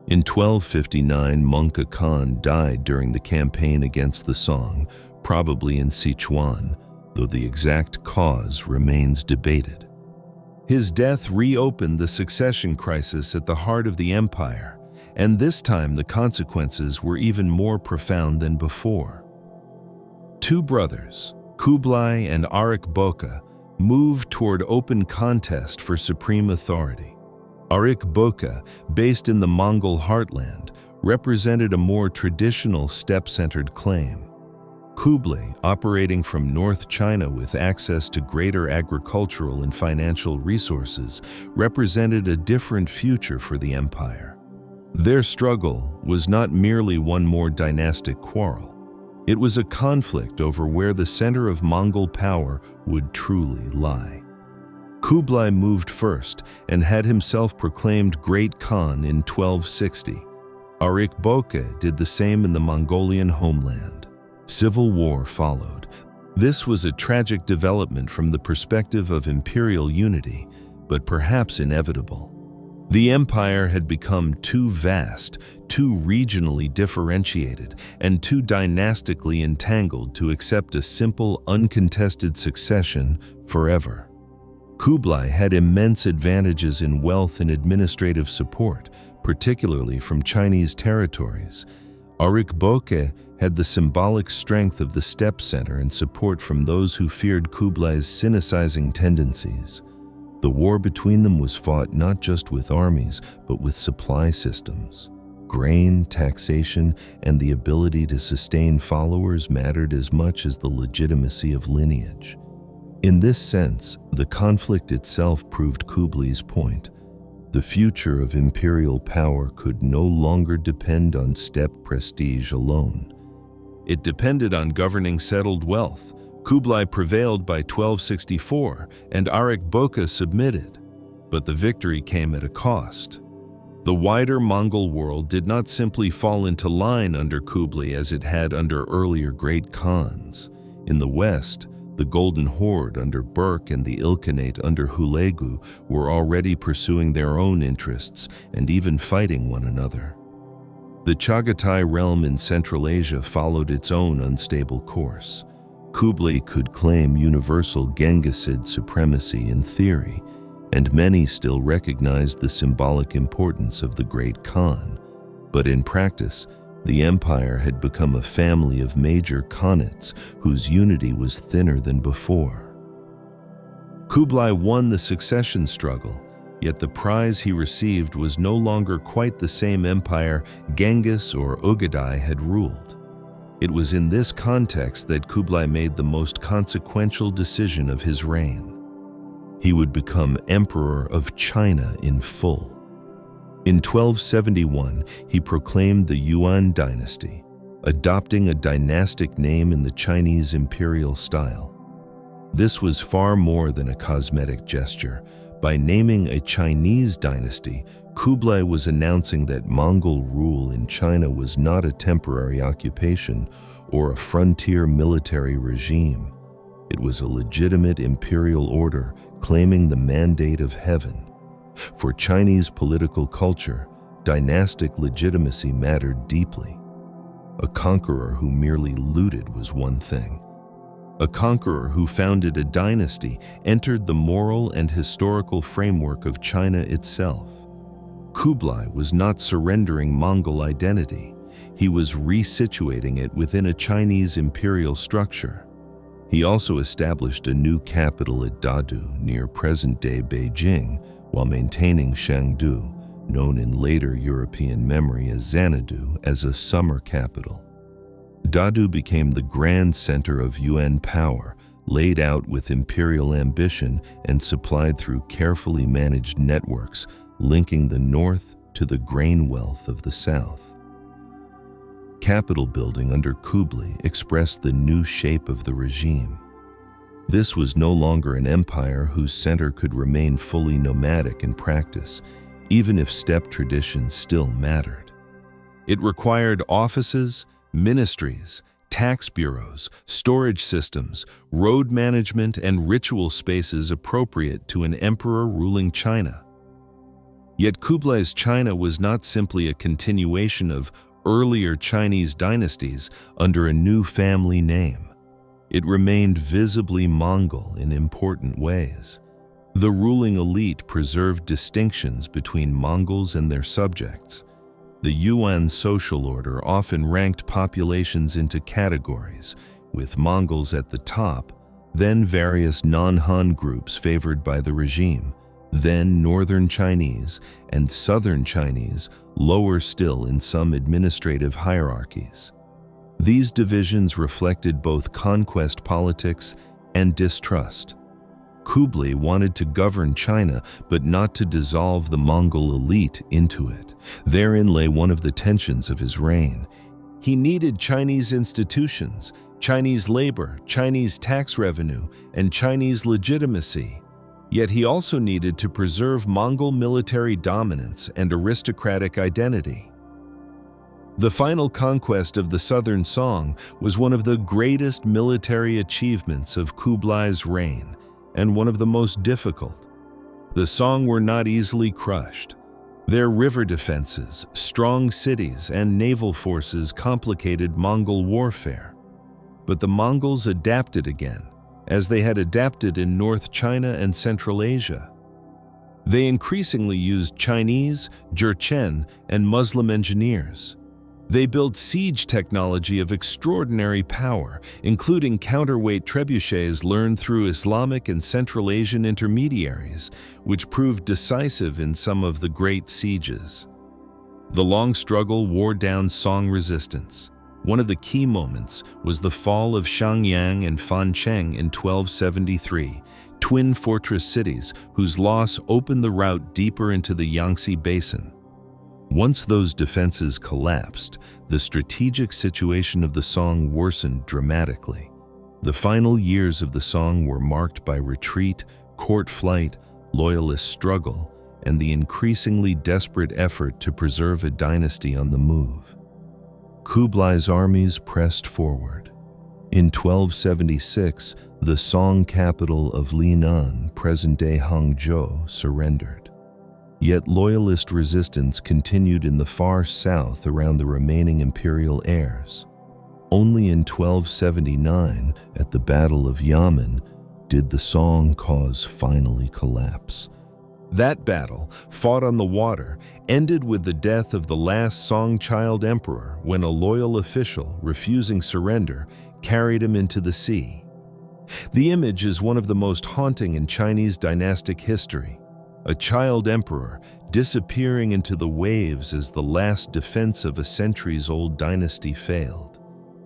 In 1259, Mongol Khan died during the campaign against the Song, probably in Sichuan, though the exact cause remains debated. His death reopened the succession crisis at the heart of the empire, and this time the consequences were even more profound than before. Two brothers, Kublai and Arik Boka, moved toward open contest for supreme authority. Arik Boka, based in the Mongol heartland, represented a more traditional steppe-centered claim. Kublai, operating from North China with access to greater agricultural and financial resources, represented a different future for the empire. Their struggle was not merely one more dynastic quarrel. It was a conflict over where the center of Mongol power would truly lie. Kublai moved first and had himself proclaimed Great Khan in 1260. Arik Boka did the same in the Mongolian homeland. Civil war followed. This was a tragic development from the perspective of imperial unity, but perhaps inevitable. The empire had become too vast, too regionally differentiated, and too dynastically entangled to accept a simple, uncontested succession forever. Kublai had immense advantages in wealth and administrative support, particularly from Chinese territories. Arik Boka had the symbolic strength of the steppe center and support from those who feared Kublai's Sinicizing tendencies. The war between them was fought not just with armies, but with supply systems. Grain, taxation, and the ability to sustain followers mattered as much as the legitimacy of lineage. In this sense, the conflict itself proved Kublai's point. The future of imperial power could no longer depend on steppe prestige alone. It depended on governing settled wealth. Kublai prevailed by 1264, and Arik Boka submitted. But the victory came at a cost. The wider Mongol world did not simply fall into line under Kublai as it had under earlier great Khans. In the west, the Golden Horde under Berke and the Ilkhanate under Hulegu were already pursuing their own interests and even fighting one another. The Chagatai realm in Central Asia followed its own unstable course. Kublai could claim universal Genghisid supremacy in theory, and many still recognized the symbolic importance of the Great Khan. But in practice, the empire had become a family of major khanates whose unity was thinner than before. Kublai won the succession struggle, yet the prize he received was no longer quite the same empire Genghis or Ogedei had ruled. It was in this context that Kublai made the most consequential decision of his reign. He would become Emperor of China in full. In 1271, he proclaimed the Yuan Dynasty, adopting a dynastic name in the Chinese imperial style. This was far more than a cosmetic gesture. By naming a Chinese dynasty, Kublai was announcing that Mongol rule in China was not a temporary occupation or a frontier military regime. It was a legitimate imperial order claiming the mandate of heaven. For Chinese political culture, dynastic legitimacy mattered deeply. A conqueror who merely looted was one thing. A conqueror who founded a dynasty entered the moral and historical framework of China itself. Kublai was not surrendering Mongol identity. He was resituating it within a Chinese imperial structure. He also established a new capital at Dadu near present-day Beijing, while maintaining Chengdu, known in later European memory as Xanadu, as a summer capital. Dadu became the grand center of Yuan power, laid out with imperial ambition and supplied through carefully managed networks linking the north to the grain wealth of the south. Capital building under Kublai expressed the new shape of the regime. This was no longer an empire whose center could remain fully nomadic in practice, even if steppe traditions still mattered. It required offices, ministries, tax bureaus, storage systems, road management, and ritual spaces appropriate to an emperor ruling China. Yet Kublai's China was not simply a continuation of earlier Chinese dynasties under a new family name. It remained visibly Mongol in important ways. The ruling elite preserved distinctions between Mongols and their subjects. The Yuan social order often ranked populations into categories, with Mongols at the top, then various non-Han groups favored by the regime, then Northern Chinese and Southern Chinese, lower still in some administrative hierarchies. These divisions reflected both conquest politics and distrust. Kublai wanted to govern China, but not to dissolve the Mongol elite into it. Therein lay one of the tensions of his reign. He needed Chinese institutions, Chinese labor, Chinese tax revenue, and Chinese legitimacy. Yet he also needed to preserve Mongol military dominance and aristocratic identity. The final conquest of the Southern Song was one of the greatest military achievements of Kublai's reign, and one of the most difficult. The Song were not easily crushed. Their river defenses, strong cities, and naval forces complicated Mongol warfare. But the Mongols adapted again, as they had adapted in North China and Central Asia. They increasingly used Chinese, Jurchen, and Muslim engineers. They built siege technology of extraordinary power, including counterweight trebuchets learned through Islamic and Central Asian intermediaries, which proved decisive in some of the great sieges. The long struggle wore down Song resistance. One of the key moments was the fall of Xiangyang and Fancheng in 1273, twin fortress cities whose loss opened the route deeper into the Yangtze Basin. Once those defenses collapsed, the strategic situation of the Song worsened dramatically. The final years of the Song were marked by retreat, court flight, loyalist struggle, and the increasingly desperate effort to preserve a dynasty on the move. Kublai's armies pressed forward. In 1276, the Song capital of Linan, present-day Hangzhou, surrendered. Yet loyalist resistance continued in the far south around the remaining imperial heirs. Only in 1279, at the Battle of Yamen, did the Song cause finally collapse. That battle, fought on the water, ended with the death of the last Song child emperor when a loyal official, refusing surrender, carried him into the sea. The image is one of the most haunting in Chinese dynastic history. A child emperor disappearing into the waves as the last defense of a centuries-old dynasty failed.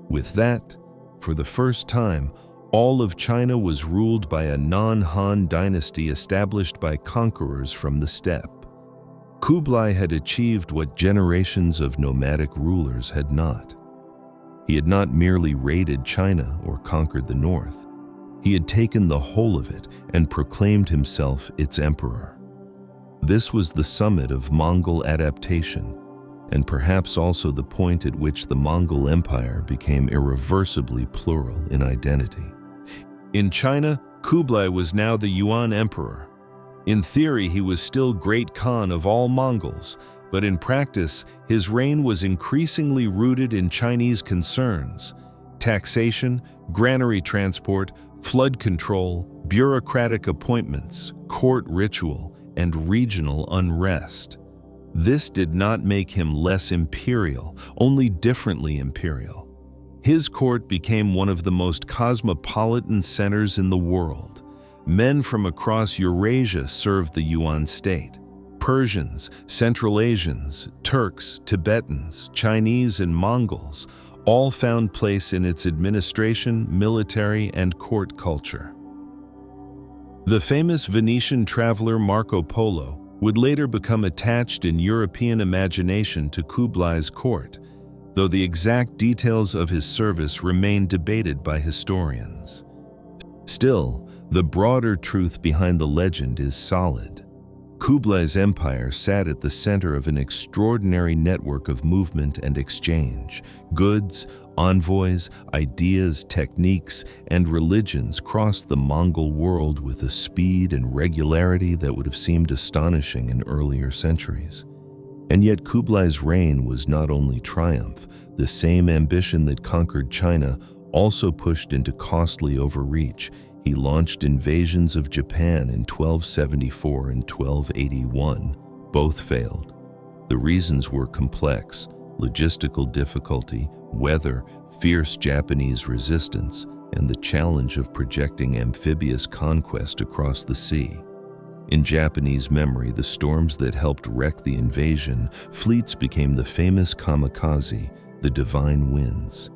With that, for the first time, all of China was ruled by a non-Han dynasty established by conquerors from the steppe. Kublai had achieved what generations of nomadic rulers had not. He had not merely raided China or conquered the north. He had taken the whole of it and proclaimed himself its emperor. This was the summit of Mongol adaptation, and perhaps also the point at which the Mongol Empire became irreversibly plural in identity. In China, Kublai was now the Yuan Emperor. In theory, he was still Great Khan of all Mongols, but in practice, his reign was increasingly rooted in Chinese concerns: taxation, granary transport, flood control, bureaucratic appointments, court ritual, and regional unrest. This did not make him less imperial, only differently imperial. His court became one of the most cosmopolitan centers in the world. Men from across Eurasia served the Yuan state. Persians, Central Asians, Turks, Tibetans, Chinese, and Mongols all found place in its administration, military, and court culture. The famous Venetian traveler Marco Polo would later become attached in European imagination to Kublai's court, though the exact details of his service remain debated by historians. Still, the broader truth behind the legend is solid. Kublai's empire sat at the center of an extraordinary network of movement and exchange. Goods, envoys, ideas, techniques, and religions crossed the Mongol world with a speed and regularity that would have seemed astonishing in earlier centuries. And yet Kublai's reign was not only triumph. The same ambition that conquered China also pushed into costly overreach. He launched invasions of Japan in 1274 and 1281. Both failed. The reasons were complex: logistical difficulty, weather, fierce Japanese resistance, and the challenge of projecting amphibious conquest across the sea. In Japanese memory, the storms that helped wreck the invasion fleets became the famous kamikaze, the divine winds.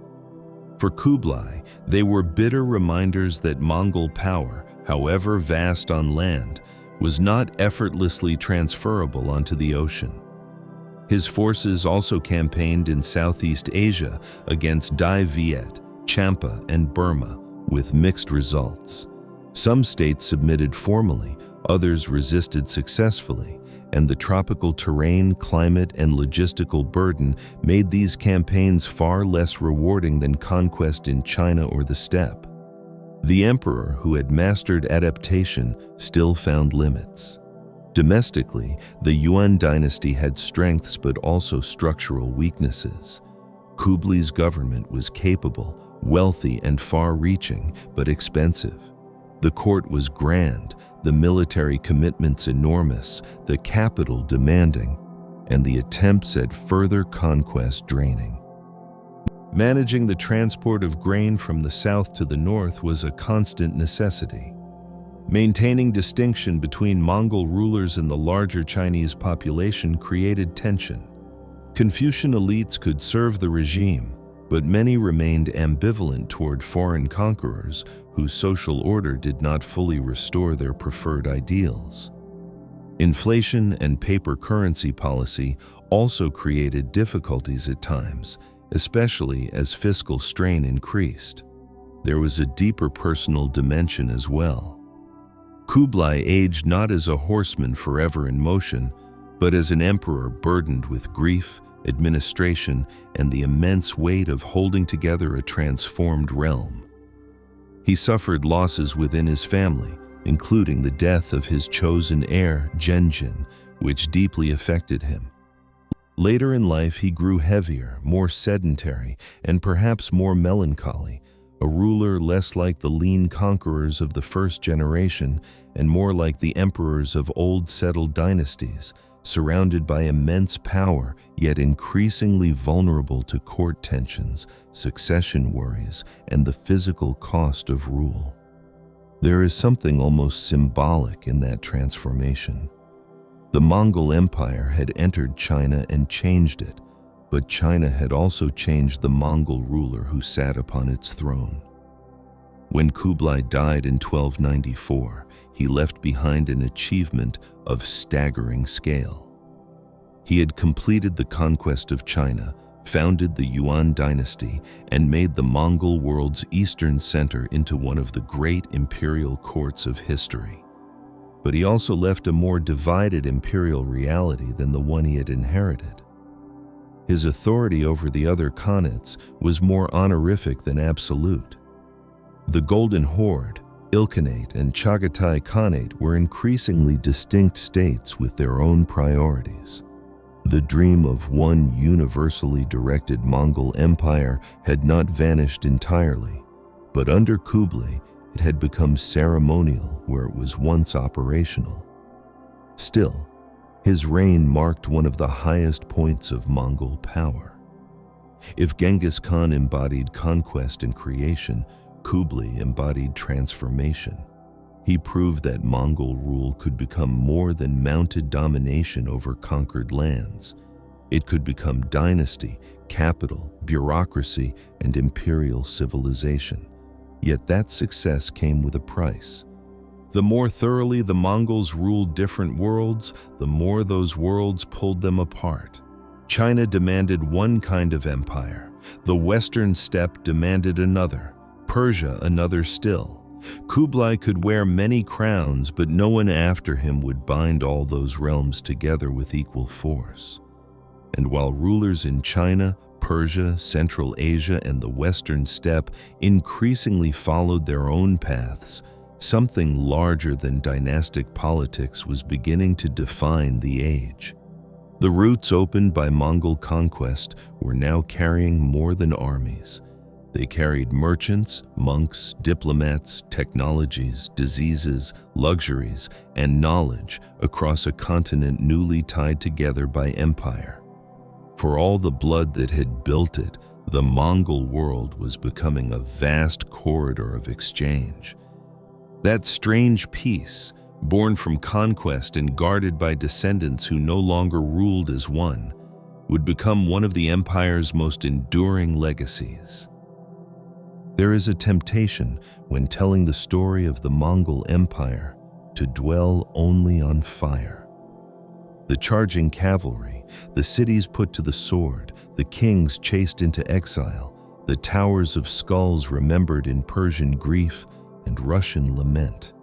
For Kublai, they were bitter reminders that Mongol power, however vast on land, was not effortlessly transferable onto the ocean. His forces also campaigned in Southeast Asia against Dai Viet, Champa, and Burma, with mixed results. Some states submitted formally, others resisted successfully, and the tropical terrain, climate, and logistical burden made these campaigns far less rewarding than conquest in China or the steppe. The emperor, who had mastered adaptation, still found limits. Domestically, the Yuan Dynasty had strengths but also structural weaknesses. Kublai's government was capable, wealthy, and far-reaching, but expensive. The court was grand, the military commitments enormous, the capital demanding, and the attempts at further conquest draining. Managing the transport of grain from the south to the north was a constant necessity. Maintaining distinction between Mongol rulers and the larger Chinese population created tension. Confucian elites could serve the regime, but many remained ambivalent toward foreign conquerors whose social order did not fully restore their preferred ideals. Inflation and paper currency policy also created difficulties at times, especially as fiscal strain increased. There was a deeper personal dimension as well. Kublai aged not as a horseman forever in motion, but as an emperor burdened with grief, administration, and the immense weight of holding together a transformed realm. He suffered losses within his family, including the death of his chosen heir, Genghis, which deeply affected him. Later in life, he grew heavier, more sedentary, and perhaps more melancholy, a ruler less like the lean conquerors of the first generation and more like the emperors of old settled dynasties, surrounded by immense power, yet increasingly vulnerable to court tensions, succession worries, and the physical cost of rule. There is something almost symbolic in that transformation. The Mongol Empire had entered China and changed it, but China had also changed the Mongol ruler who sat upon its throne. When Kublai died in 1294, he left behind an achievement of staggering scale. He had completed the conquest of China, founded the Yuan Dynasty, and made the Mongol world's eastern center into one of the great imperial courts of history. But he also left a more divided imperial reality than the one he had inherited. His authority over the other khanates was more honorific than absolute. The Golden Horde, Ilkhanate, and Chagatai Khanate were increasingly distinct states with their own priorities. The dream of one universally directed Mongol Empire had not vanished entirely, but under Kublai, it had become ceremonial where it was once operational. Still, his reign marked one of the highest points of Mongol power. If Genghis Khan embodied conquest and creation, Kublai embodied transformation. He proved that Mongol rule could become more than mounted domination over conquered lands. It could become dynasty, capital, bureaucracy, and imperial civilization. Yet that success came with a price. The more thoroughly the Mongols ruled different worlds, the more those worlds pulled them apart. China demanded one kind of empire. The western steppe demanded another. Persia another still. Kublai could wear many crowns, but no one after him would bind all those realms together with equal force. And while rulers in China, Persia, Central Asia, and the Western steppe increasingly followed their own paths, something larger than dynastic politics was beginning to define the age. The routes opened by Mongol conquest were now carrying more than armies. They carried merchants, monks, diplomats, technologies, diseases, luxuries, and knowledge across a continent newly tied together by empire. For all the blood that had built it, the Mongol world was becoming a vast corridor of exchange. That strange peace, born from conquest and guarded by descendants who no longer ruled as one, would become one of the empire's most enduring legacies. There is a temptation, when telling the story of the Mongol Empire, to dwell only on fire. The charging cavalry, the cities put to the sword, the kings chased into exile, the towers of skulls remembered in Persian grief and Russian lament.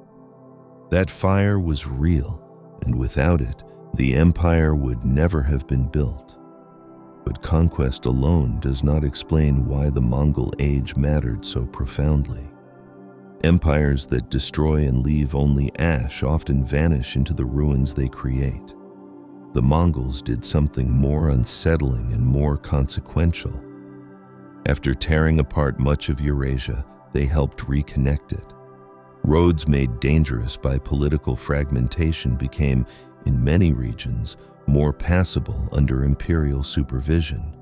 That fire was real, and without it, the empire would never have been built. But conquest alone does not explain why the Mongol age mattered so profoundly. Empires that destroy and leave only ash often vanish into the ruins they create. The Mongols did something more unsettling and more consequential. After tearing apart much of Eurasia, they helped reconnect it. Roads made dangerous by political fragmentation became, in many regions, more passable under imperial supervision.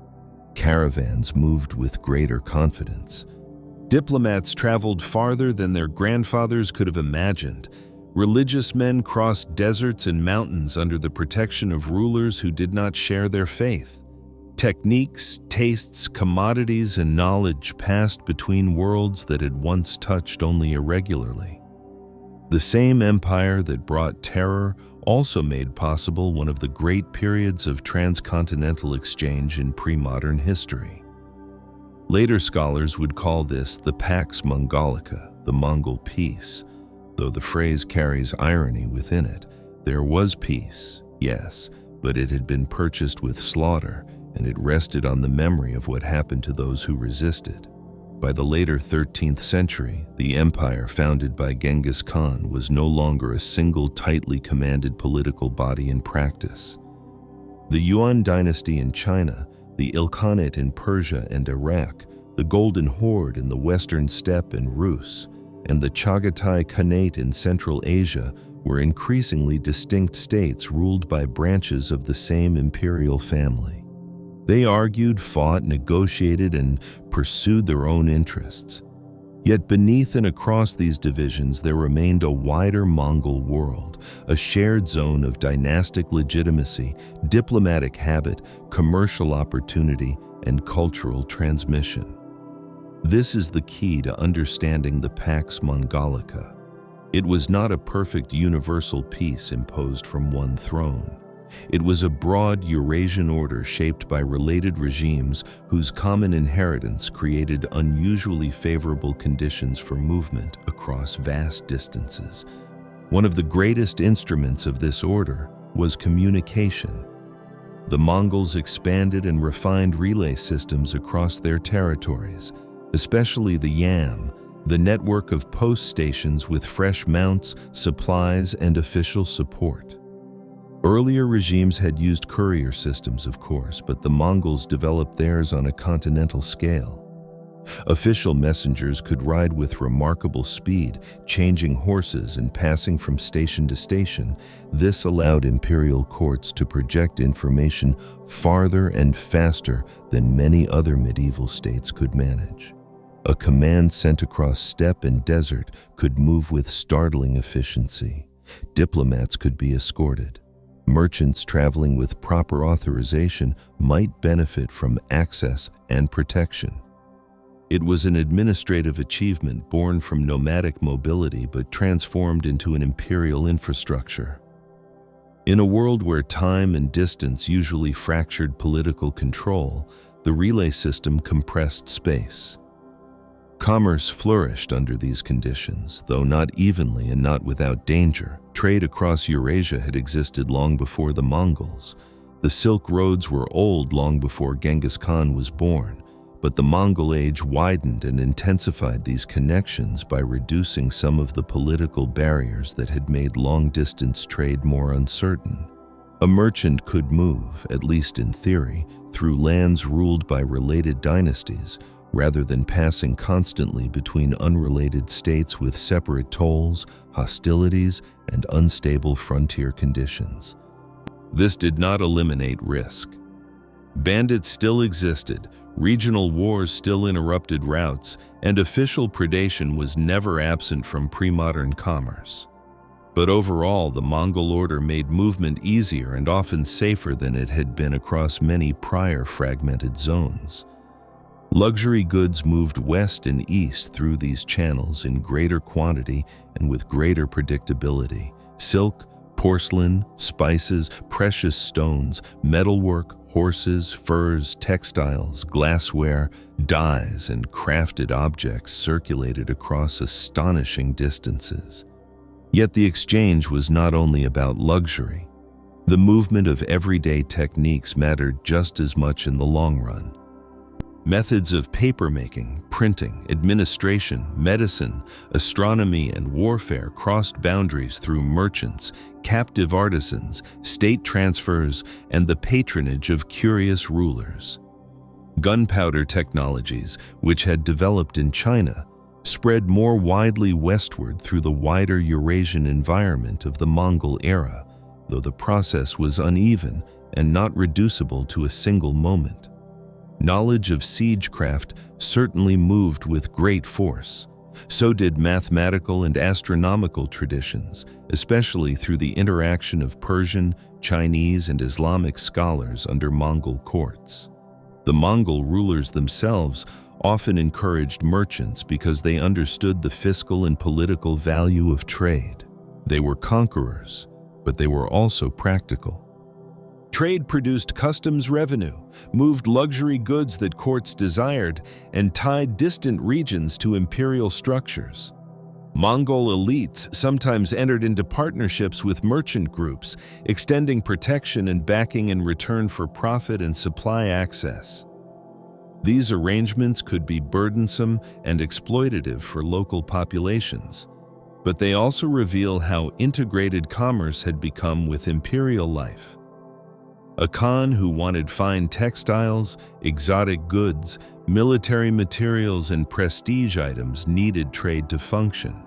Caravans moved with greater confidence. Diplomats traveled farther than their grandfathers could have imagined. Religious men crossed deserts and mountains under the protection of rulers who did not share their faith. Techniques, tastes, commodities, and knowledge passed between worlds that had once touched only irregularly. The same empire that brought terror also made possible one of the great periods of transcontinental exchange in pre-modern history. Later scholars would call this the Pax Mongolica, the Mongol peace. Though the phrase carries irony within it, there was peace, yes, but it had been purchased with slaughter, and it rested on the memory of what happened to those who resisted. By the later 13th century, the empire founded by Genghis Khan was no longer a single tightly commanded political body in practice. The Yuan Dynasty in China, the Ilkhanate in Persia and Iraq, the Golden Horde in the Western steppe and Rus, and the Chagatai Khanate in Central Asia were increasingly distinct states ruled by branches of the same imperial family. They argued, fought, negotiated, and pursued their own interests. Yet beneath and across these divisions there remained a wider Mongol world, a shared zone of dynastic legitimacy, diplomatic habit, commercial opportunity, and cultural transmission. This is the key to understanding the Pax Mongolica. It was not a perfect universal peace imposed from one throne. It was a broad Eurasian order shaped by related regimes whose common inheritance created unusually favorable conditions for movement across vast distances. One of the greatest instruments of this order was communication. The Mongols expanded and refined relay systems across their territories, especially the Yam, the network of post stations with fresh mounts, supplies, and official support. Earlier regimes had used courier systems, of course, but the Mongols developed theirs on a continental scale. Official messengers could ride with remarkable speed, changing horses and passing from station to station. This allowed imperial courts to project information farther and faster than many other medieval states could manage. A command sent across steppe and desert could move with startling efficiency. Diplomats could be escorted. Merchants traveling with proper authorization might benefit from access and protection. It was an administrative achievement born from nomadic mobility but transformed into an imperial infrastructure. In a world where time and distance usually fractured political control, the relay system compressed space. Commerce flourished under these conditions, though not evenly and not without danger. Trade across Eurasia had existed long before the Mongols. The Silk Roads were old long before Genghis Khan was born, but the Mongol age widened and intensified these connections by reducing some of the political barriers that had made long-distance trade more uncertain. A merchant could move, at least in theory, through lands ruled by related dynasties, rather than passing constantly between unrelated states with separate tolls, hostilities, and unstable frontier conditions. This did not eliminate risk. Bandits still existed, regional wars still interrupted routes, and official predation was never absent from pre-modern commerce. But overall, the Mongol order made movement easier and often safer than it had been across many prior fragmented zones. Luxury goods moved west and east through these channels in greater quantity and with greater predictability. Silk, porcelain, spices, precious stones, metalwork, horses, furs, textiles, glassware, dyes, and crafted objects circulated across astonishing distances. Yet the exchange was not only about luxury. The movement of everyday techniques mattered just as much in the long run. Methods of papermaking, printing, administration, medicine, astronomy, and warfare crossed boundaries through merchants, captive artisans, state transfers, and the patronage of curious rulers. Gunpowder technologies, which had developed in China, spread more widely westward through the wider Eurasian environment of the Mongol era, though the process was uneven and not reducible to a single moment. Knowledge of siegecraft certainly moved with great force. So did mathematical and astronomical traditions, especially through the interaction of Persian, Chinese, and Islamic scholars under Mongol courts. The Mongol rulers themselves often encouraged merchants because they understood the fiscal and political value of trade. They were conquerors, but they were also practical. Trade produced customs revenue, moved luxury goods that courts desired, and tied distant regions to imperial structures. Mongol elites sometimes entered into partnerships with merchant groups, extending protection and backing in return for profit and supply access. These arrangements could be burdensome and exploitative for local populations, but they also reveal how integrated commerce had become with imperial life. A Khan who wanted fine textiles, exotic goods, military materials, and prestige items needed trade to function.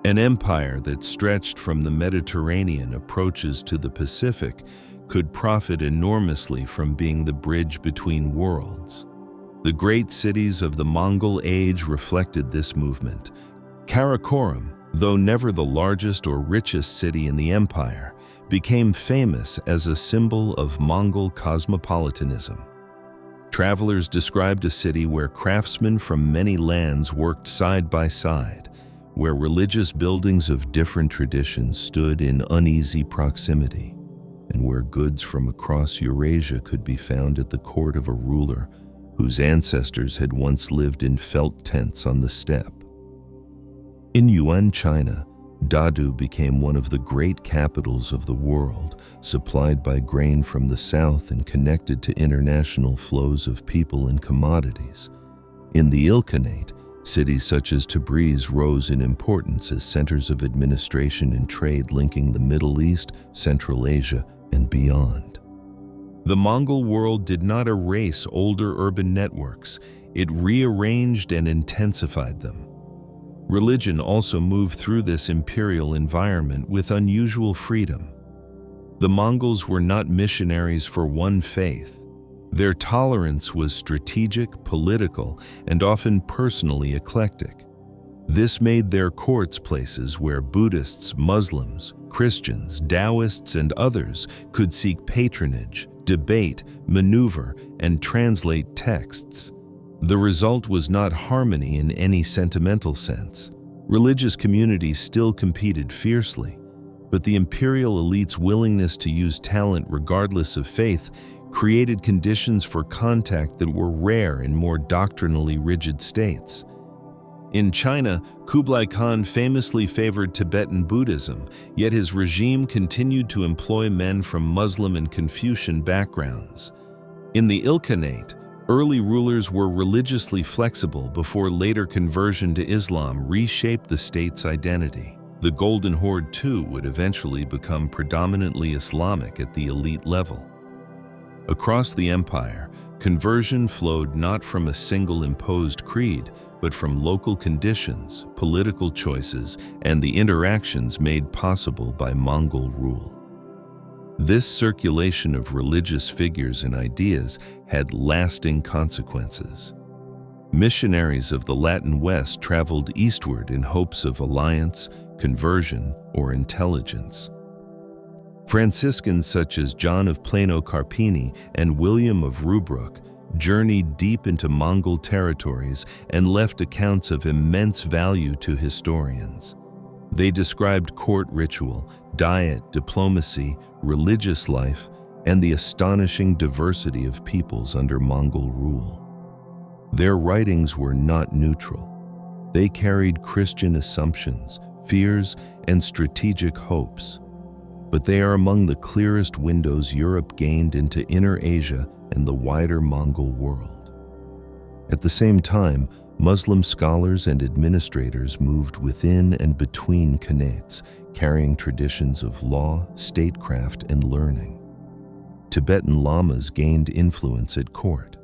An empire that stretched from the Mediterranean approaches to the Pacific could profit enormously from being the bridge between worlds. The great cities of the Mongol age reflected this movement. Karakoram, though never the largest or richest city in the empire, became famous as a symbol of Mongol cosmopolitanism. Travelers described a city where craftsmen from many lands worked side by side, where religious buildings of different traditions stood in uneasy proximity, and where goods from across Eurasia could be found at the court of a ruler whose ancestors had once lived in felt tents on the steppe. In Yuan, China, Dadu became one of the great capitals of the world, supplied by grain from the south and connected to international flows of people and commodities. In the Ilkhanate, cities such as Tabriz rose in importance as centers of administration and trade linking the Middle East, Central Asia, and beyond. The Mongol world did not erase older urban networks, it rearranged and intensified them. Religion also moved through this imperial environment with unusual freedom. The Mongols were not missionaries for one faith. Their tolerance was strategic, political, and often personally eclectic. This made their courts places where Buddhists, Muslims, Christians, Taoists, and others could seek patronage, debate, maneuver, and translate texts. The result was not harmony in any sentimental sense. Religious communities still competed fiercely, but the imperial elite's willingness to use talent regardless of faith created conditions for contact that were rare in more doctrinally rigid states. In China, Kublai Khan famously favored Tibetan Buddhism, yet his regime continued to employ men from Muslim and Confucian backgrounds. In the Ilkhanate, early rulers were religiously flexible before later conversion to Islam reshaped the state's identity. The Golden Horde, too, would eventually become predominantly Islamic at the elite level. Across the empire, conversion flowed not from a single imposed creed, but from local conditions, political choices, and the interactions made possible by Mongol rule. This circulation of religious figures and ideas had lasting consequences. Missionaries of the Latin West traveled eastward in hopes of alliance, conversion, or intelligence. Franciscans such as John of Plano Carpini and William of Rubruck journeyed deep into Mongol territories and left accounts of immense value to historians. They described court ritual, diet, diplomacy, religious life, and the astonishing diversity of peoples under Mongol rule. Their writings were not neutral. They carried Christian assumptions, fears, and strategic hopes. But they are among the clearest windows Europe gained into Inner Asia and the wider Mongol world. At the same time, Muslim scholars and administrators moved within and between Khanates, carrying traditions of law, statecraft, and learning. Tibetan lamas gained influence at court.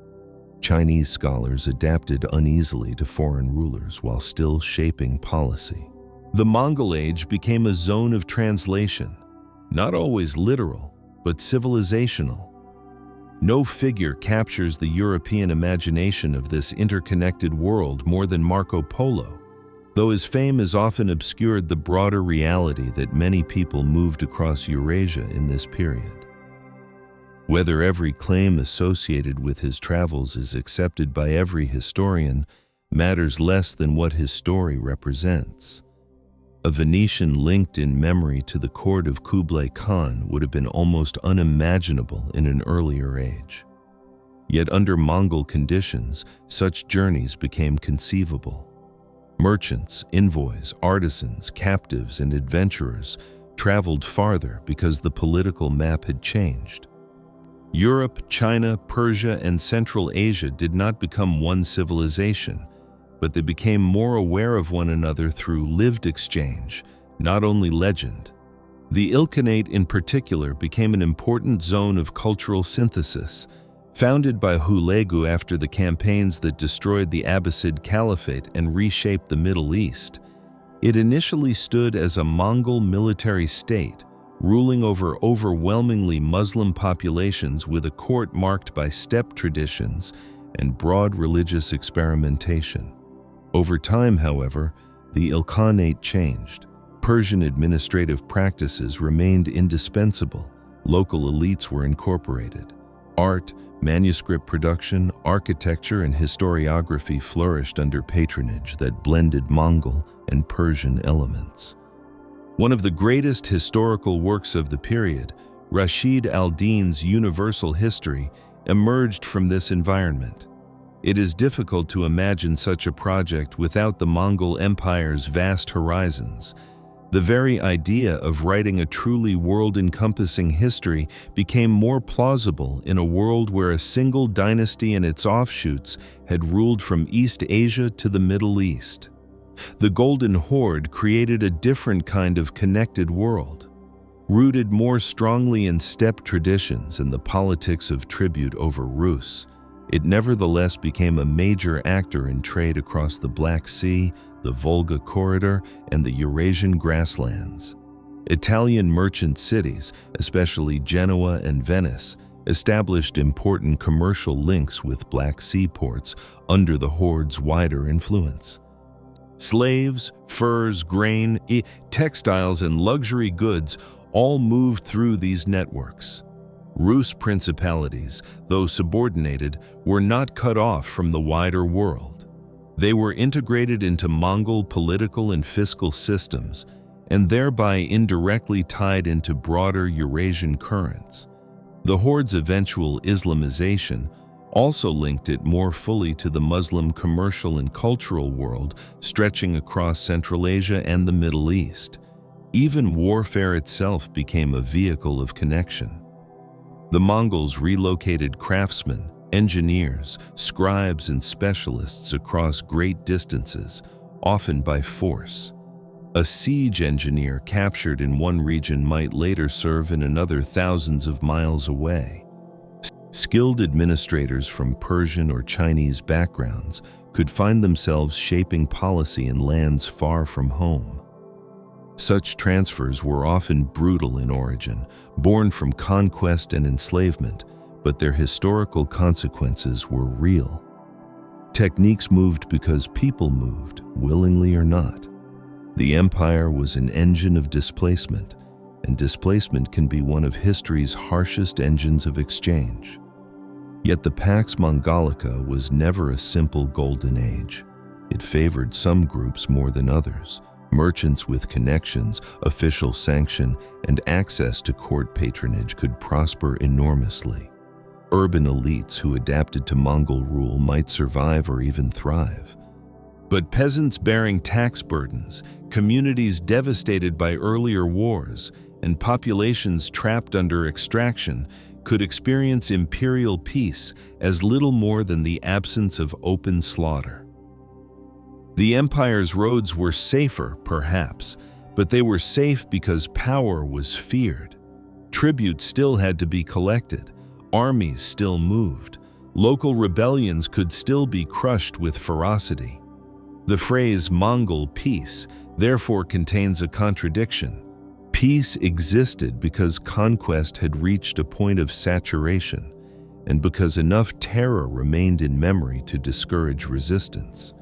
Chinese scholars adapted uneasily to foreign rulers while still shaping policy. The Mongol Age became a zone of translation, not always literal, but civilizational. No figure captures the European imagination of this interconnected world more than Marco Polo, though his fame has often obscured the broader reality that many people moved across Eurasia in this period. Whether every claim associated with his travels is accepted by every historian matters less than what his story represents. A Venetian linked in memory to the court of Kublai Khan would have been almost unimaginable in an earlier age. Yet under Mongol conditions, such journeys became conceivable. Merchants, envoys, artisans, captives, and adventurers traveled farther because the political map had changed. Europe, China, Persia, and Central Asia did not become one civilization, but they became more aware of one another through lived exchange, not only legend. The Ilkhanate in particular became an important zone of cultural synthesis, founded by Hulagu after the campaigns that destroyed the Abbasid Caliphate and reshaped the Middle East. It initially stood as a Mongol military state, ruling over overwhelmingly Muslim populations with a court marked by steppe traditions and broad religious experimentation. Over time, however, the Ilkhanate changed. Persian administrative practices remained indispensable. Local elites were incorporated. Art, manuscript production, architecture, and historiography flourished under patronage that blended Mongol and Persian elements. One of the greatest historical works of the period, Rashid al-Din's Universal History, emerged from this environment. It is difficult to imagine such a project without the Mongol Empire's vast horizons. The very idea of writing a truly world-encompassing history became more plausible in a world where a single dynasty and its offshoots had ruled from East Asia to the Middle East. The Golden Horde created a different kind of connected world, rooted more strongly in steppe traditions and the politics of tribute over Rus. It nevertheless became a major actor in trade across the Black Sea, the Volga corridor, and the Eurasian grasslands. Italian merchant cities, especially Genoa and Venice, established important commercial links with Black Sea ports under the Horde's wider influence. Slaves, furs, grain, textiles, and luxury goods all moved through these networks. Rus principalities, though subordinated, were not cut off from the wider world. They were integrated into Mongol political and fiscal systems, and thereby indirectly tied into broader Eurasian currents. The Horde's eventual Islamization also linked it more fully to the Muslim commercial and cultural world stretching across Central Asia and the Middle East. Even warfare itself became a vehicle of connection. The Mongols relocated craftsmen, engineers, scribes, and specialists across great distances, often by force. A siege engineer captured in one region might later serve in another thousands of miles away. Skilled administrators from Persian or Chinese backgrounds could find themselves shaping policy in lands far from home. Such transfers were often brutal in origin, born from conquest and enslavement, but their historical consequences were real. Techniques moved because people moved, willingly or not. The empire was an engine of displacement, and displacement can be one of history's harshest engines of exchange. Yet the Pax Mongolica was never a simple golden age. It favored some groups more than others. Merchants with connections, official sanction, and access to court patronage could prosper enormously. Urban elites who adapted to Mongol rule might survive or even thrive. But peasants bearing tax burdens, communities devastated by earlier wars, and populations trapped under extraction could experience imperial peace as little more than the absence of open slaughter. The empire's roads were safer, perhaps, but they were safe because power was feared. Tribute still had to be collected, armies still moved, local rebellions could still be crushed with ferocity. The phrase Mongol peace therefore contains a contradiction. Peace existed because conquest had reached a point of saturation, and because enough terror remained in memory to discourage resistance.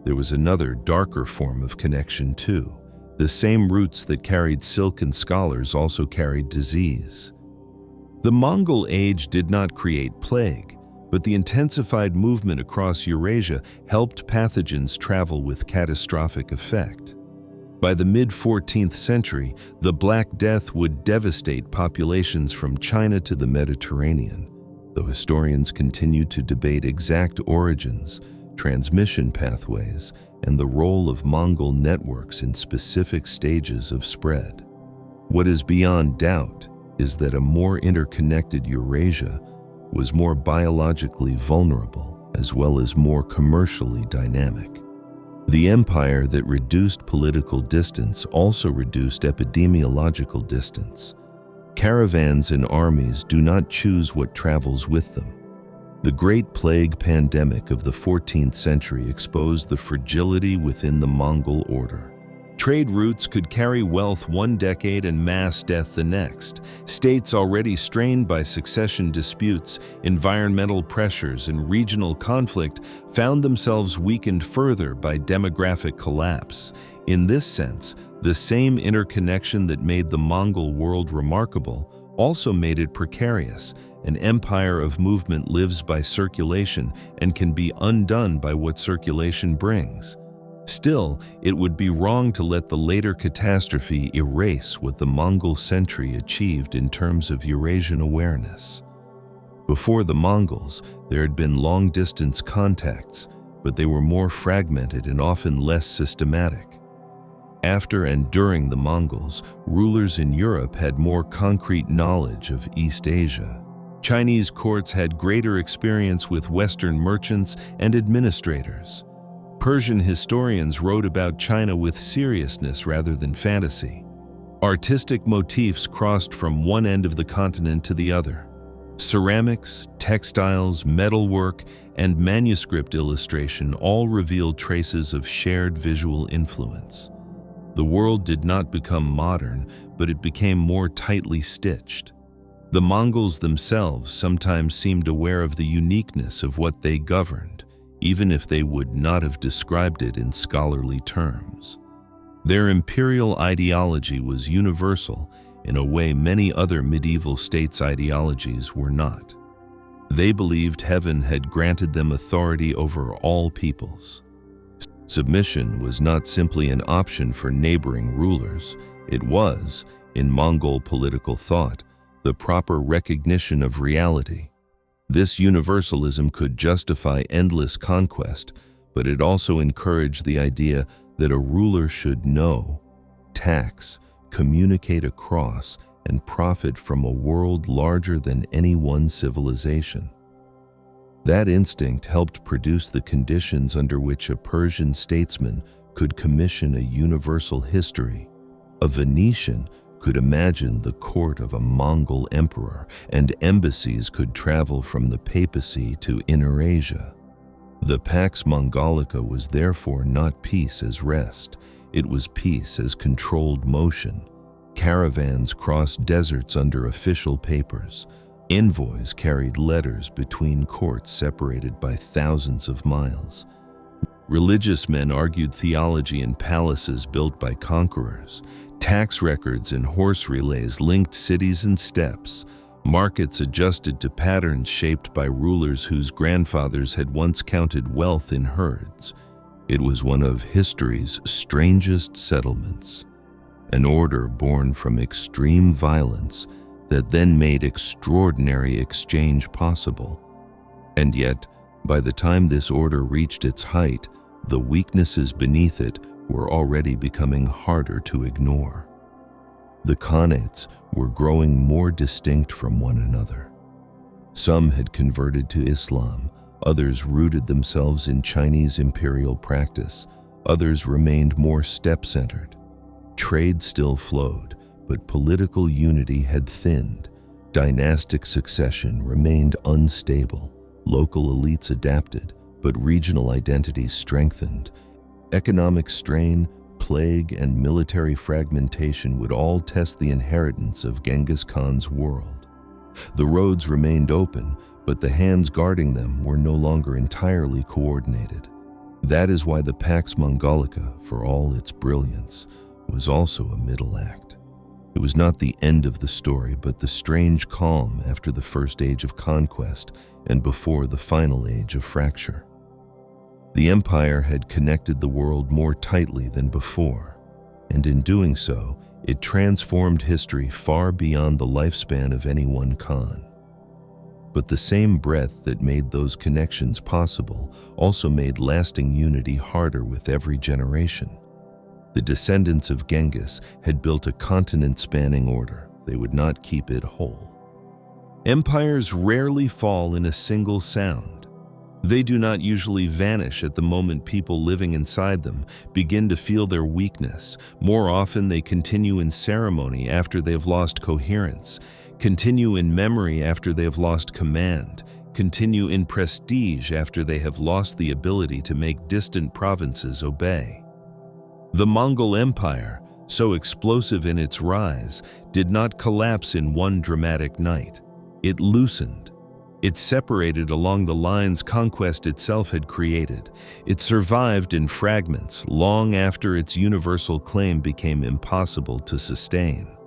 There was another, darker form of connection too. The same roots that carried silken scholars also carried disease. The Mongol age did not create plague, but the intensified movement across Eurasia helped pathogens travel with catastrophic effect. By the mid-14th century, the Black Death would devastate populations from China to the Mediterranean, though historians continue to debate exact origins, transmission pathways, and the role of Mongol networks in specific stages of spread. What is beyond doubt is that a more interconnected Eurasia was more biologically vulnerable as well as more commercially dynamic. The empire that reduced political distance also reduced epidemiological distance. Caravans and armies do not choose what travels with them. The Great Plague pandemic of the 14th century exposed the fragility within the Mongol order. Trade routes could carry wealth one decade and mass death the next. States already strained by succession disputes, environmental pressures, and regional conflict found themselves weakened further by demographic collapse. In this sense, the same interconnection that made the Mongol world remarkable also made it precarious. An empire of movement lives by circulation and can be undone by what circulation brings. Still, it would be wrong to let the later catastrophe erase what the Mongol century achieved in terms of Eurasian awareness. Before the Mongols, there had been long-distance contacts, but they were more fragmented and often less systematic. After and during the Mongols, rulers in Europe had more concrete knowledge of East Asia. Chinese courts had greater experience with Western merchants and administrators. Persian historians wrote about China with seriousness rather than fantasy. Artistic motifs crossed from one end of the continent to the other. Ceramics, textiles, metalwork, and manuscript illustration all revealed traces of shared visual influence. The world did not become modern, but it became more tightly stitched. The Mongols themselves sometimes seemed aware of the uniqueness of what they governed, even if they would not have described it in scholarly terms. Their imperial ideology was universal in a way many other medieval states' ideologies were not. They believed heaven had granted them authority over all peoples. Submission was not simply an option for neighboring rulers. It was, in Mongol political thought, the proper recognition of reality. This universalism could justify endless conquest, but it also encouraged the idea that a ruler should know, tax, communicate across, and profit from a world larger than any one civilization. That instinct helped produce the conditions under which a Persian statesman could commission a universal history. A Venetian could imagine the court of a Mongol emperor, and embassies could travel from the papacy to Inner Asia. The Pax Mongolica was therefore not peace as rest, it was peace as controlled motion. Caravans crossed deserts under official papers. Envoys carried letters between courts separated by thousands of miles. Religious men argued theology in palaces built by conquerors. Tax records and horse relays linked cities and steppes. Markets adjusted to patterns shaped by rulers whose grandfathers had once counted wealth in herds. It was one of history's strangest settlements, an order born from extreme violence that then made extraordinary exchange possible. And yet, by the time this order reached its height, the weaknesses beneath it were already becoming harder to ignore. The Khanates were growing more distinct from one another. Some had converted to Islam, others rooted themselves in Chinese imperial practice, others remained more steppe-centered. Trade still flowed, but political unity had thinned. Dynastic succession remained unstable. Local elites adapted, but regional identities strengthened. Economic strain, plague, and military fragmentation would all test the inheritance of Genghis Khan's world. The roads remained open, but the hands guarding them were no longer entirely coordinated. That is why the Pax Mongolica, for all its brilliance, was also a middle act. It was not the end of the story, but the strange calm after the first age of conquest and before the final age of fracture. The empire had connected the world more tightly than before, and in doing so, it transformed history far beyond the lifespan of any one Khan. But the same breadth that made those connections possible also made lasting unity harder with every generation. The descendants of Genghis had built a continent-spanning order. They would not keep it whole. Empires rarely fall in a single sound. They do not usually vanish at the moment people living inside them begin to feel their weakness. More often, they continue in ceremony after they have lost coherence, continue in memory after they have lost command, continue in prestige after they have lost the ability to make distant provinces obey. The Mongol Empire, so explosive in its rise, did not collapse in one dramatic night. It loosened. It separated along the lines conquest itself had created. It survived in fragments long after its universal claim became impossible to sustain.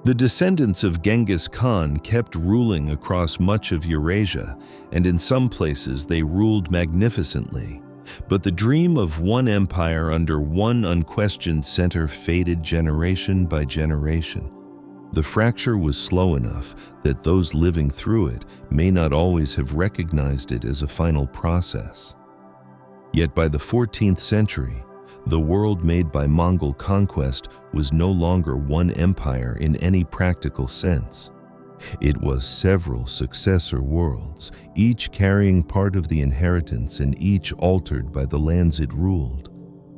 The descendants of Genghis Khan kept ruling across much of Eurasia, and in some places they ruled magnificently. But the dream of one empire under one unquestioned center faded generation by generation. The fracture was slow enough that those living through it may not always have recognized it as a final process. Yet by the 14th century, the world made by Mongol conquest was no longer one empire in any practical sense. It was several successor worlds, each carrying part of the inheritance and each altered by the lands it ruled.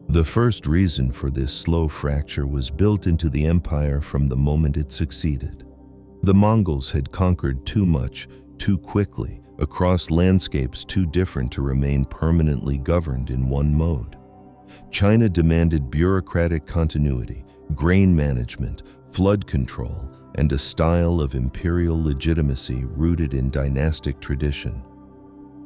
The first reason for this slow fracture was built into the empire from the moment it succeeded. The Mongols had conquered too much, too quickly, across landscapes too different to remain permanently governed in one mode. China demanded bureaucratic continuity, grain management, flood control, and a style of imperial legitimacy rooted in dynastic tradition.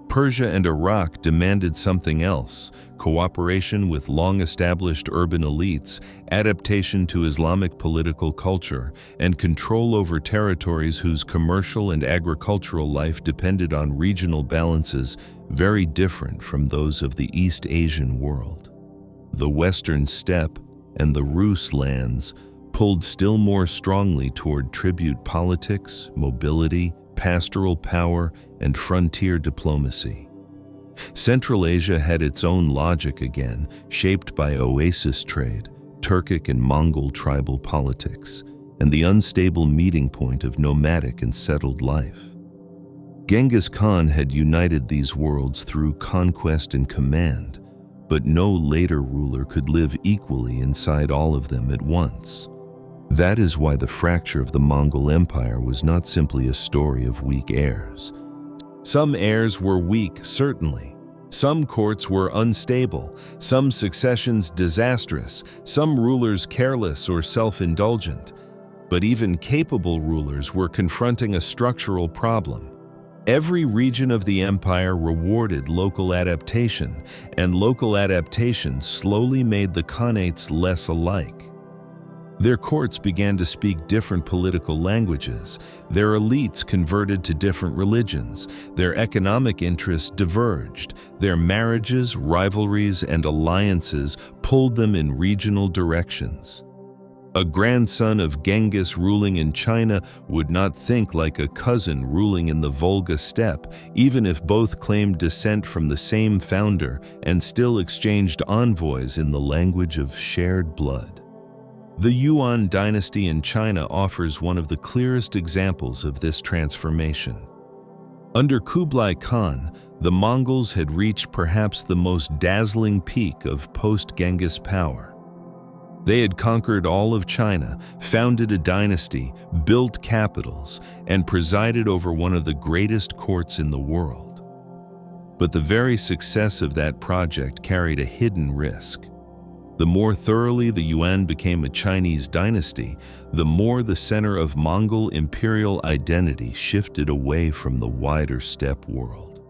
Persia and Iraq demanded something else: cooperation with long-established urban elites, adaptation to Islamic political culture, and control over territories whose commercial and agricultural life depended on regional balances very different from those of the East Asian world. The Western steppe and the Rus lands pulled still more strongly toward tribute politics, mobility, pastoral power, and frontier diplomacy. Central Asia had its own logic again, shaped by oasis trade, Turkic and Mongol tribal politics, and the unstable meeting point of nomadic and settled life. Genghis Khan had united these worlds through conquest and command, but no later ruler could live equally inside all of them at once. That is why the fracture of the Mongol Empire was not simply a story of weak heirs. Some heirs were weak, certainly. Some courts were unstable, some successions disastrous, some rulers careless or self-indulgent. But even capable rulers were confronting a structural problem. Every region of the empire rewarded local adaptation, and local adaptation slowly made the khanates less alike. Their courts began to speak different political languages, their elites converted to different religions, their economic interests diverged, their marriages, rivalries, and alliances pulled them in regional directions. A grandson of Genghis ruling in China would not think like a cousin ruling in the Volga steppe, even if both claimed descent from the same founder and still exchanged envoys in the language of shared blood. The Yuan Dynasty in China offers one of the clearest examples of this transformation. Under Kublai Khan, the Mongols had reached perhaps the most dazzling peak of post-Genghis power. They had conquered all of China, founded a dynasty, built capitals, and presided over one of the greatest courts in the world. But the very success of that project carried a hidden risk. The more thoroughly the Yuan became a Chinese dynasty, the more the center of Mongol imperial identity shifted away from the wider steppe world.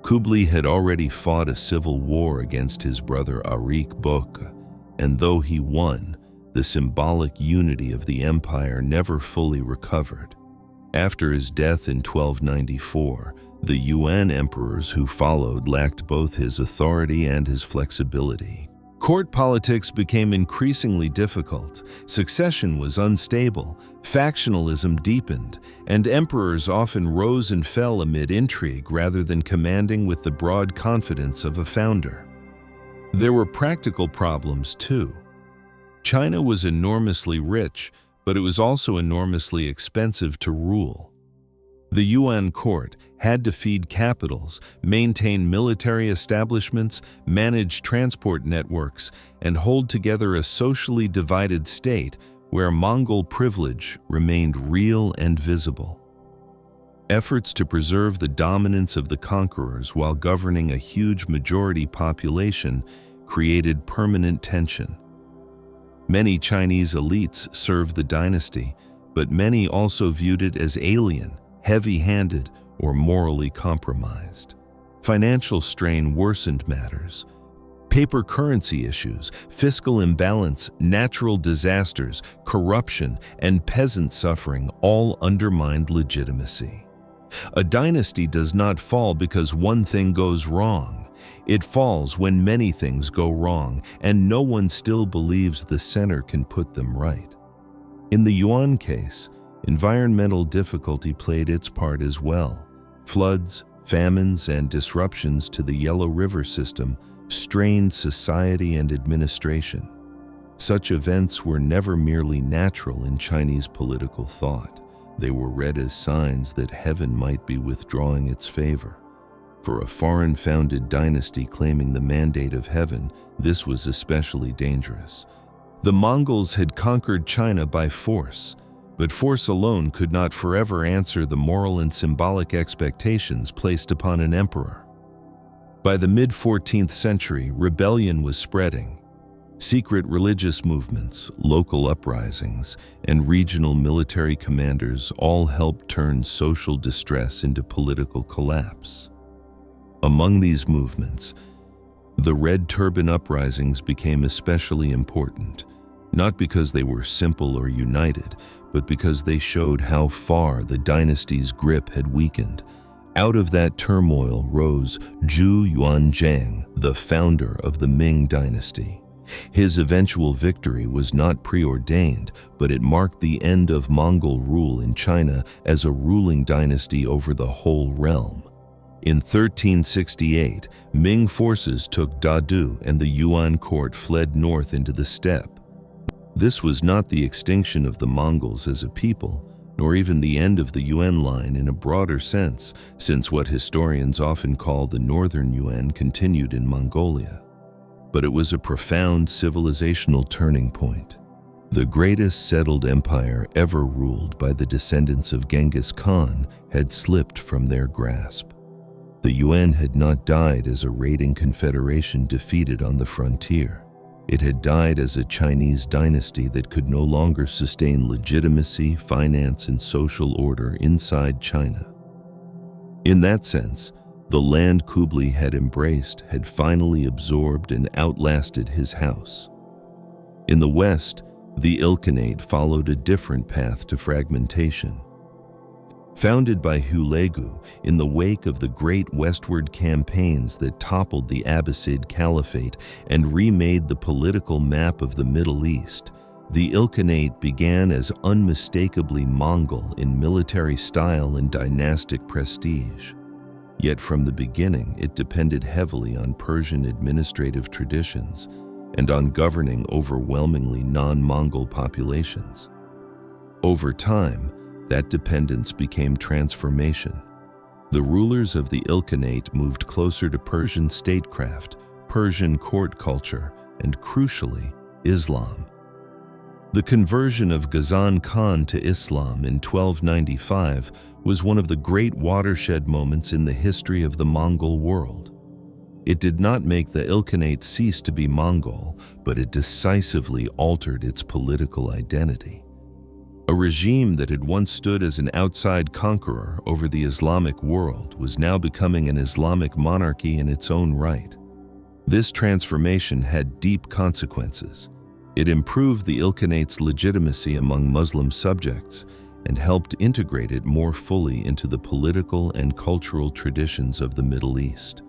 Kublai had already fought a civil war against his brother Arik Boka, and though he won, the symbolic unity of the empire never fully recovered. After his death in 1294, the Yuan emperors who followed lacked both his authority and his flexibility. Court politics became increasingly difficult, succession was unstable, factionalism deepened, and emperors often rose and fell amid intrigue rather than commanding with the broad confidence of a founder. There were practical problems too. China was enormously rich, but it was also enormously expensive to rule. The Yuan court had to feed capitals, maintain military establishments, manage transport networks, and hold together a socially divided state where Mongol privilege remained real and visible. Efforts to preserve the dominance of the conquerors while governing a huge majority population created permanent tension. Many Chinese elites served the dynasty, but many also viewed it as alien, heavy-handed, or morally compromised. Financial strain worsened matters. Paper currency issues, fiscal imbalance, natural disasters, corruption, and peasant suffering all undermined legitimacy. A dynasty does not fall because one thing goes wrong. It falls when many things go wrong, and no one still believes the center can put them right. In the Yuan case, environmental difficulty played its part as well. Floods, famines, and disruptions to the Yellow River system strained society and administration. Such events were never merely natural in Chinese political thought. They were read as signs that heaven might be withdrawing its favor. For a foreign-founded dynasty claiming the mandate of heaven, this was especially dangerous. The Mongols had conquered China by force, but force alone could not forever answer the moral and symbolic expectations placed upon an emperor. By the mid-14th century, rebellion was spreading. Secret religious movements, local uprisings, and regional military commanders all helped turn social distress into political collapse. Among these movements, the Red Turban uprisings became especially important, not because they were simple or united, but because they showed how far the dynasty's grip had weakened. Out of that turmoil rose Zhu Yuanzhang, the founder of the Ming dynasty. His eventual victory was not preordained, but it marked the end of Mongol rule in China as a ruling dynasty over the whole realm. In 1368, Ming forces took Dadu and the Yuan court fled north into the steppe. This was not the extinction of the Mongols as a people, nor even the end of the Yuan line in a broader sense, since what historians often call the northern Yuan continued in Mongolia. But it was a profound civilizational turning point. The greatest settled empire ever ruled by the descendants of Genghis Khan had slipped from their grasp. The Yuan had not died as a raiding confederation defeated on the frontier. It had died as a Chinese dynasty that could no longer sustain legitimacy, finance, and social order inside China. In that sense, the land Kublai had embraced had finally absorbed and outlasted his house. In the west, the Ilkhanate followed a different path to fragmentation. Founded by Hulagu in the wake of the great westward campaigns that toppled the Abbasid Caliphate and remade the political map of the Middle East, the Ilkhanate began as unmistakably Mongol in military style and dynastic prestige. Yet from the beginning, it depended heavily on Persian administrative traditions and on governing overwhelmingly non-Mongol populations. Over time, that dependence became transformation. The rulers of the Ilkhanate moved closer to Persian statecraft, Persian court culture, and crucially, Islam. The conversion of Ghazan Khan to Islam in 1295 was one of the great watershed moments in the history of the Mongol world. It did not make the Ilkhanate cease to be Mongol, but it decisively altered its political identity. A regime that had once stood as an outside conqueror over the Islamic world was now becoming an Islamic monarchy in its own right. This transformation had deep consequences. It improved the Ilkhanate's legitimacy among Muslim subjects and helped integrate it more fully into the political and cultural traditions of the Middle East.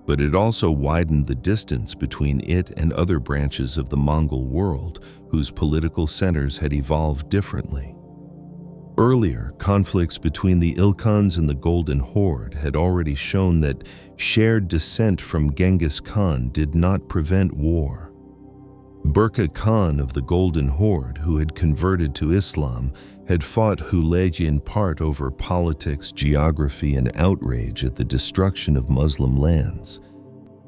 But it also widened the distance between it and other branches of the Mongol world whose political centers had evolved differently. Earlier, conflicts between the Ilkhans and the Golden Horde had already shown that shared descent from Genghis Khan did not prevent war. Burqa Khan of the Golden Horde, who had converted to Islam, had fought Hulagu in part over politics, geography, and outrage at the destruction of Muslim lands.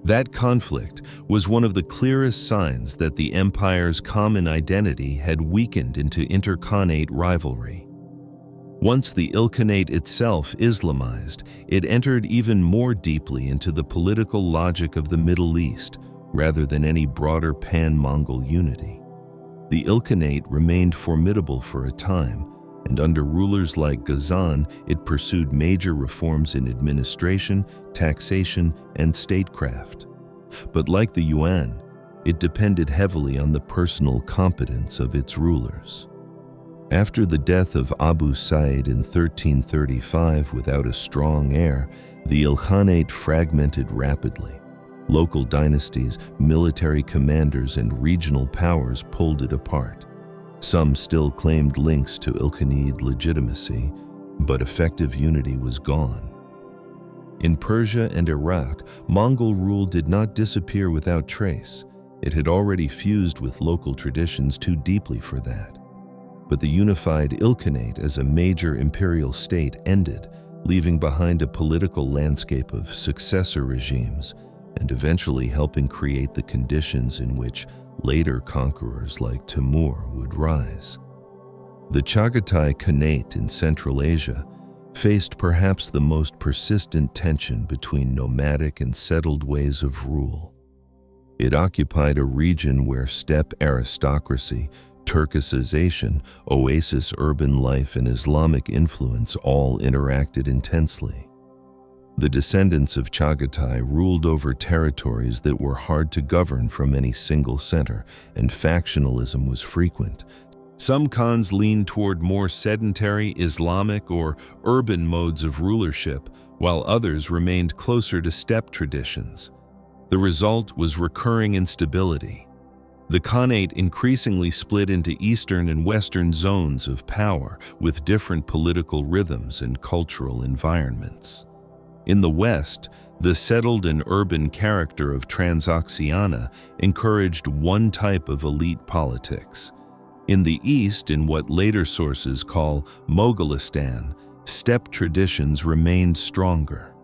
That conflict was one of the clearest signs that the empire's common identity had weakened into interkhanate rivalry. Once the Ilkhanate itself Islamized, it entered even more deeply into the political logic of the Middle East, rather than any broader pan-Mongol unity. The Ilkhanate remained formidable for a time, and under rulers like Ghazan, it pursued major reforms in administration, taxation, and statecraft. But like the Yuan, it depended heavily on the personal competence of its rulers. After the death of Abu Sa'id in 1335 without a strong heir, the Ilkhanate fragmented rapidly. Local dynasties, military commanders, and regional powers pulled it apart. Some still claimed links to Ilkhanid legitimacy, but effective unity was gone. In Persia and Iraq, Mongol rule did not disappear without trace. It had already fused with local traditions too deeply for that. But the unified Ilkhanate as a major imperial state ended, leaving behind a political landscape of successor regimes, and eventually helping create the conditions in which later conquerors like Timur would rise. The Chagatai Khanate in Central Asia faced perhaps the most persistent tension between nomadic and settled ways of rule. It occupied a region where steppe aristocracy, Turkicization, oasis urban life, and Islamic influence all interacted intensely. The descendants of Chagatai ruled over territories that were hard to govern from any single center, and factionalism was frequent. Some Khans leaned toward more sedentary Islamic or urban modes of rulership, while others remained closer to steppe traditions. The result was recurring instability. The Khanate increasingly split into eastern and western zones of power with different political rhythms and cultural environments. In the west, the settled and urban character of Transoxiana encouraged one type of elite politics. In the east, in what later sources call Mogolistan, steppe traditions remained stronger.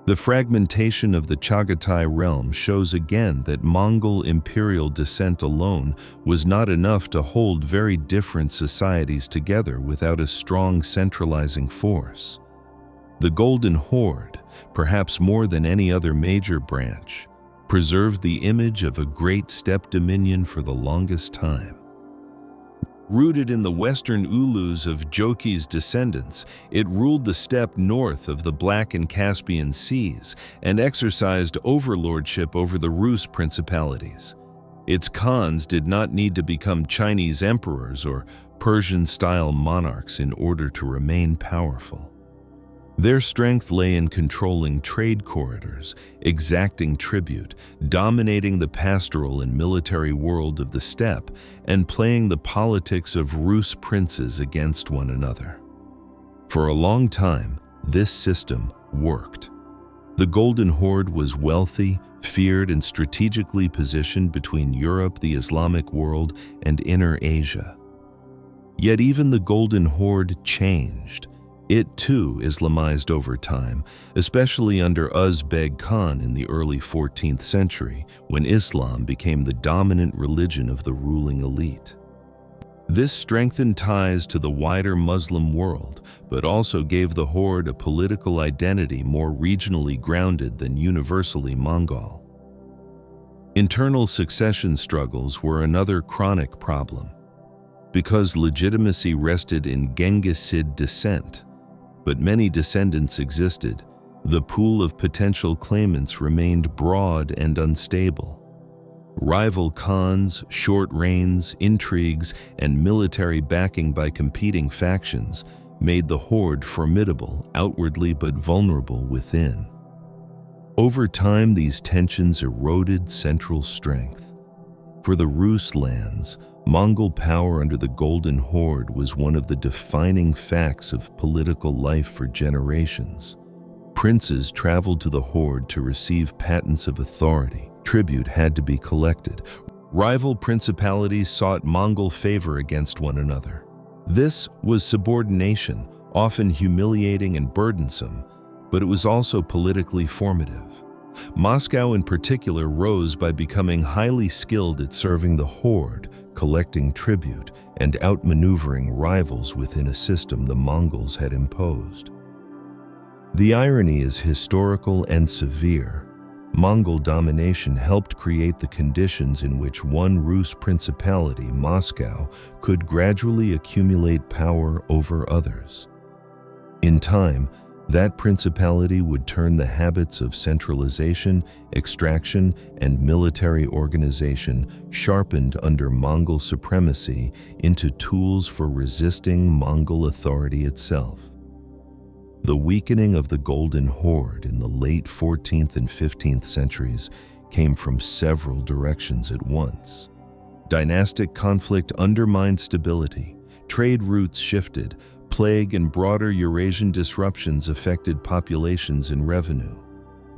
The fragmentation of the Chagatai realm shows again that Mongol imperial descent alone was not enough to hold very different societies together without a strong centralizing force. The Golden Horde, perhaps more than any other major branch, preserved the image of a great steppe dominion for the longest time. Rooted in the western Ulus of Jochi's descendants, it ruled the steppe north of the Black and Caspian Seas and exercised overlordship over the Rus principalities. Its Khans did not need to become Chinese emperors or Persian-style monarchs in order to remain powerful. Their strength lay in controlling trade corridors, exacting tribute, dominating the pastoral and military world of the steppe, and playing the politics of Rus princes against one another. For a long time, this system worked. The Golden Horde was wealthy, feared, and strategically positioned between Europe, the Islamic world, and Inner Asia. Yet even the Golden Horde changed. It too Islamized over time, especially under Uzbek Khan in the early 14th century, when Islam became the dominant religion of the ruling elite. This strengthened ties to the wider Muslim world, but also gave the horde a political identity more regionally grounded than universally Mongol. Internal succession struggles were another chronic problem. Because legitimacy rested in Genghisid descent, but many descendants existed, the pool of potential claimants remained broad and unstable. Rival Khans, short reigns, intrigues, and military backing by competing factions made the horde formidable outwardly but vulnerable within. Over time, these tensions eroded central strength. For the Rus lands, Mongol power under the Golden Horde was one of the defining facts of political life for generations. Princes traveled to the horde to receive patents of authority. Tribute had to be collected. Rival principalities sought Mongol favor against one another. This was subordination, often humiliating and burdensome, but it was also politically formative. Moscow in particular rose by becoming highly skilled at serving the horde, collecting tribute, and outmaneuvering rivals within a system the Mongols had imposed. The irony is historical and severe. Mongol domination helped create the conditions in which one Rus principality, Moscow, could gradually accumulate power over others. In time, that principality would turn the habits of centralization, extraction, and military organization sharpened under Mongol supremacy into tools for resisting Mongol authority itself. The weakening of the Golden Horde in the late 14th and 15th centuries came from several directions at once. Dynastic conflict undermined stability, trade routes shifted, plague and broader Eurasian disruptions affected populations and revenue.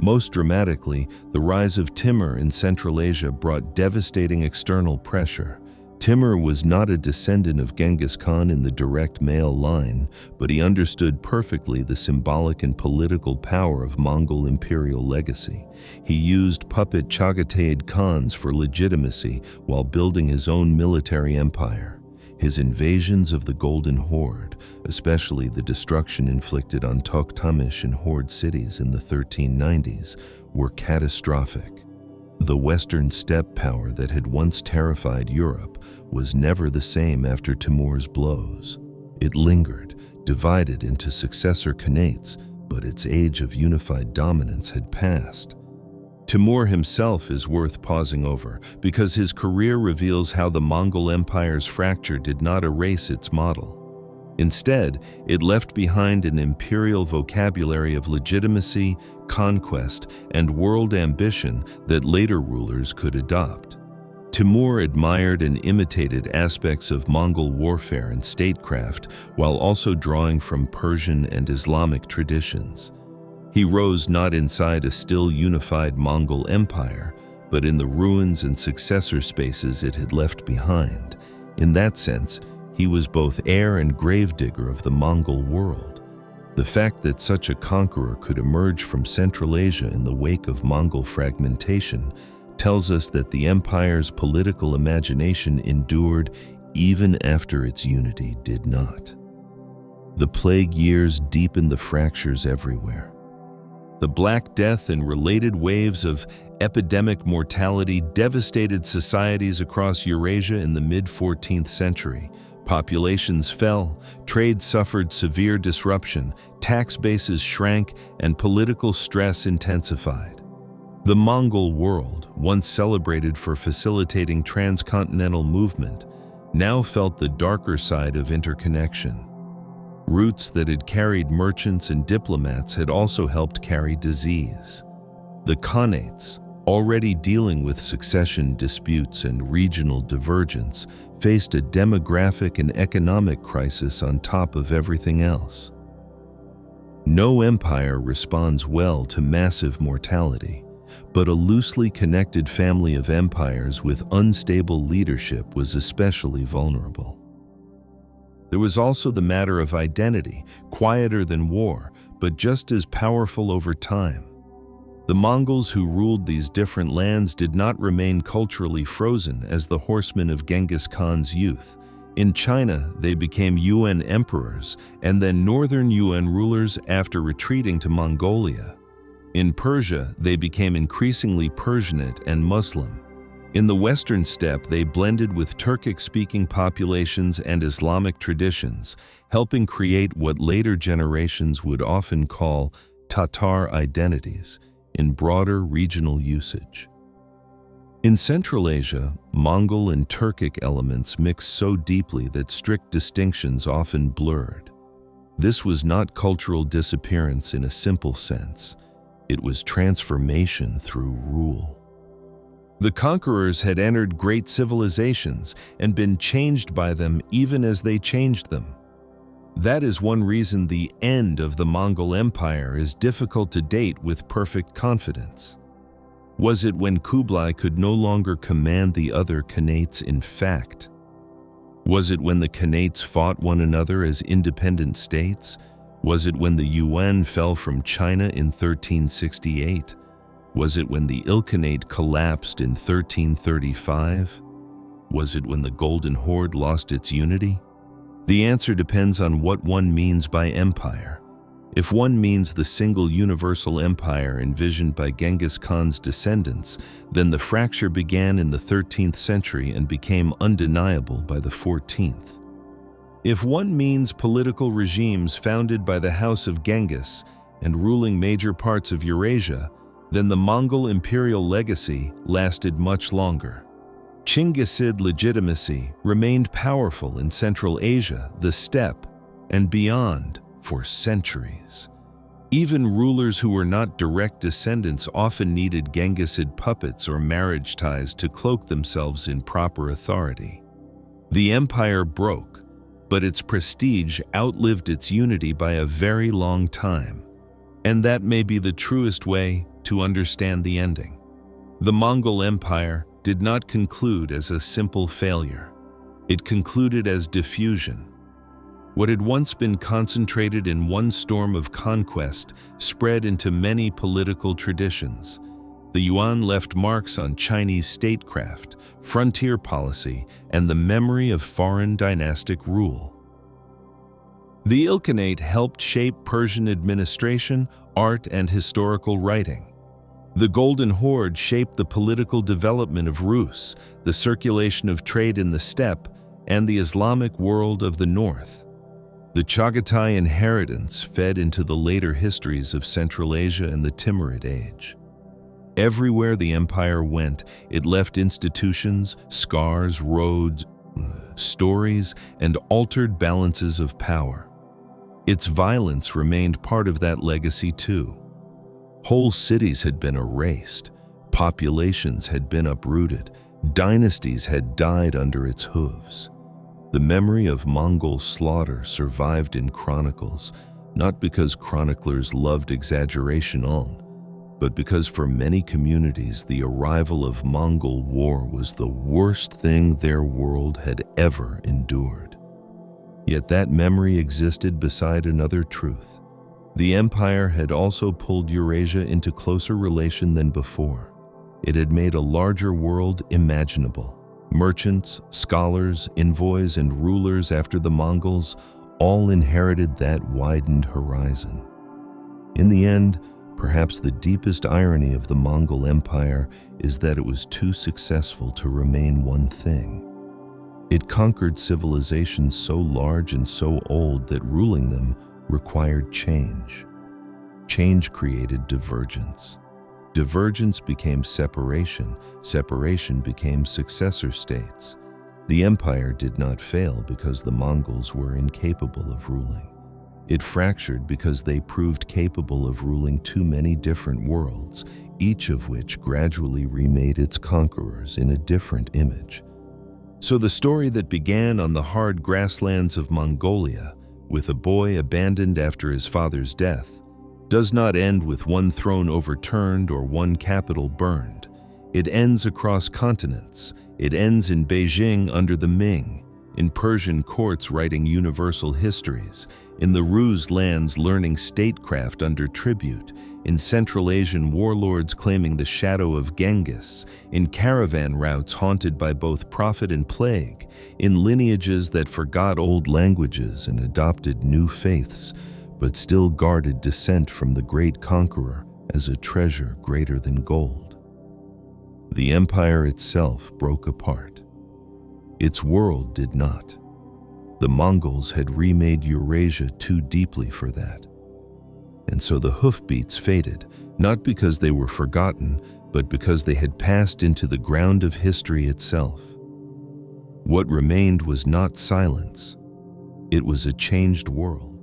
Most dramatically, the rise of Timur in Central Asia brought devastating external pressure. Timur was not a descendant of Genghis Khan in the direct male line, but he understood perfectly the symbolic and political power of Mongol imperial legacy. He used puppet Chagatai Khans for legitimacy while building his own military empire. His invasions of the Golden Horde, especially the destruction inflicted on Tokhtumish and Horde cities in the 1390s, were catastrophic. The Western steppe power that had once terrified Europe was never the same after Timur's blows. It lingered, divided into successor khanates, but its age of unified dominance had passed. Timur himself is worth pausing over because his career reveals how the Mongol Empire's fracture did not erase its model. Instead, it left behind an imperial vocabulary of legitimacy, conquest, and world ambition that later rulers could adopt. Timur admired and imitated aspects of Mongol warfare and statecraft while also drawing from Persian and Islamic traditions. He rose not inside a still unified Mongol Empire, but in the ruins and successor spaces it had left behind. In that sense, he was both heir and gravedigger of the Mongol world. The fact that such a conqueror could emerge from Central Asia in the wake of Mongol fragmentation tells us that the empire's political imagination endured even after its unity did not. The plague years deepened the fractures everywhere. The Black Death and related waves of epidemic mortality devastated societies across Eurasia in the mid-14th century. Populations fell, trade suffered severe disruption, tax bases shrank, and political stress intensified. The Mongol world, once celebrated for facilitating transcontinental movement, now felt the darker side of interconnection. Roots that had carried merchants and diplomats had also helped carry disease. The Khanates, already dealing with succession disputes and regional divergence, faced a demographic and economic crisis on top of everything else. No empire responds well to massive mortality, but a loosely connected family of empires with unstable leadership was especially vulnerable. There was also the matter of identity, quieter than war, but just as powerful over time. The Mongols who ruled these different lands did not remain culturally frozen as the horsemen of Genghis Khan's youth. In China, they became Yuan emperors and then northern Yuan rulers after retreating to Mongolia. In Persia, they became increasingly Persianate and Muslim. In the western steppe, they blended with Turkic-speaking populations and Islamic traditions, helping create what later generations would often call Tatar identities in broader regional usage. In Central Asia, Mongol and Turkic elements mixed so deeply that strict distinctions often blurred. This was not cultural disappearance in a simple sense. It was transformation through rule. The conquerors had entered great civilizations and been changed by them even as they changed them. That is one reason the end of the Mongol Empire is difficult to date with perfect confidence. Was it when Kublai could no longer command the other Khanates in fact? Was it when the Khanates fought one another as independent states? Was it when the Yuan fell from China in 1368? Was it when the Ilkhanate collapsed in 1335? Was it when the Golden Horde lost its unity? The answer depends on what one means by empire. If one means the single universal empire envisioned by Genghis Khan's descendants, then the fracture began in the 13th century and became undeniable by the 14th. If one means political regimes founded by the House of Genghis and ruling major parts of Eurasia, then the Mongol imperial legacy lasted much longer. Chinggisid legitimacy remained powerful in Central Asia, the steppe, and beyond for centuries. Even rulers who were not direct descendants often needed Genghisid puppets or marriage ties to cloak themselves in proper authority. The empire broke, but its prestige outlived its unity by a very long time. And that may be the truest way to understand the ending. The Mongol Empire did not conclude as a simple failure. It concluded as diffusion. What had once been concentrated in one storm of conquest spread into many political traditions. The Yuan left marks on Chinese statecraft, frontier policy, and the memory of foreign dynastic rule. The Ilkhanate helped shape Persian administration, art, and historical writing. The Golden Horde shaped the political development of Rus, the circulation of trade in the steppe, and the Islamic world of the north. The Chagatai inheritance fed into the later histories of Central Asia and the Timurid age. Everywhere the empire went, it left institutions, scars, roads, stories, and altered balances of power. Its violence remained part of that legacy too. Whole cities had been erased, populations had been uprooted, Dynasties had died under its hooves. The memory of Mongol slaughter survived in chronicles, not because chroniclers loved exaggeration on, but because for many communities the arrival of Mongol war was the worst thing their world had ever endured. Yet that memory existed beside another truth. The empire had also pulled Eurasia into closer relation than before. It had made a larger world imaginable. Merchants, scholars, envoys, and rulers after the Mongols all inherited that widened horizon. In the end, perhaps the deepest irony of the Mongol Empire is that it was too successful to remain one thing. It conquered civilizations so large and so old that ruling them required change. Change created divergence. Divergence became separation. Separation became successor states. The empire did not fail because the Mongols were incapable of ruling. It fractured because they proved capable of ruling too many different worlds, each of which gradually remade its conquerors in a different image. So the story that began on the hard grasslands of Mongolia, with a boy abandoned after his father's death, does not end with one throne overturned or one capital burned. It ends across continents. It ends in Beijing under the Ming, in Persian courts writing universal histories, in the Rus lands learning statecraft under tribute, in Central Asian warlords claiming the shadow of Genghis, in caravan routes haunted by both prophet and plague, in lineages that forgot old languages and adopted new faiths, but still guarded descent from the great conqueror as a treasure greater than gold. The empire itself broke apart. Its world did not. The Mongols had remade Eurasia too deeply for that. And so the hoofbeats faded, not because they were forgotten, but because they had passed into the ground of history itself. What remained was not silence. It was a changed world.